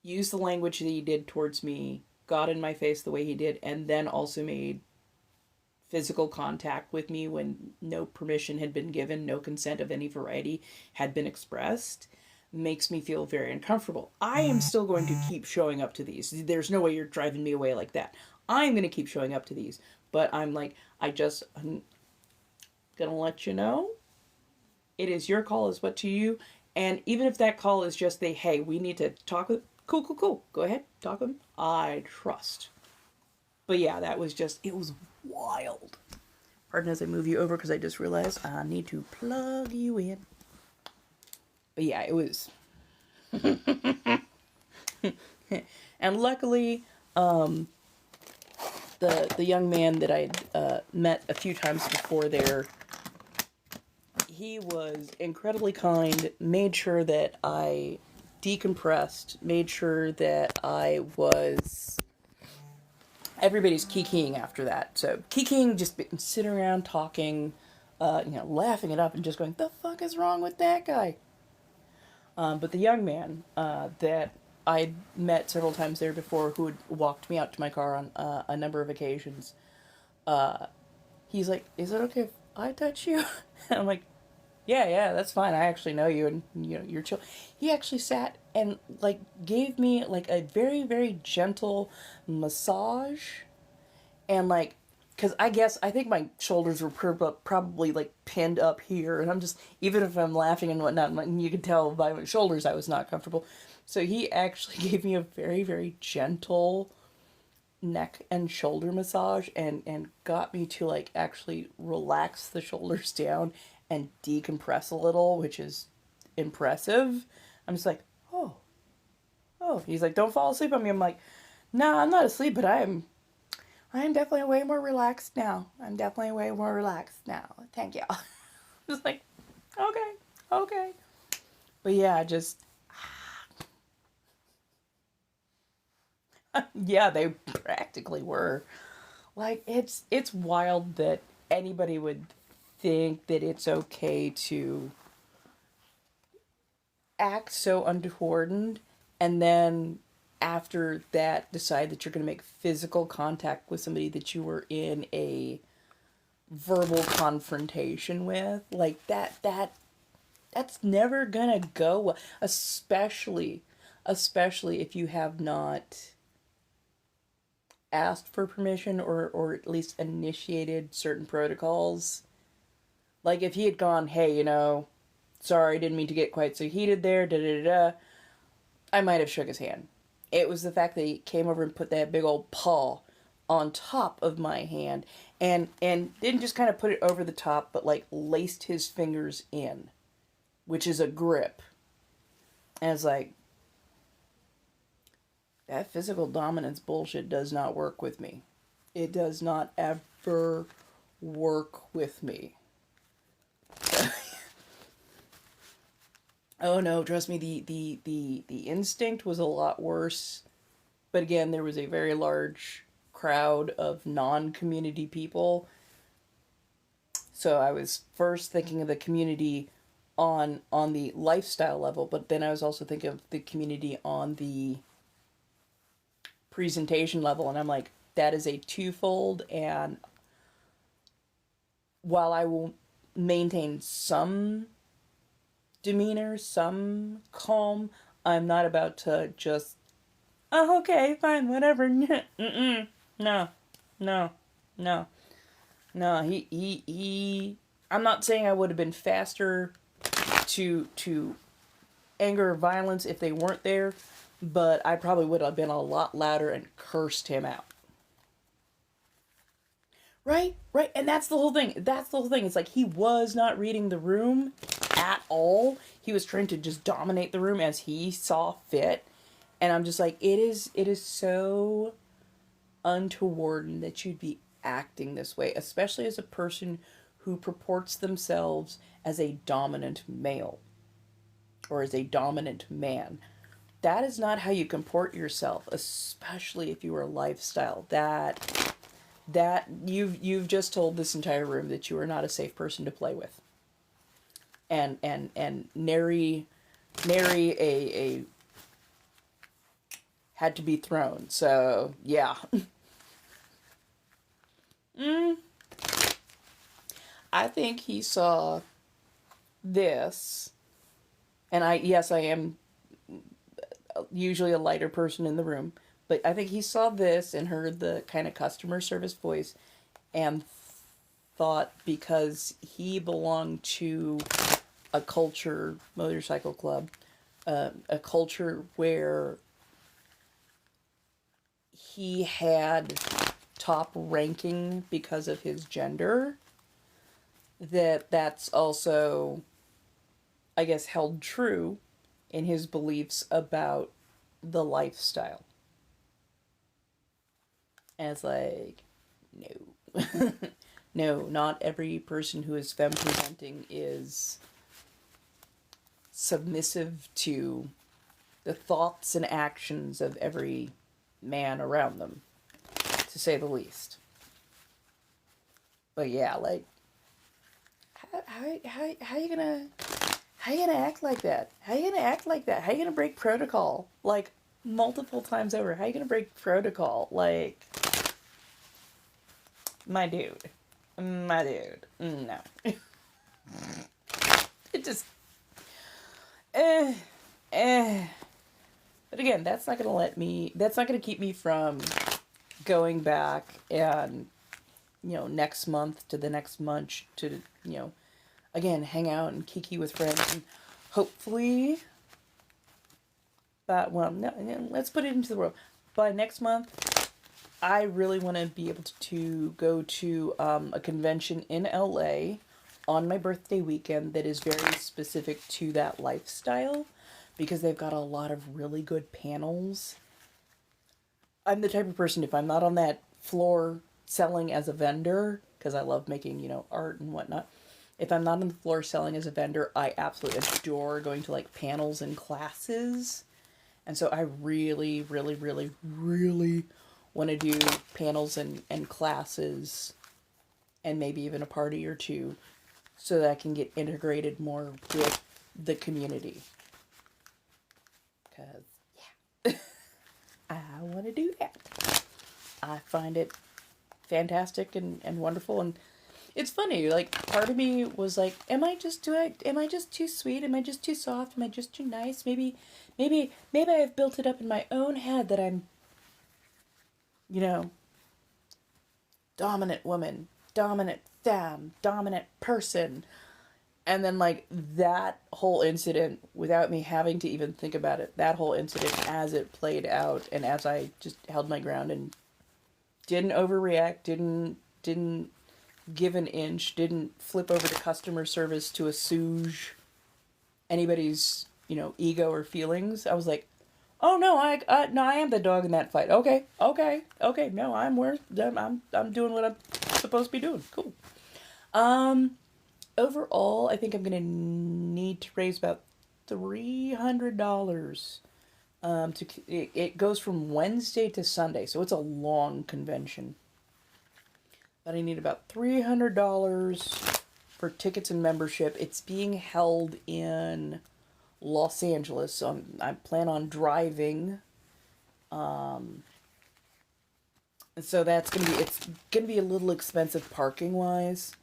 used the language that he did towards me, got in my face the way he did, and then also made physical contact with me when no permission had been given, no consent of any variety had been expressed, makes me feel very uncomfortable. I am still going to keep showing up to these. There's no way you're driving me away like that. I'm going to keep showing up to these. But I'm like, I'm going to let you know. It is your call as what to you. And even if that call is just the, hey, we need to talk with, cool. Go ahead, talk with him. I trust. But yeah, that was just, it was wild. Pardon as I move you over because I just realized I need to plug you in. But yeah, it was. And luckily, the young man that I met a few times before there, he was incredibly kind, made sure that I decompressed, made sure that I was. Everybody's kikiing after that. So kikiing, just sitting around talking, laughing it up and just going, the fuck is wrong with that guy? But the young man that I'd met several times there before, who had walked me out to my car on a number of occasions, he's like, "Is it okay if I touch you?" And I'm like, "Yeah, that's fine. I actually know you, and you're chill." He actually sat and like gave me like a very very gentle massage, and like, because I think my shoulders were probably like pinned up here, and I'm just, even if I'm laughing and whatnot, you can tell by my shoulders I was not comfortable. So he actually gave me a very very gentle neck and shoulder massage, and got me to like actually relax the shoulders down and decompress a little, which is impressive. I'm just like, oh. He's like, don't fall asleep on me. I'm like, no, I'm not asleep, but I am definitely way more relaxed now. I'm definitely way more relaxed now. Thank you. Just like, okay. But yeah, just yeah, they practically were. Like, it's wild that anybody would think that it's okay to act so untoward, and then after that decide that you're going to make physical contact with somebody that you were in a verbal confrontation with. Like, that's never gonna go well, especially if you have not asked for permission, or at least initiated certain protocols. Like, if he had gone, hey, sorry, didn't mean to get quite so heated there, da da da, I might have shook his hand. It was the fact that he came over and put that big old paw on top of my hand, and didn't just kind of put it over the top, but like laced his fingers in, which is a grip. And it's like, that physical dominance bullshit does not work with me. It does not ever work with me. Oh no, trust me, the instinct was a lot worse. But again, there was a very large crowd of non-community people. So I was first thinking of the community on the lifestyle level, but then I was also thinking of the community on the presentation level, and I'm like, that is a twofold. And while I will maintain some demeanor, some calm, I'm not about to just, oh, okay, fine, whatever. Mm-mm. No, no, no, no. He. I'm not saying I would have been faster to anger or violence if they weren't there, but I probably would have been a lot louder and cursed him out. Right, and that's the whole thing. It's like, he was not reading the room at all. He was trying to just dominate the room as he saw fit, and I'm just like, it is so untoward that you'd be acting this way, especially as a person who purports themselves as a dominant male or as a dominant man. That is not how you comport yourself, especially if you are a lifestyle. That you've just told this entire room that you are not a safe person to play with, and nary a had to be thrown. So yeah. I think he saw this, and I am usually a lighter person in the room, but I think he saw this and heard the kind of customer service voice, and thought, because he belonged to a culture, motorcycle club, a culture where he had top ranking because of his gender, that's also, I guess, held true in his beliefs about the lifestyle. And it's like, no. No, not every person who is femme presenting is submissive to the thoughts and actions of every man around them, to say the least. But yeah, like, how you gonna act like that? How you gonna act like that? How you gonna break protocol? Like, multiple times over. How you gonna break protocol? Like, my dude. My dude. No. It just, eh, eh. But again, that's not gonna keep me from going back and, next month to the next month to, again, hang out and kiki with friends. And hopefully, well, no, let's put it into the world. By next month, I really want to be able to go to a convention in LA on my birthday weekend that is very specific to that lifestyle, because they've got a lot of really good panels. I'm the type of person, if I'm not on that floor selling as a vendor, because I love making, art and whatnot. If I'm not on the floor selling as a vendor, I absolutely adore going to like panels and classes. And so I really, really, really, really want to do panels and classes, and maybe even a party or two, so that I can get integrated more with the community. Because, yeah, I want to do that. I find it fantastic and wonderful. And it's funny, like, part of me was like, am I just too sweet? Am I just too soft? Am I just too nice? Maybe I've built it up in my own head that I'm, dominant woman, dominant femme, dominant person. And then, like, that whole incident, without me having to even think about it, that whole incident as it played out, and as I just held my ground and didn't overreact, didn't give an inch, didn't flip over to customer service to assuage anybody's, ego or feelings. I was like, oh no, no, I am the dog in that fight. Okay. No, I'm doing what I'm supposed to be doing. Cool. Overall, I think I'm gonna need to raise about $300. It goes from Wednesday to Sunday, so it's a long convention. But I need about $300 for tickets and membership. It's being held in Los Angeles, so I plan on driving. So it's gonna be a little expensive parking wise,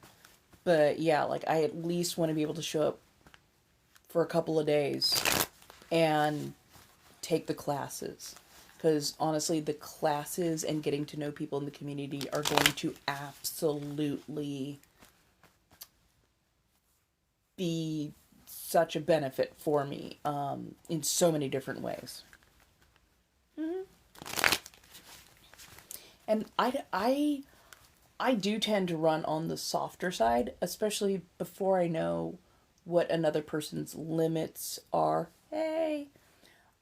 but yeah, like, I at least want to be able to show up for a couple of days and take the classes, because honestly, the classes and getting to know people in the community are going to absolutely be such a benefit for me, in so many different ways. Mm-hmm. And I do tend to run on the softer side, especially before I know what another person's limits are. Hey,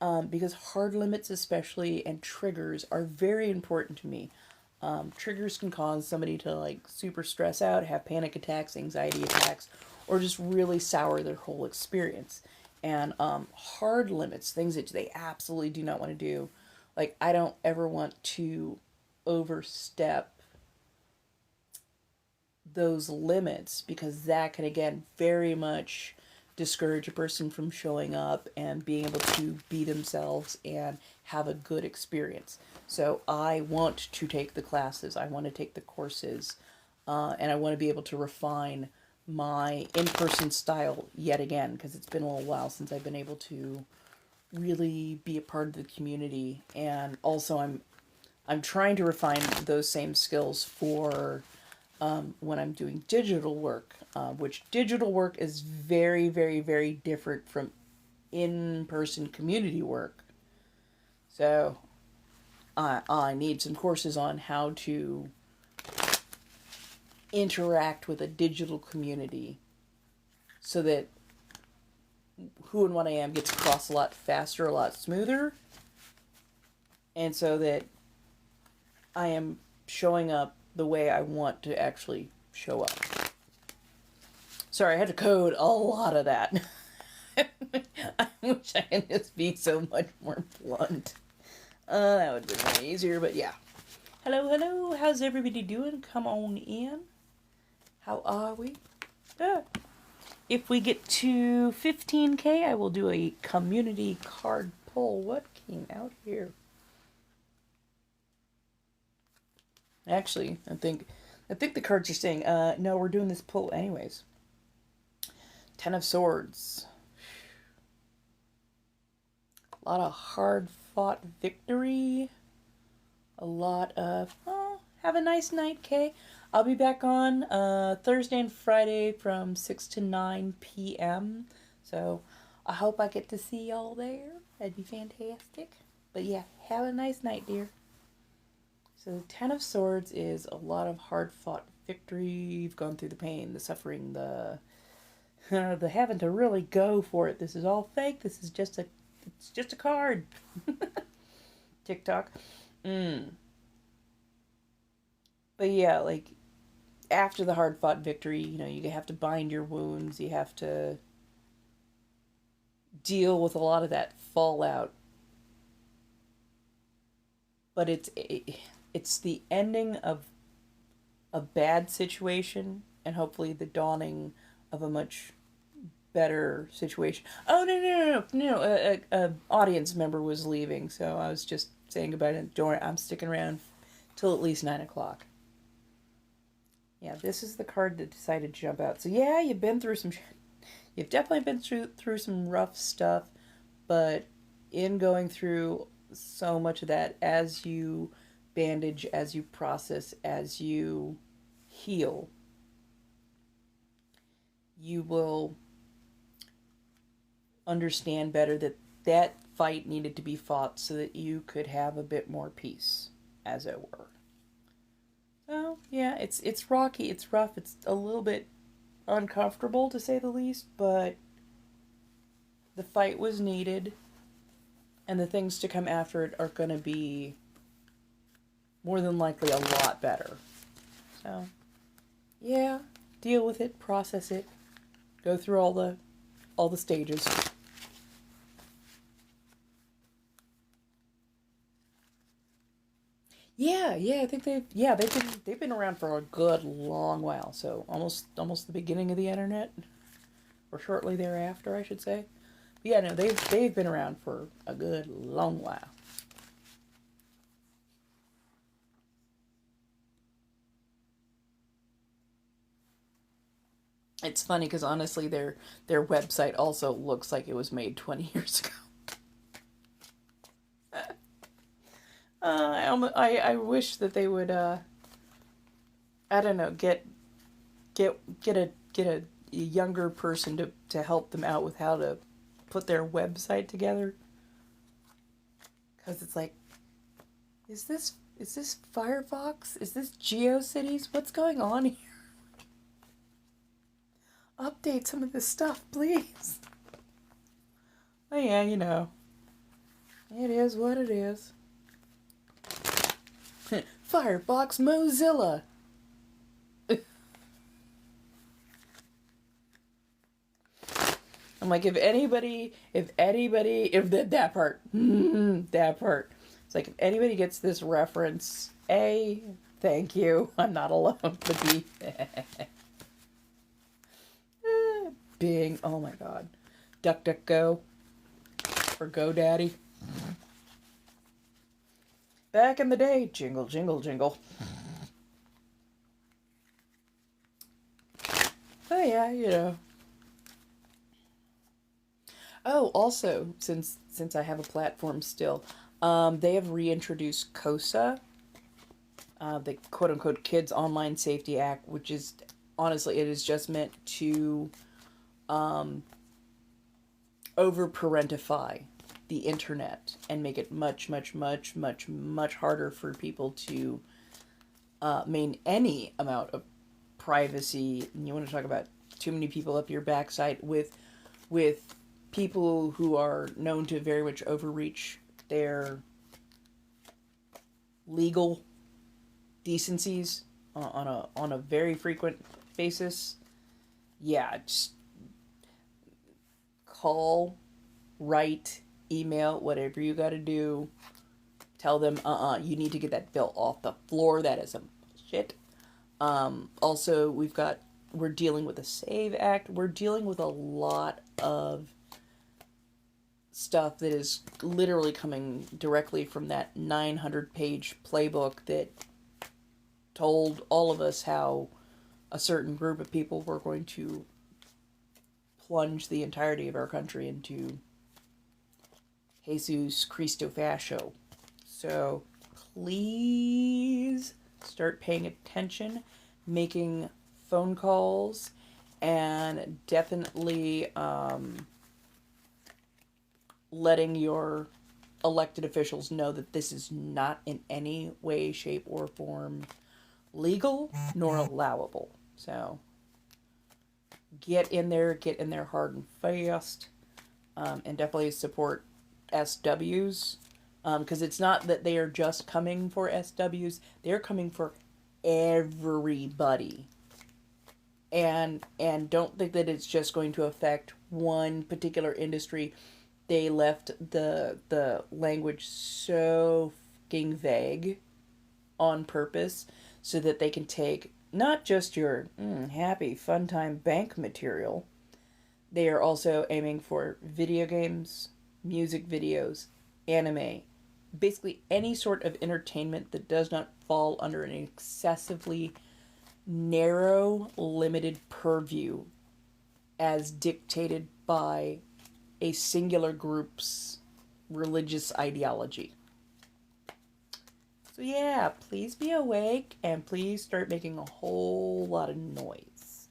because hard limits, especially, and triggers are very important to me. Triggers can cause somebody to, like, super stress out, have panic attacks, anxiety attacks, or just really sour their whole experience. And hard limits, things that they absolutely do not want to do. Like, I don't ever want to overstep those limits, because that can, again, very much discourage a person from showing up and being able to be themselves and have a good experience. So I want to take the classes, I want to take the courses, and I want to be able to refine my in-person style yet again, because it's been a little while since I've been able to really be a part of the community. And also, I'm trying to refine those same skills for when I'm doing digital work, which digital work is very, very, very different from in-person community work. So I need some courses on how to interact with a digital community, so that who and what I am gets across a lot faster, a lot smoother, and so that I am showing up the way I want to actually show up. Sorry, I had to code a lot of that. I wish I could just be so much more blunt. That would have been way easier, but yeah. Hello, hello. How's everybody doing? Come on in. How are we? If we get to 15K, I will do a community card pull. What came out here? Actually, I think the cards are saying, no, we're doing this pull anyways. Ten of Swords. A lot of hard-fought victory. A lot of, oh, have a nice night, Kay. I'll be back on Thursday and Friday from 6 to 9 p.m. So I hope I get to see y'all there. That'd be fantastic. But yeah, have a nice night, dear. So the Ten of Swords is a lot of hard-fought victory. You've gone through the pain, the suffering, the having to really go for it. This is all fake. This is just a card. TikTok. But yeah, like, after the hard-fought victory, you know, you have to bind your wounds. You have to deal with a lot of that fallout. But it's the ending of a bad situation and hopefully the dawning of a much better situation. Oh, no. A audience member was leaving, so I was just saying goodbye to Dora. I'm sticking around till at least 9 o'clock. Yeah, this is the card that decided to jump out. So yeah, you've definitely been through some rough stuff, but in going through so much of that, as you bandage, as you process, as you heal, you will understand better that that fight needed to be fought so that you could have a bit more peace, as it were. So yeah, it's rocky, it's rough, it's a little bit uncomfortable to say the least, but the fight was needed, and the things to come after it are going to be more than likely a lot better. So yeah, deal with it, process it, go through all the stages. Yeah, I think they've been around for a good long while. So almost the beginning of the internet, or shortly thereafter, I should say. But yeah, no, they've been around for a good long while. It's funny because honestly, their website also looks like it was made 20 years ago. I wish that they would I don't know, get a younger person to help them out with how to put their website together, because it's like, is this Firefox? Is this GeoCities? What's going on here? Update some of this stuff, please. Oh yeah, you know, it is what it is. Firefox Mozilla. I'm like, if that part, that part. It's like, if anybody gets this reference, A, thank you, I'm not alone, but B, Bing, oh my god. DuckDuckGo, or GoDaddy. Back in the day, jingle, jingle, jingle. Oh yeah, you know. Oh, also, since I have a platform still, they have reintroduced COSA, the quote-unquote Kids Online Safety Act, which is, honestly, it is just meant to over-parentify the internet and make it much, much, much, much, much harder for people to maintain any amount of privacy. And you want to talk about too many people up your backside with people who are known to very much overreach their legal decencies on a very frequent basis. Yeah, just call write, email, whatever you got to do. Tell them, you need to get that bill off the floor. That is some shit. Also, we're dealing with a SAVE Act. We're dealing with a lot of stuff that is literally coming directly from that 900-page playbook that told all of us how a certain group of people were going to plunge the entirety of our country into Jesus Cristo Fascio. So please start paying attention, making phone calls, and definitely letting your elected officials know that this is not in any way, shape, or form legal nor allowable. So get in there hard and fast, and definitely support SWs, because it's not that they are just coming for SWs, they're coming for everybody. And don't think that it's just going to affect one particular industry. They left the language so fucking vague on purpose so that they can take not just your happy fun time bank material. They are also aiming for video games, music videos, anime, basically any sort of entertainment that does not fall under an excessively narrow, limited purview as dictated by a singular group's religious ideology. So yeah, please be awake and please start making a whole lot of noise.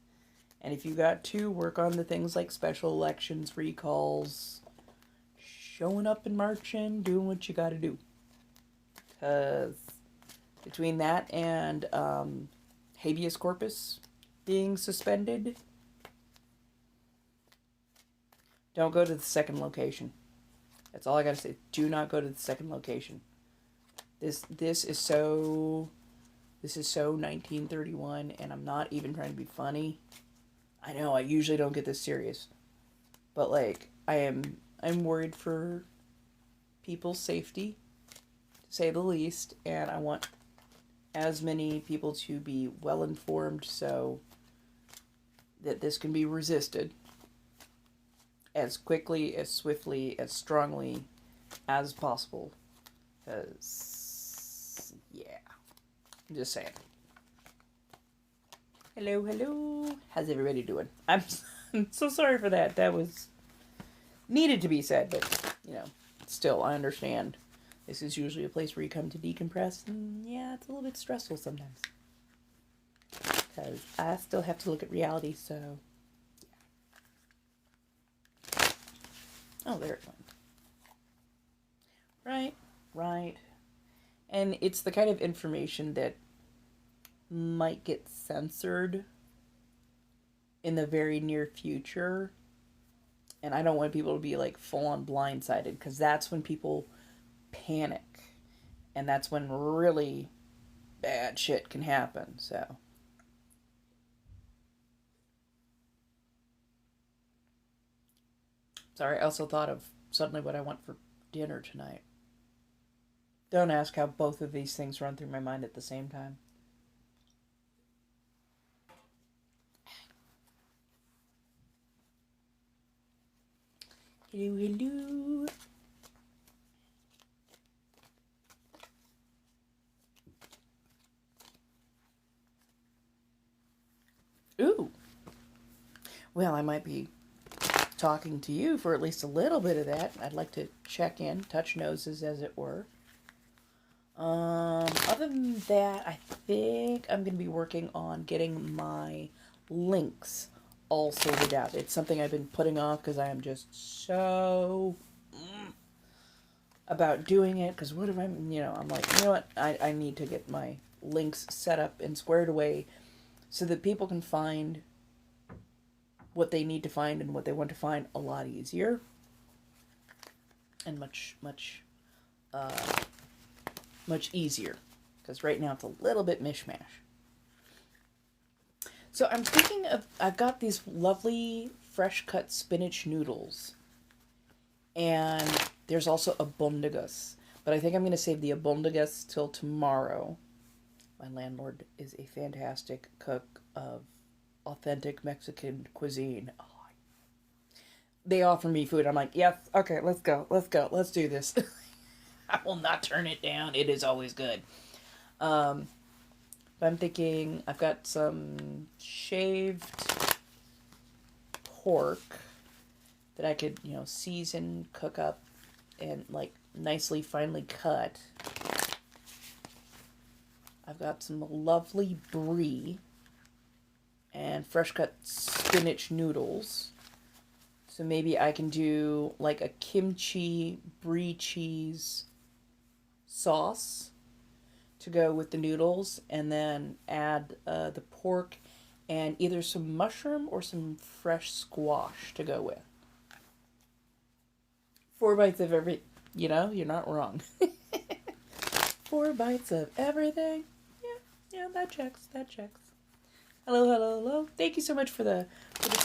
And if you got to, work on the things like special elections, recalls, showing up and marching, doing what you gotta do. Because between that and habeas corpus being suspended, don't go to the second location. That's all I gotta say. Do not go to the second location. This is so 1931, and I'm not even trying to be funny. I know I usually don't get this serious, but like I'm worried for people's safety, to say the least, and I want as many people to be well informed so that this can be resisted as quickly, as swiftly, as strongly as possible. Because, yeah, I'm just saying. Hello. How's everybody doing? I'm so sorry for that. That was needed to be said, but, still, I understand. This is usually a place where you come to decompress, and yeah, it's a little bit stressful sometimes. Because I still have to look at reality, so, yeah. Oh, there it went. Right. And it's the kind of information that might get censored in the very near future. And I don't want people to be like full on blindsided, because that's when people panic. And that's when really bad shit can happen. So. Sorry, I also thought of suddenly what I want for dinner tonight. Don't ask how both of these things run through my mind at the same time. Hello. Ooh. Well, I might be talking to you for at least a little bit of that. I'd like to check in, touch noses, as it were. Other than that, I think I'm going to be working on getting my links all sorted out. It's something I've been putting off because I am just so about doing it. Because what if I'm like, you know what? I need to get my links set up and squared away so that people can find what they need to find and what they want to find a lot easier and much easier, because right now it's a little bit mishmash. So I'm thinking of, I've got these lovely fresh cut spinach noodles, And there's also abundagus. But I think I'm going to save the abundagus till tomorrow. My landlord is a fantastic cook of authentic Mexican cuisine. Oh, they offer me food. I'm like, yes, okay, let's go, let's do this. I will not turn it down. It is always good. Um, but I'm thinking I've got some shaved pork that I could, season, cook up, and like nicely finely cut. I've got some lovely brie and fresh cut spinach noodles. So maybe I can do like a kimchi brie cheese sauce to go with the noodles, and then add the pork and either some mushroom or some fresh squash to go with. 4 bites of every, you're not wrong. 4 bites of everything. Yeah, that checks. That checks. Hello, hello, hello. Thank you so much for the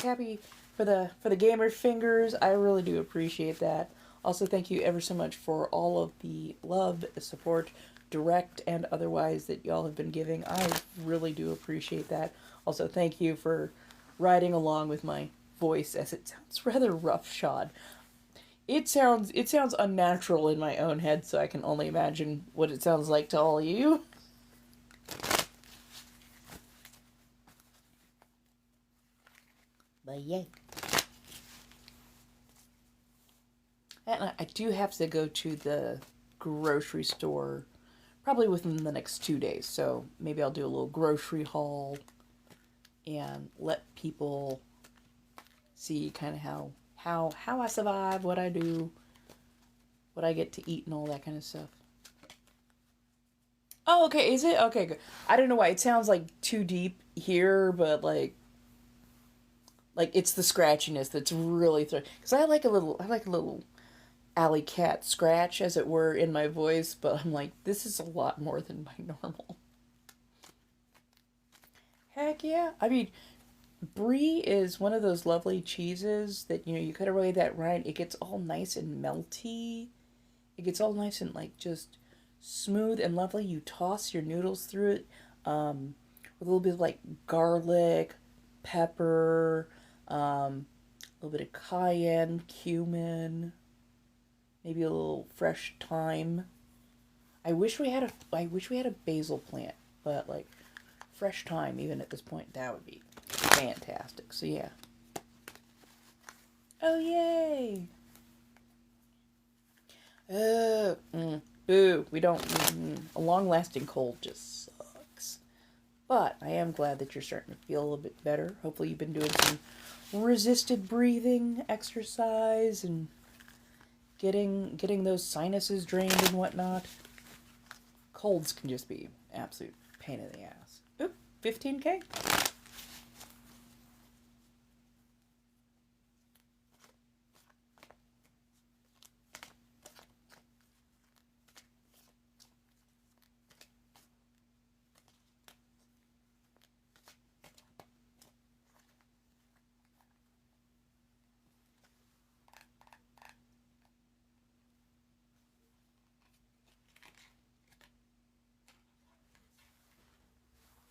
happy for the gamer fingers. I really do appreciate that. Also, thank you ever so much for all of the love, support, direct and otherwise, that y'all have been giving. I really do appreciate that. Also, thank you for riding along with my voice, as it sounds rather roughshod. It sounds unnatural in my own head, so I can only imagine what it sounds like to all of you. But yay. And I do have to go to the grocery store probably within the next 2 days. So maybe I'll do a little grocery haul and let people see kind of how I survive, what I do, what I get to eat, and all that kind of stuff. Oh, okay. Is it? Okay, good. I don't know why. It sounds like too deep here, but like it's the scratchiness that's really because I like a little alley cat scratch, as it were, in my voice, but I'm like, this is a lot more than my normal. Heck yeah. I mean, brie is one of those lovely cheeses that, you cut away that rind, it gets all nice and melty. It gets all nice and, like, just smooth and lovely. You toss your noodles through it with a little bit of, like, garlic, pepper, a little bit of cayenne, cumin, maybe a little fresh thyme. I wish we had a basil plant, but like fresh thyme even at this point, that would be fantastic. So yeah. Oh yay. Boo. We don't. A long-lasting cold just sucks. But I am glad that you're starting to feel a little bit better. Hopefully you've been doing some resisted breathing exercise and getting those sinuses drained and whatnot. Colds can just be absolute pain in the ass. Oop, 15K.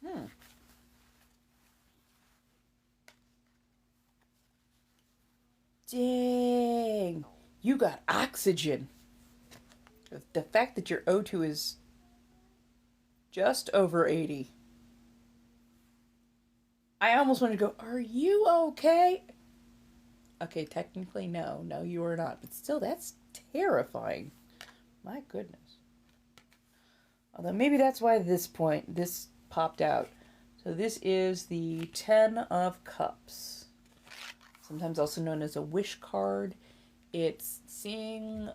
Hmm. Dang. You got oxygen. The fact that your O2 is just over 80. I almost wanted to go, are you okay? Okay, technically, no. No, you are not. But still, that's terrifying. My goodness. Although maybe that's why this popped out. So this is the Ten of Cups, sometimes also known as a wish card. It's seeing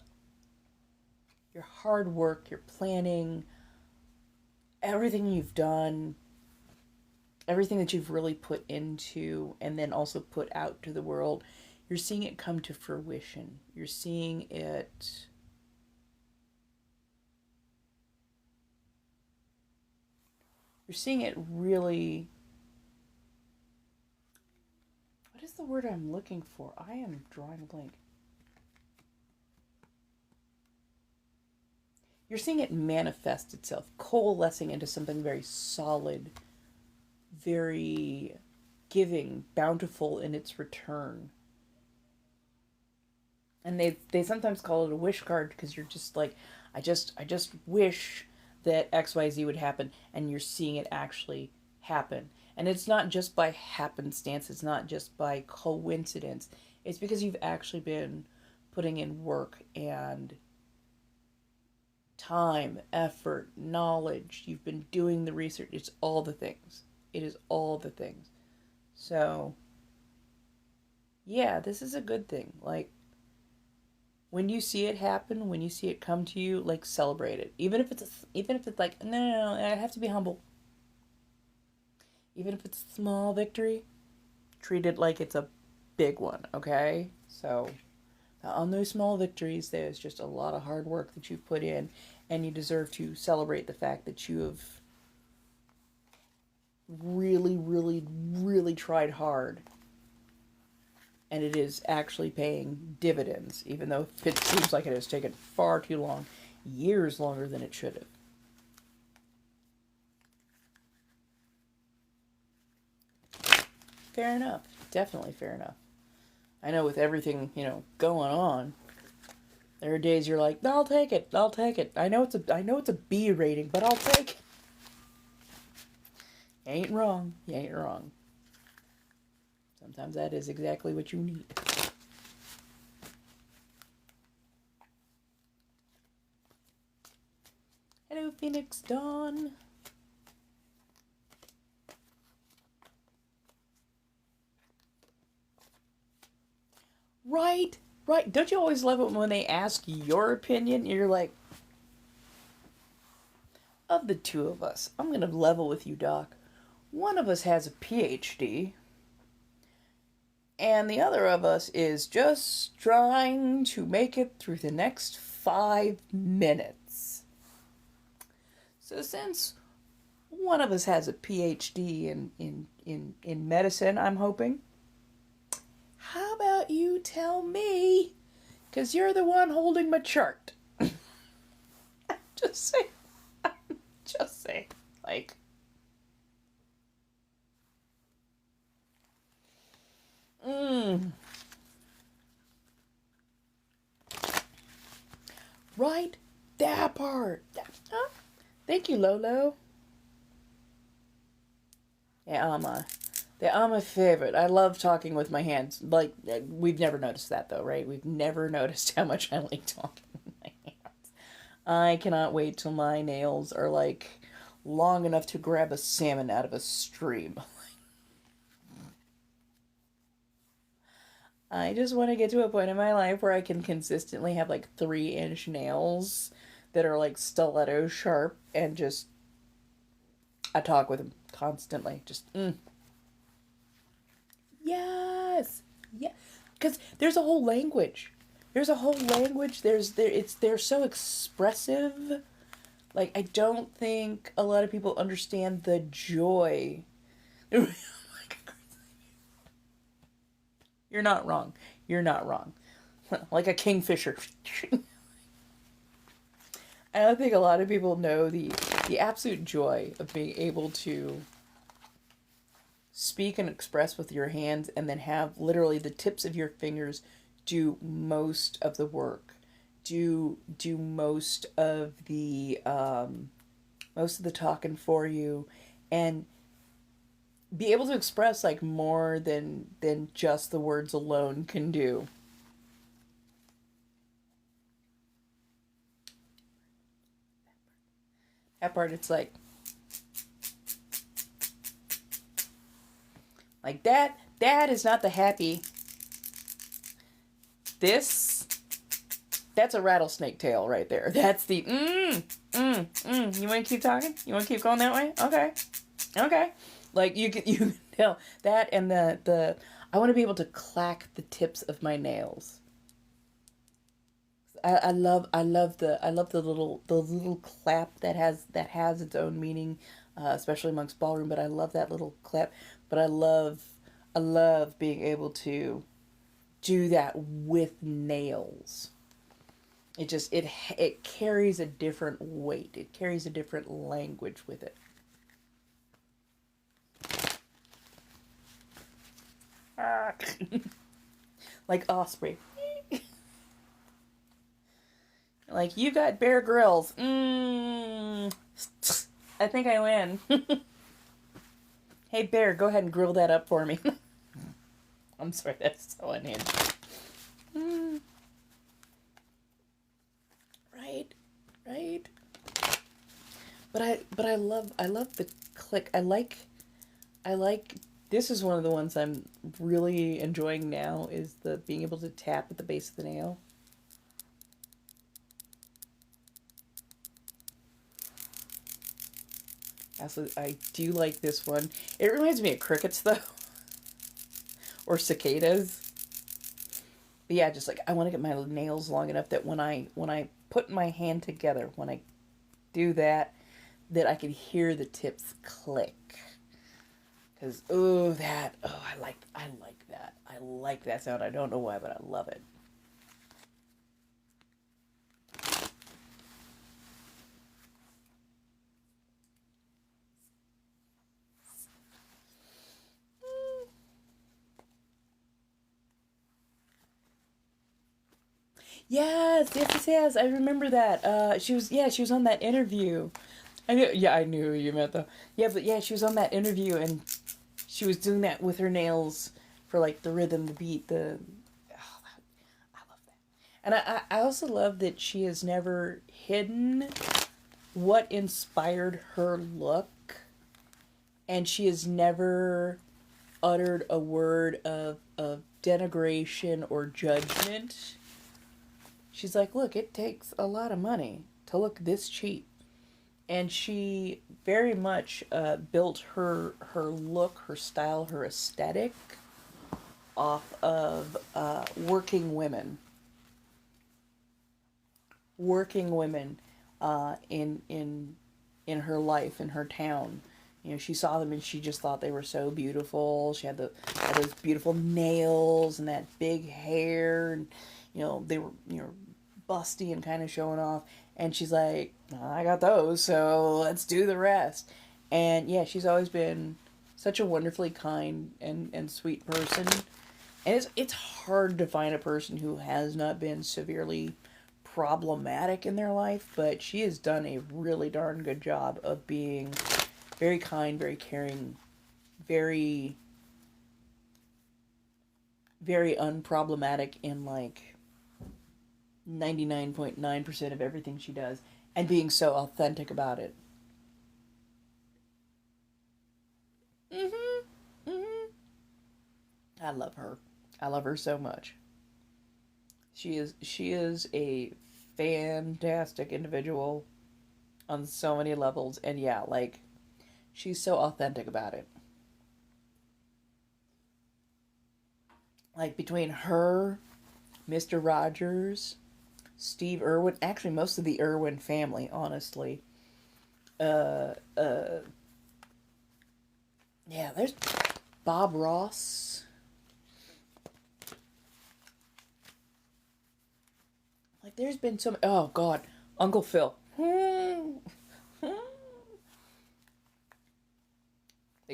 your hard work, your planning, everything you've done, everything that you've really put into and then also put out to the world. You're seeing it come to fruition. You're seeing it really. What is the word I'm looking for? I am drawing a blank. you're seeing it manifest itself, coalescing into something very solid, very giving, bountiful in its return. And they sometimes call it a wish card because you're just like, I just wish that XYZ would happen, and you're seeing it actually happen. And it's not just by happenstance, it's not just by coincidence. It's because you've actually been putting in work and time, effort, knowledge. You've been doing the research. It's all the things. It is all the things. So, yeah, this is a good thing. Like, when you see it happen, when you see it come to you, like, celebrate it. Even if it's like, no, no, no, I have to be humble. Even if it's a small victory, treat it like it's a big one, okay? So, on those small victories, there's just a lot of hard work that you've put in, and you deserve to celebrate the fact that you have really, really, really tried hard. And it is actually paying dividends, even though it seems like it has taken far too long, years longer than it should have. Fair enough. Definitely fair enough. I know with everything, going on, there are days you're like, I'll take it. I'll take it. I know it's a B rating, but I'll take it. You ain't wrong. You ain't wrong. Sometimes that is exactly what you need. Hello, Phoenix Dawn. Right, right. Don't you always love it when they ask your opinion? You're like, of the two of us, I'm going to level with you, Doc. One of us has a PhD, and the other of us is just trying to make it through the next 5 minutes. So since one of us has a PhD in medicine, I'm hoping, how about you tell me? Because you're the one holding my chart. Just say, just say, like, right, that part. Huh? Thank you, Lolo. Yeah, they're my favorite. I love talking with my hands. Like, we've never noticed that, though, right? We've never noticed how much I like talking with my hands. I cannot wait till my nails are, like, long enough to grab a salmon out of a stream. I just want to get to a point in my life where I can consistently have, like, 3-inch nails that are, like, stiletto sharp, and just, I talk with them constantly. Just, Yes. Yeah. Because there's a whole language. There's a whole language. They're so expressive. Like, I don't think a lot of people understand the joy. You're not wrong. You're not wrong. Like a kingfisher. I don't think a lot of people know the absolute joy of being able to speak and express with your hands, and then have literally the tips of your fingers do most of the work, do most of the talking for you, and be able to express, like, more than just the words alone can do. That part, it's like that is not the happy. This, that's a rattlesnake tail right there. That's the You want to keep talking? You want to keep going that way? Okay, okay. Like, you can tell that, and the I want to be able to clack the tips of my nails. I love the little clap that has its own meaning, especially amongst ballroom. But I love that little clap. But I love being able to do that with nails. It carries a different weight. It carries a different language with it. Like Osprey. Like, you got Bear Grylls. I think I win. Hey, Bear, go ahead and grill that up for me. I'm sorry, that's so unhinged. Mm, right, right. But I love the click. I like. This is one of the ones I'm really enjoying now. Is the being able to tap at the base of the nail. Absolutely, I do like this one. It reminds me of crickets though, or cicadas. But yeah, just like I want to get my nails long enough that when I put my hand together, when I do that, that I can hear the tips click. Cause I like that. I like that sound. I don't know why, but I love it. Yes, yes, yes, yes. I remember that. She was on that interview. I knew who you meant though. Yeah, but yeah, she was on that interview and she was doing that with her nails for like the rhythm, the beat, the. Oh, I love that. And I also love that she has never hidden what inspired her look, and she has never uttered a word of denigration or judgment. She's like, look, it takes a lot of money to look this cheap. And she very much built her look, her style, her aesthetic off of working women in her life in her town. You know, she saw them and she just thought they were so beautiful. She had those beautiful nails and that big hair, and they were busty and kind of showing off. And she's like, I got those, so let's do the rest. And yeah, she's always been such a wonderfully kind and sweet person. And it's hard to find a person who has not been severely problematic in their life, but she has done a really darn good job of being very kind, very caring, very, very unproblematic in like 99.9% of everything she does, and being so authentic about it. Mm-hmm. Mm-hmm. I love her. I love her so much. She is a fantastic individual on so many levels, and yeah, like she's so authentic about it. Like between her, Mr. Rogers, Steve Irwin, actually most of the Irwin family, honestly. Uh, uh, yeah, there's Bob Ross. Like there's been some. Oh God, Uncle Phil. The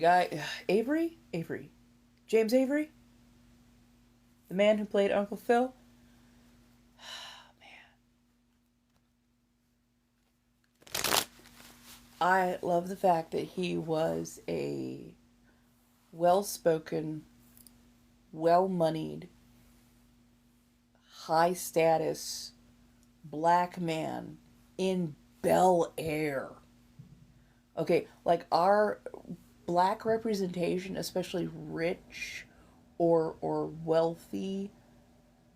guy, Avery, James Avery, the man who played Uncle Phil. I love the fact that he was a well spoken, well moneyed, high status black man in Bel Air. Okay, like our black representation, especially rich or wealthy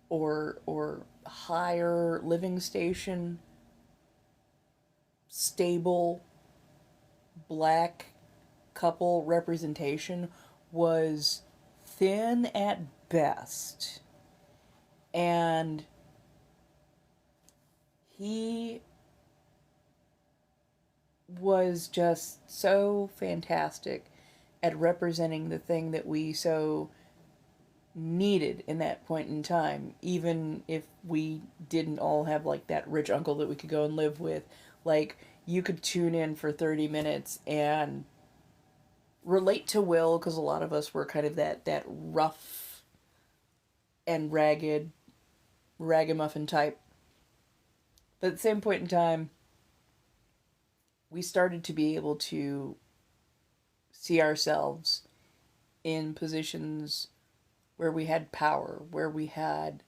or higher living station, stable black couple representation was thin at best. And he was just so fantastic at representing the thing that we so needed in that point in time, even if we didn't all have like that rich uncle that we could go and live with. Like, you could tune in for 30 minutes and relate to Will, because a lot of us were kind of that rough and ragamuffin type. But at the same point in time, we started to be able to see ourselves in positions where we had power, where we had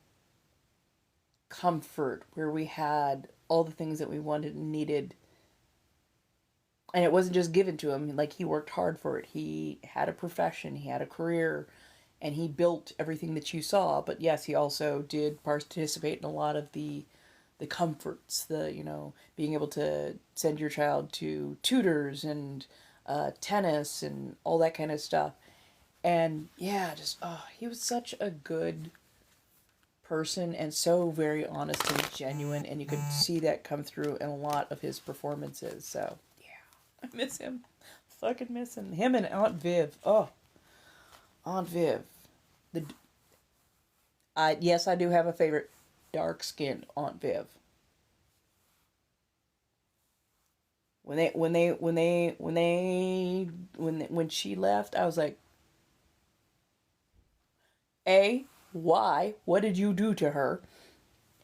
comfort, where we had all the things that we wanted and needed. And it wasn't just given to him. Like, he worked hard for it. He had a profession, he had a career, and he built everything that you saw. But yes, he also did participate in a lot of the comforts, the, being able to send your child to tutors and tennis and all that kind of stuff. And yeah, just, oh, he was such a good person and so very honest and genuine, and you could see that come through in a lot of his performances. So yeah, I miss him. Fucking miss him and Aunt Viv. Oh, Aunt Viv. The I Yes, I do have a favorite. Dark skinned Aunt Viv. When she left, I was like, A, why? What did you do to her?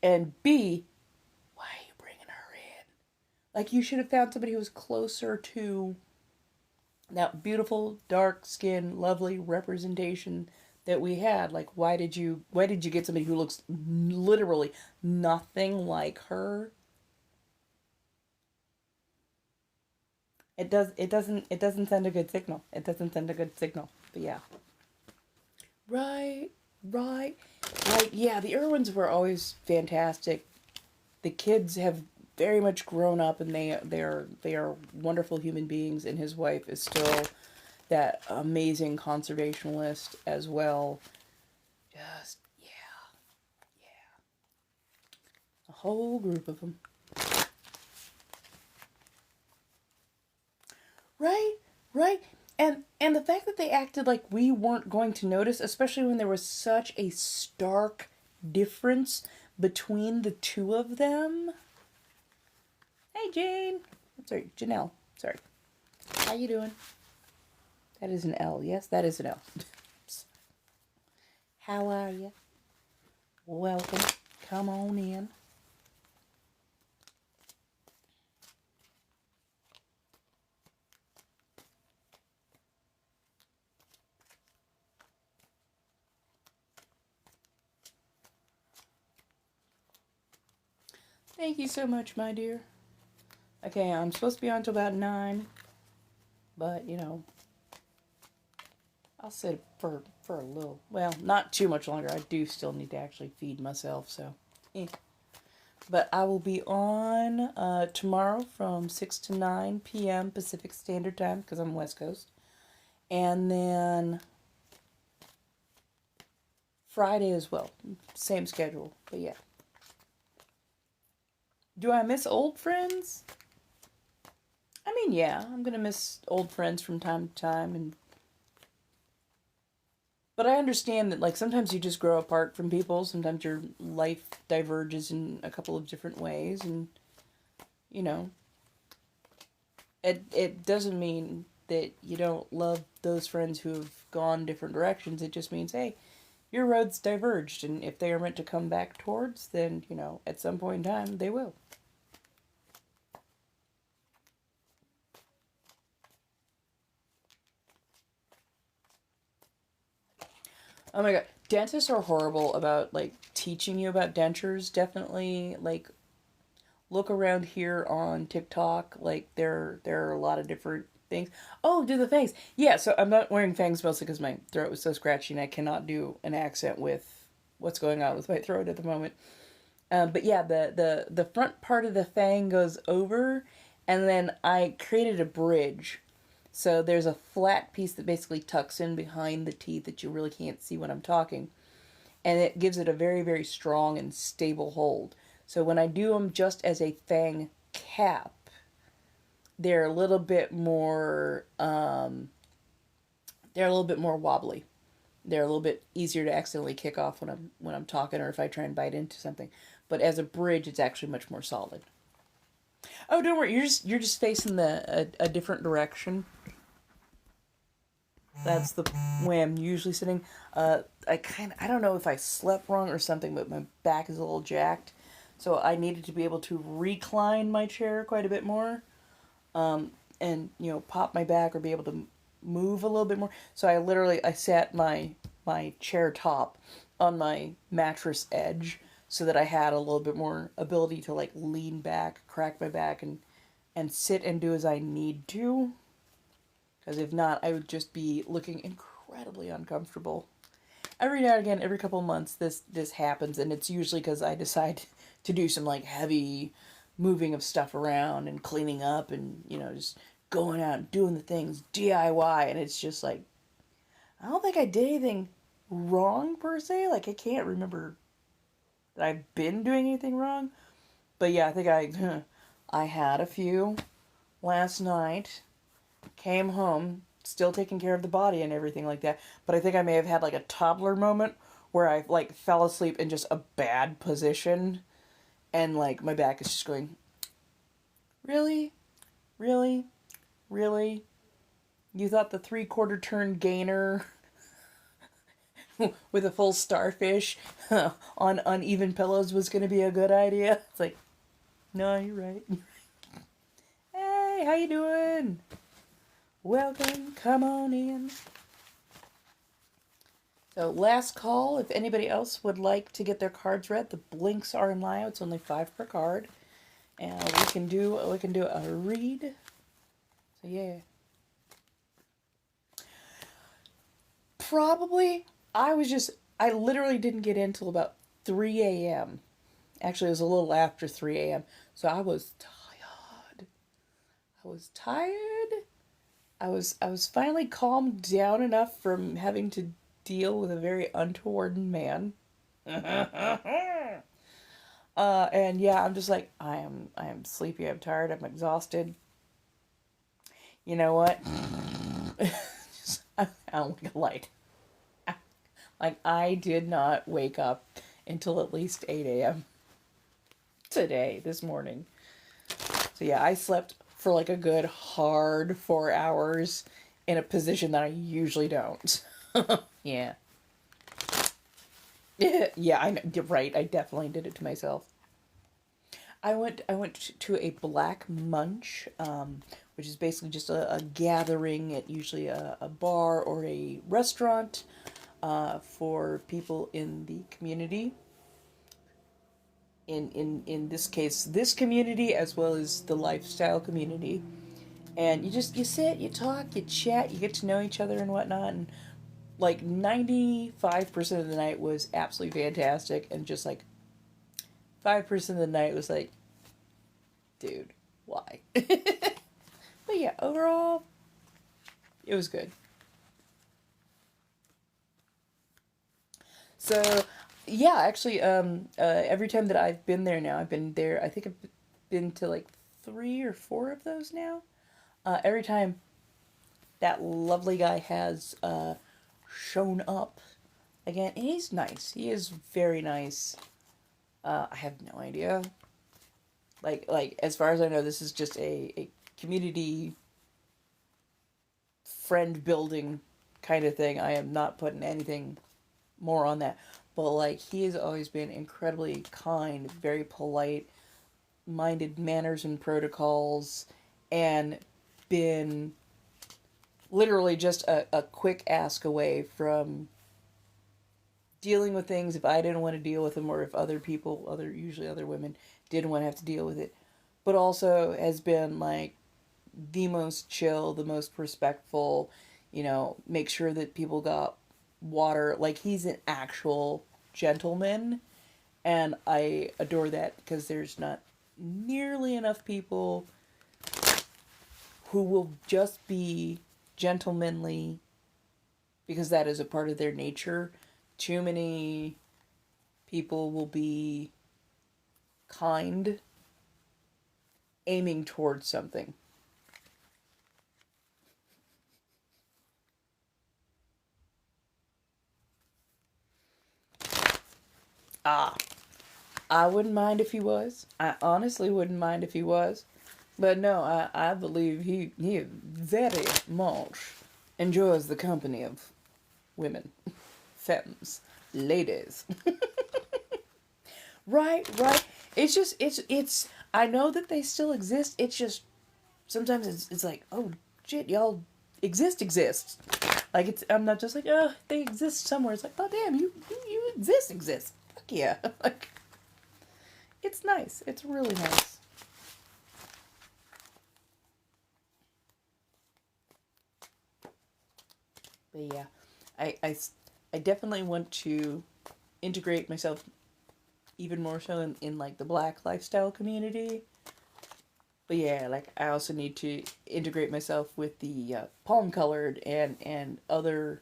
And B, why are you bringing her in? Like, you should have found somebody who was closer to that beautiful, dark skin, lovely representation that we had. Like, why did you get somebody who looks literally nothing like her? It doesn't send a good signal. It doesn't send a good signal. But yeah. Right, right. Like, yeah, the Irwins were always fantastic. The kids have very much grown up, and they are wonderful human beings, and his wife is still that amazing conservationist as well. Just, yeah, yeah. A whole group of them. Right, right. And the fact that they acted like we weren't going to notice, especially when there was such a stark difference between the two of them. Hey, Jane. Sorry, Janelle. Sorry. How you doing? That is an L. Yes, that is an L. How are you? Welcome. Come on in. Thank you so much, my dear. Okay, I'm supposed to be on till about 9, but, I'll sit for a little, well, not too much longer. I do still need to actually feed myself, so, eh. But I will be on tomorrow from 6 to 9 p.m. Pacific Standard Time, because I'm West Coast. And then Friday as well. Same schedule, but yeah. Do I miss old friends? I mean, yeah, I'm gonna miss old friends from time to time, but I understand that, like, sometimes you just grow apart from people. Sometimes your life diverges in a couple of different ways, and you know, it doesn't mean that you don't love those friends who have gone different directions. It just means, hey, your roads diverged, and if they are meant to come back towards, then, at some point in time, they will. Oh my god. Dentists are horrible about, like, teaching you about dentures. Definitely, like, look around here on TikTok. Like, there are a lot of different things. Oh, do the fangs. Yeah, so I'm not wearing fangs mostly because my throat was so scratchy and I cannot do an accent with what's going on with my throat at the moment. But yeah, the front part of the fang goes over, and then I created a bridge. So there's a flat piece that basically tucks in behind the teeth that you really can't see when I'm talking. And it gives it a very, very strong and stable hold. So when I do them just as a fang cap, they're a little bit more, they're a little bit more wobbly. They're a little bit easier to accidentally kick off when I'm talking or if I try and bite into something. But as a bridge, it's actually much more solid. Oh, don't worry. You're just facing a different direction. That's the way I'm usually sitting. I don't know if I slept wrong or something, but my back is a little jacked, so I needed to be able to recline my chair quite a bit more, and pop my back or be able to move a little bit more. So I sat my chair top on my mattress edge so that I had a little bit more ability to like lean back, crack my back, and sit and do as I need to. Because if not, I would just be looking incredibly uncomfortable. Every now and again, every couple of months, this happens, and it's usually because I decide to do some like heavy moving of stuff around and cleaning up, and just going out and doing the things DIY, and it's just like I don't think I did anything wrong per se. Like I can't remember that I've been doing anything wrong, but yeah, I think I had a few last night. Came home, still taking care of the body and everything like that. But I think I may have had like a toddler moment where I like fell asleep in just a bad position, and like my back is just going, really, really, really. You thought the 3/4 turn gainer with a full starfish on uneven pillows was going to be a good idea? It's like, no, you're right. Hey, how you doing? Welcome, come on in. So last call, if anybody else would like to get their cards read, the blinks are in line. It's only 5 per card, and we can do a read. So yeah, probably I literally didn't get in till about 3 a.m. Actually, it was a little after 3 a.m. So I was tired. I was tired. I was finally calmed down enough from having to deal with a very untoward man. And yeah, I'm just like, I am sleepy, I'm tired, I'm exhausted. You know what? I'm out like a light. Like, I did not wake up until at least 8 a.m. today, this morning. So yeah, I slept for like a good hard 4 hours in a position that I usually don't. Yeah. Yeah, I know, you're right. I definitely did it to myself. I went to a black munch, which is basically just a gathering at usually a bar or a restaurant for people in the community. In this case, this community as well as the lifestyle community. And you sit, you talk, you chat, you get to know each other and whatnot. And like 95% of the night was absolutely fantastic, and just like 5% of the night was like, dude, why? But yeah, overall, it was good. So, yeah, actually, every time that I've been there now, I've been there. I think I've been to like 3 or 4 of those now. Every time that lovely guy has shown up again, and he's nice. He is very nice. I have no idea. Like as far as I know, this is just a community friend building kind of thing. I am not putting anything more on that. But like he has always been incredibly kind, very polite, minded manners and protocols, and been literally just a quick ask away from dealing with things if I didn't want to deal with them, or if other people, usually other women, didn't want to have to deal with it. But also has been like the most chill, the most respectful, make sure that people got water. Like he's an actual gentleman, and I adore that because there's not nearly enough people who will just be gentlemanly because that is a part of their nature. Too many people will be kind, aiming towards something. Ah, I wouldn't mind if he was. I honestly wouldn't mind if he was. But no, I believe he very much enjoys the company of women, femmes, ladies. Right, right. It's just it's. I know that they still exist. It's just sometimes it's like, oh shit, y'all exist. Like it's, I'm not just like, oh, they exist somewhere. It's like, oh damn, you exist. Fuck yeah. Like it's nice. It's really nice. But yeah, I definitely want to integrate myself even more so in like the black lifestyle community. But yeah, like I also need to integrate myself with the palm colored and other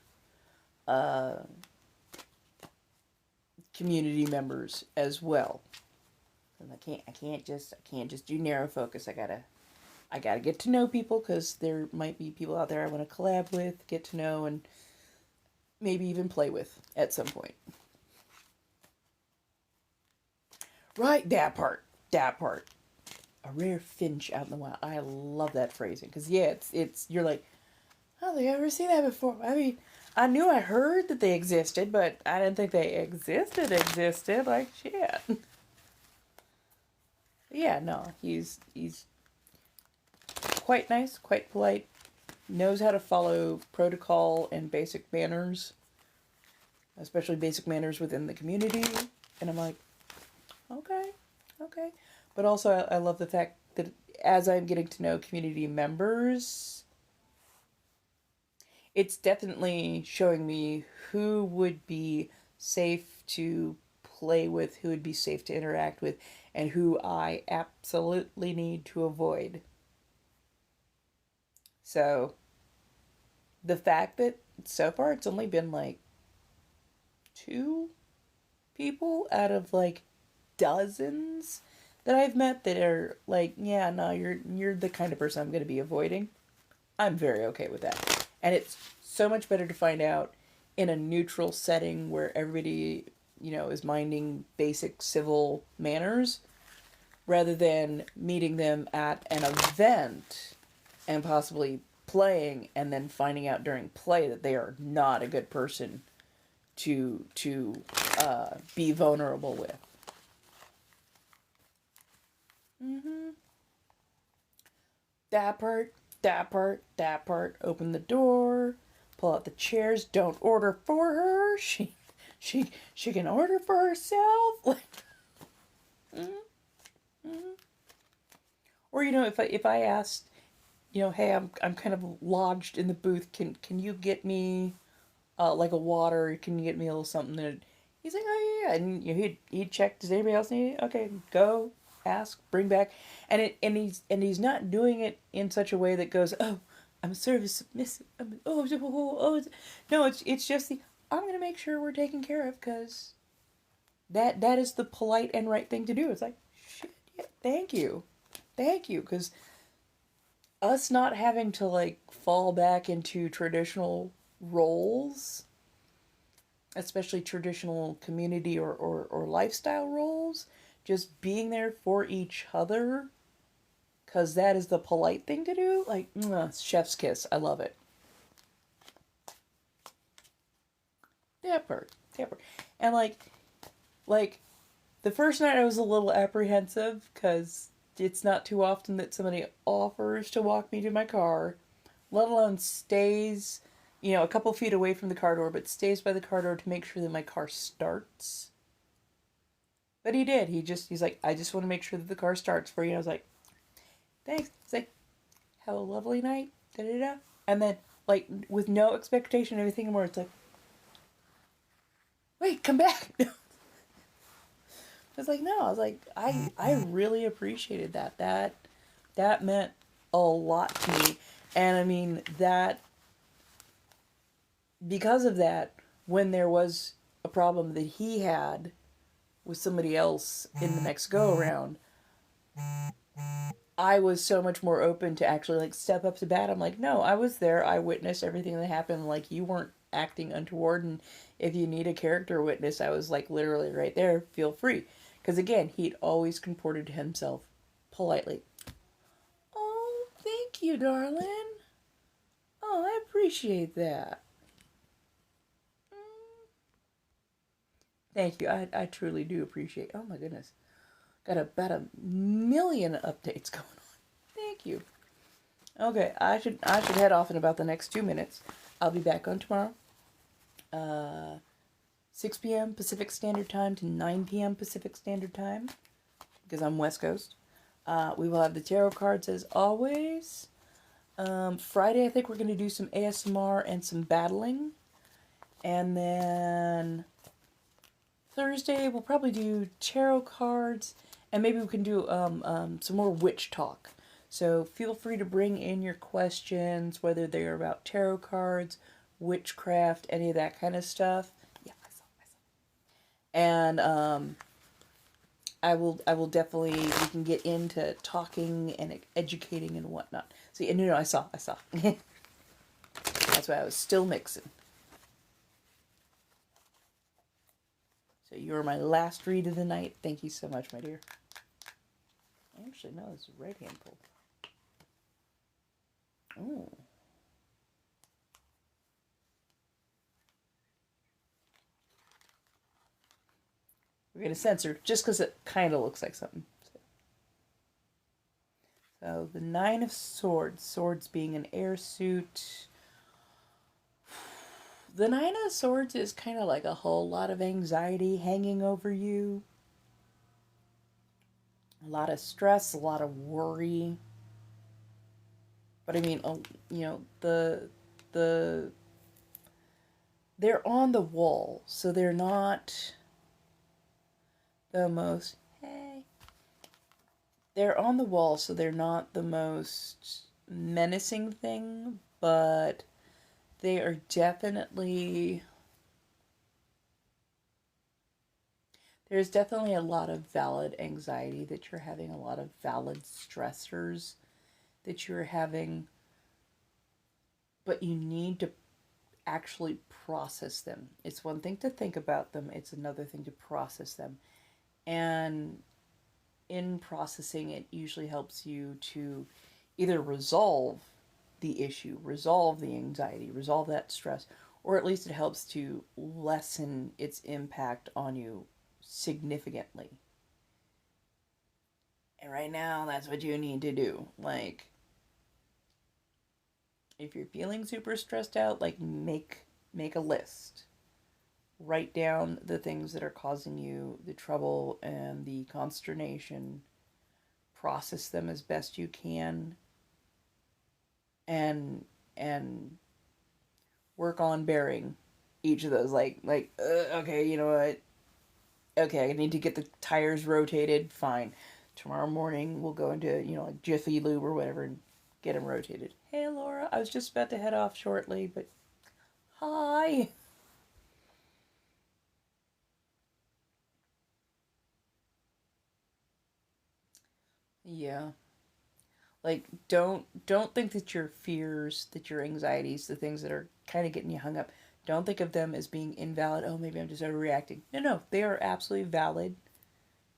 uh, community members as well. And I can't just do narrow focus. I gotta get to know people because there might be people out there I want to collab with, get to know, and maybe even play with at some point. Right, that part. That part. A rare finch out in the wild. I love that phrasing because yeah, it's you're like, I don't think I've ever seen that before. I mean, I knew I heard that they existed, but I didn't think they existed. Like shit. Yeah, no, he's quite nice, quite polite, knows how to follow protocol and basic manners, especially basic manners within the community. And I'm like, okay, okay. But also, I love the fact that as I'm getting to know community members, it's definitely showing me who would be safe to play with, who would be safe to interact with, and who I absolutely need to avoid. So, the fact that so far it's only been like two people out of like dozens that I've met that are like, yeah, no, you're the kind of person I'm going to be avoiding. I'm very okay with that. And it's so much better to find out in a neutral setting where everybody, is minding basic civil manners rather than meeting them at an event and possibly playing and then finding out during play that they are not a good person to be vulnerable with. Mm-hmm. That part, that part, that part. Open the door, pull out the chairs. Don't order for her. She can order for herself. Mm-hmm. Mm-hmm. Or if I asked, hey, I'm kind of lodged in the booth. Can you get me like a water? Can you get me a little something? That he's like, oh yeah, and he'd check. Does anybody else need it? Okay, go ask, bring back, and he's not doing it in such a way that goes, oh, I'm service submissive. No, it's just the I'm gonna make sure we're taken care of because that is the polite and right thing to do. It's like shit, yeah, thank you, because us not having to like fall back into traditional roles, especially traditional community or lifestyle roles, just being there for each other because that is the polite thing to do. Like, chef's kiss. I love it. Dapper, dapper. And like the first night I was a little apprehensive because it's not too often that somebody offers to walk me to my car, let alone stays, a couple feet away from the car door, but stays by the car door to make sure that my car starts. But he did. He's like, I just want to make sure that the car starts for you. And I was like, thanks. He's like, have a lovely night. Da da da. And then, like, with no expectation of anything more, it's like, wait, come back. I was like, no. I was like, I really appreciated that. That meant a lot to me. And I mean, because of that, when there was a problem that he had with somebody else in the next go around, I was so much more open to actually like step up to bat. I'm like, no, I was there. I witnessed everything that happened. Like, you weren't acting untoward. And if you need a character witness, I was like literally right there. Feel free. Because again, he'd always comported himself politely. Oh, thank you, darling. Oh, I appreciate that. Thank you. I truly do appreciate. Oh my goodness, got about a million updates going on. Thank you. Okay, I should head off in about the next 2 minutes. I'll be back on tomorrow. 6 p.m. Pacific Standard Time to 9 p.m. Pacific Standard Time, because I'm West Coast. We will have the tarot cards as always. Friday, I think we're going to do some ASMR and some battling. And then Thursday, we'll probably do tarot cards. And maybe we can do some more witch talk. So feel free to bring in your questions, whether they're about tarot cards, witchcraft, any of that kind of stuff. Yeah, I saw. And I will definitely, we can get into talking and educating and whatnot. See, no, I saw. That's why I was still mixing. So you're my last read of the night. Thank you so much, my dear. Actually, no, it's a right hand pull. Oh. We're going to censor just because it kind of looks like something. So the Nine of Swords. Swords being an air suit. The Nine of Swords is kind of like a whole lot of anxiety hanging over you. A lot of stress, a lot of worry. But I mean, you know, they're on the wall, so they're not the most, hey. They're on the wall, so they're not the most menacing thing, but they are definitely, there's definitely a lot of valid anxiety that you're having, a lot of valid stressors that you're having, but you need to actually process them. It's one thing to think about them, it's another thing to process them. And in processing, it usually helps you to either resolve the issue, resolve the anxiety, resolve that stress, or at least it helps to lessen its impact on you significantly. And right now, that's what you need to do. Like, if you're feeling super stressed out, like, make a list. Write down the things that are causing you the trouble and the consternation. Process them as best you can, and work on bearing each of those. Okay, you know what? Okay, I need to get the tires rotated. Fine. Tomorrow morning we'll go into, like Jiffy Lube or whatever and get them rotated. Hey, Laura, I was just about to head off shortly, but hi. Yeah. Like, don't think that your fears, that your anxieties, the things that are kind of getting you hung up, don't think of them as being invalid. Oh, maybe I'm just overreacting. No, they are absolutely valid.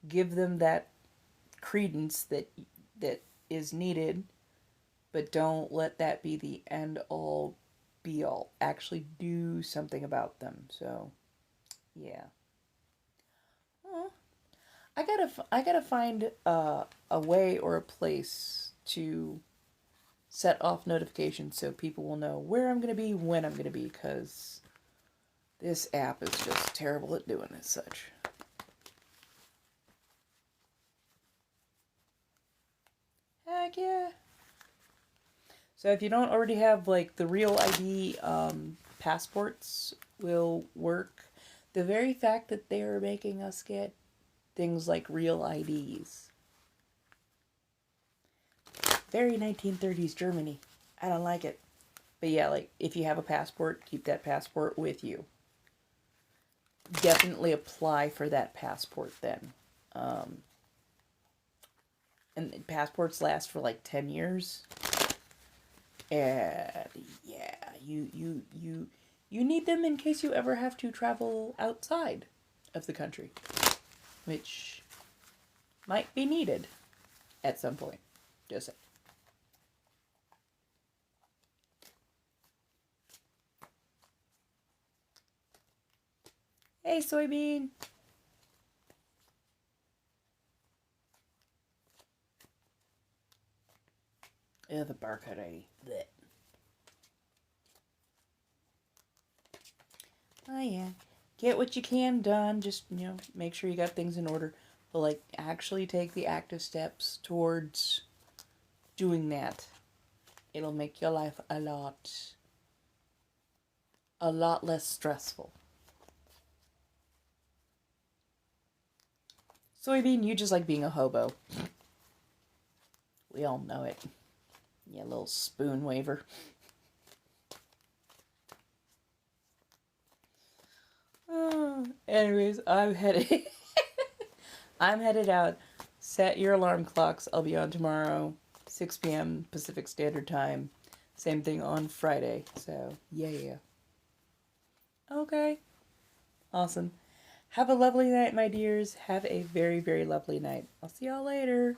Give them that credence that is needed, but don't let that be the end all be all. Actually do something about them. So, yeah. Well, I gotta find a way or a place to set off notifications so people will know where I'm going to be, when I'm going to be, because this app is just terrible at doing as such. Heck yeah. So if you don't already have, like, the real ID, passports will work. The very fact that they're making us get things like real IDs. Very 1930s Germany. I don't like it. But yeah, like, if you have a passport, keep that passport with you. Definitely apply for that passport then. And passports last for like 10 years. And yeah, you need them in case you ever have to travel outside of the country, which might be needed at some point. Just saying. Hey, soybean. Yeah, the barcode ID. Blech. Oh yeah, get what you can done. Just make sure you got things in order. But like, actually take the active steps towards doing that. It'll make your life a lot less stressful. Soybean, you just like being a hobo. We all know it. Yeah, little spoon waver. Anyways, I'm headed. I'm headed out. Set your alarm clocks. I'll be on tomorrow, 6 p.m. Pacific Standard Time. Same thing on Friday. So, yeah. Okay. Awesome. Have a lovely night, my dears. Have a very, very lovely night. I'll see y'all later.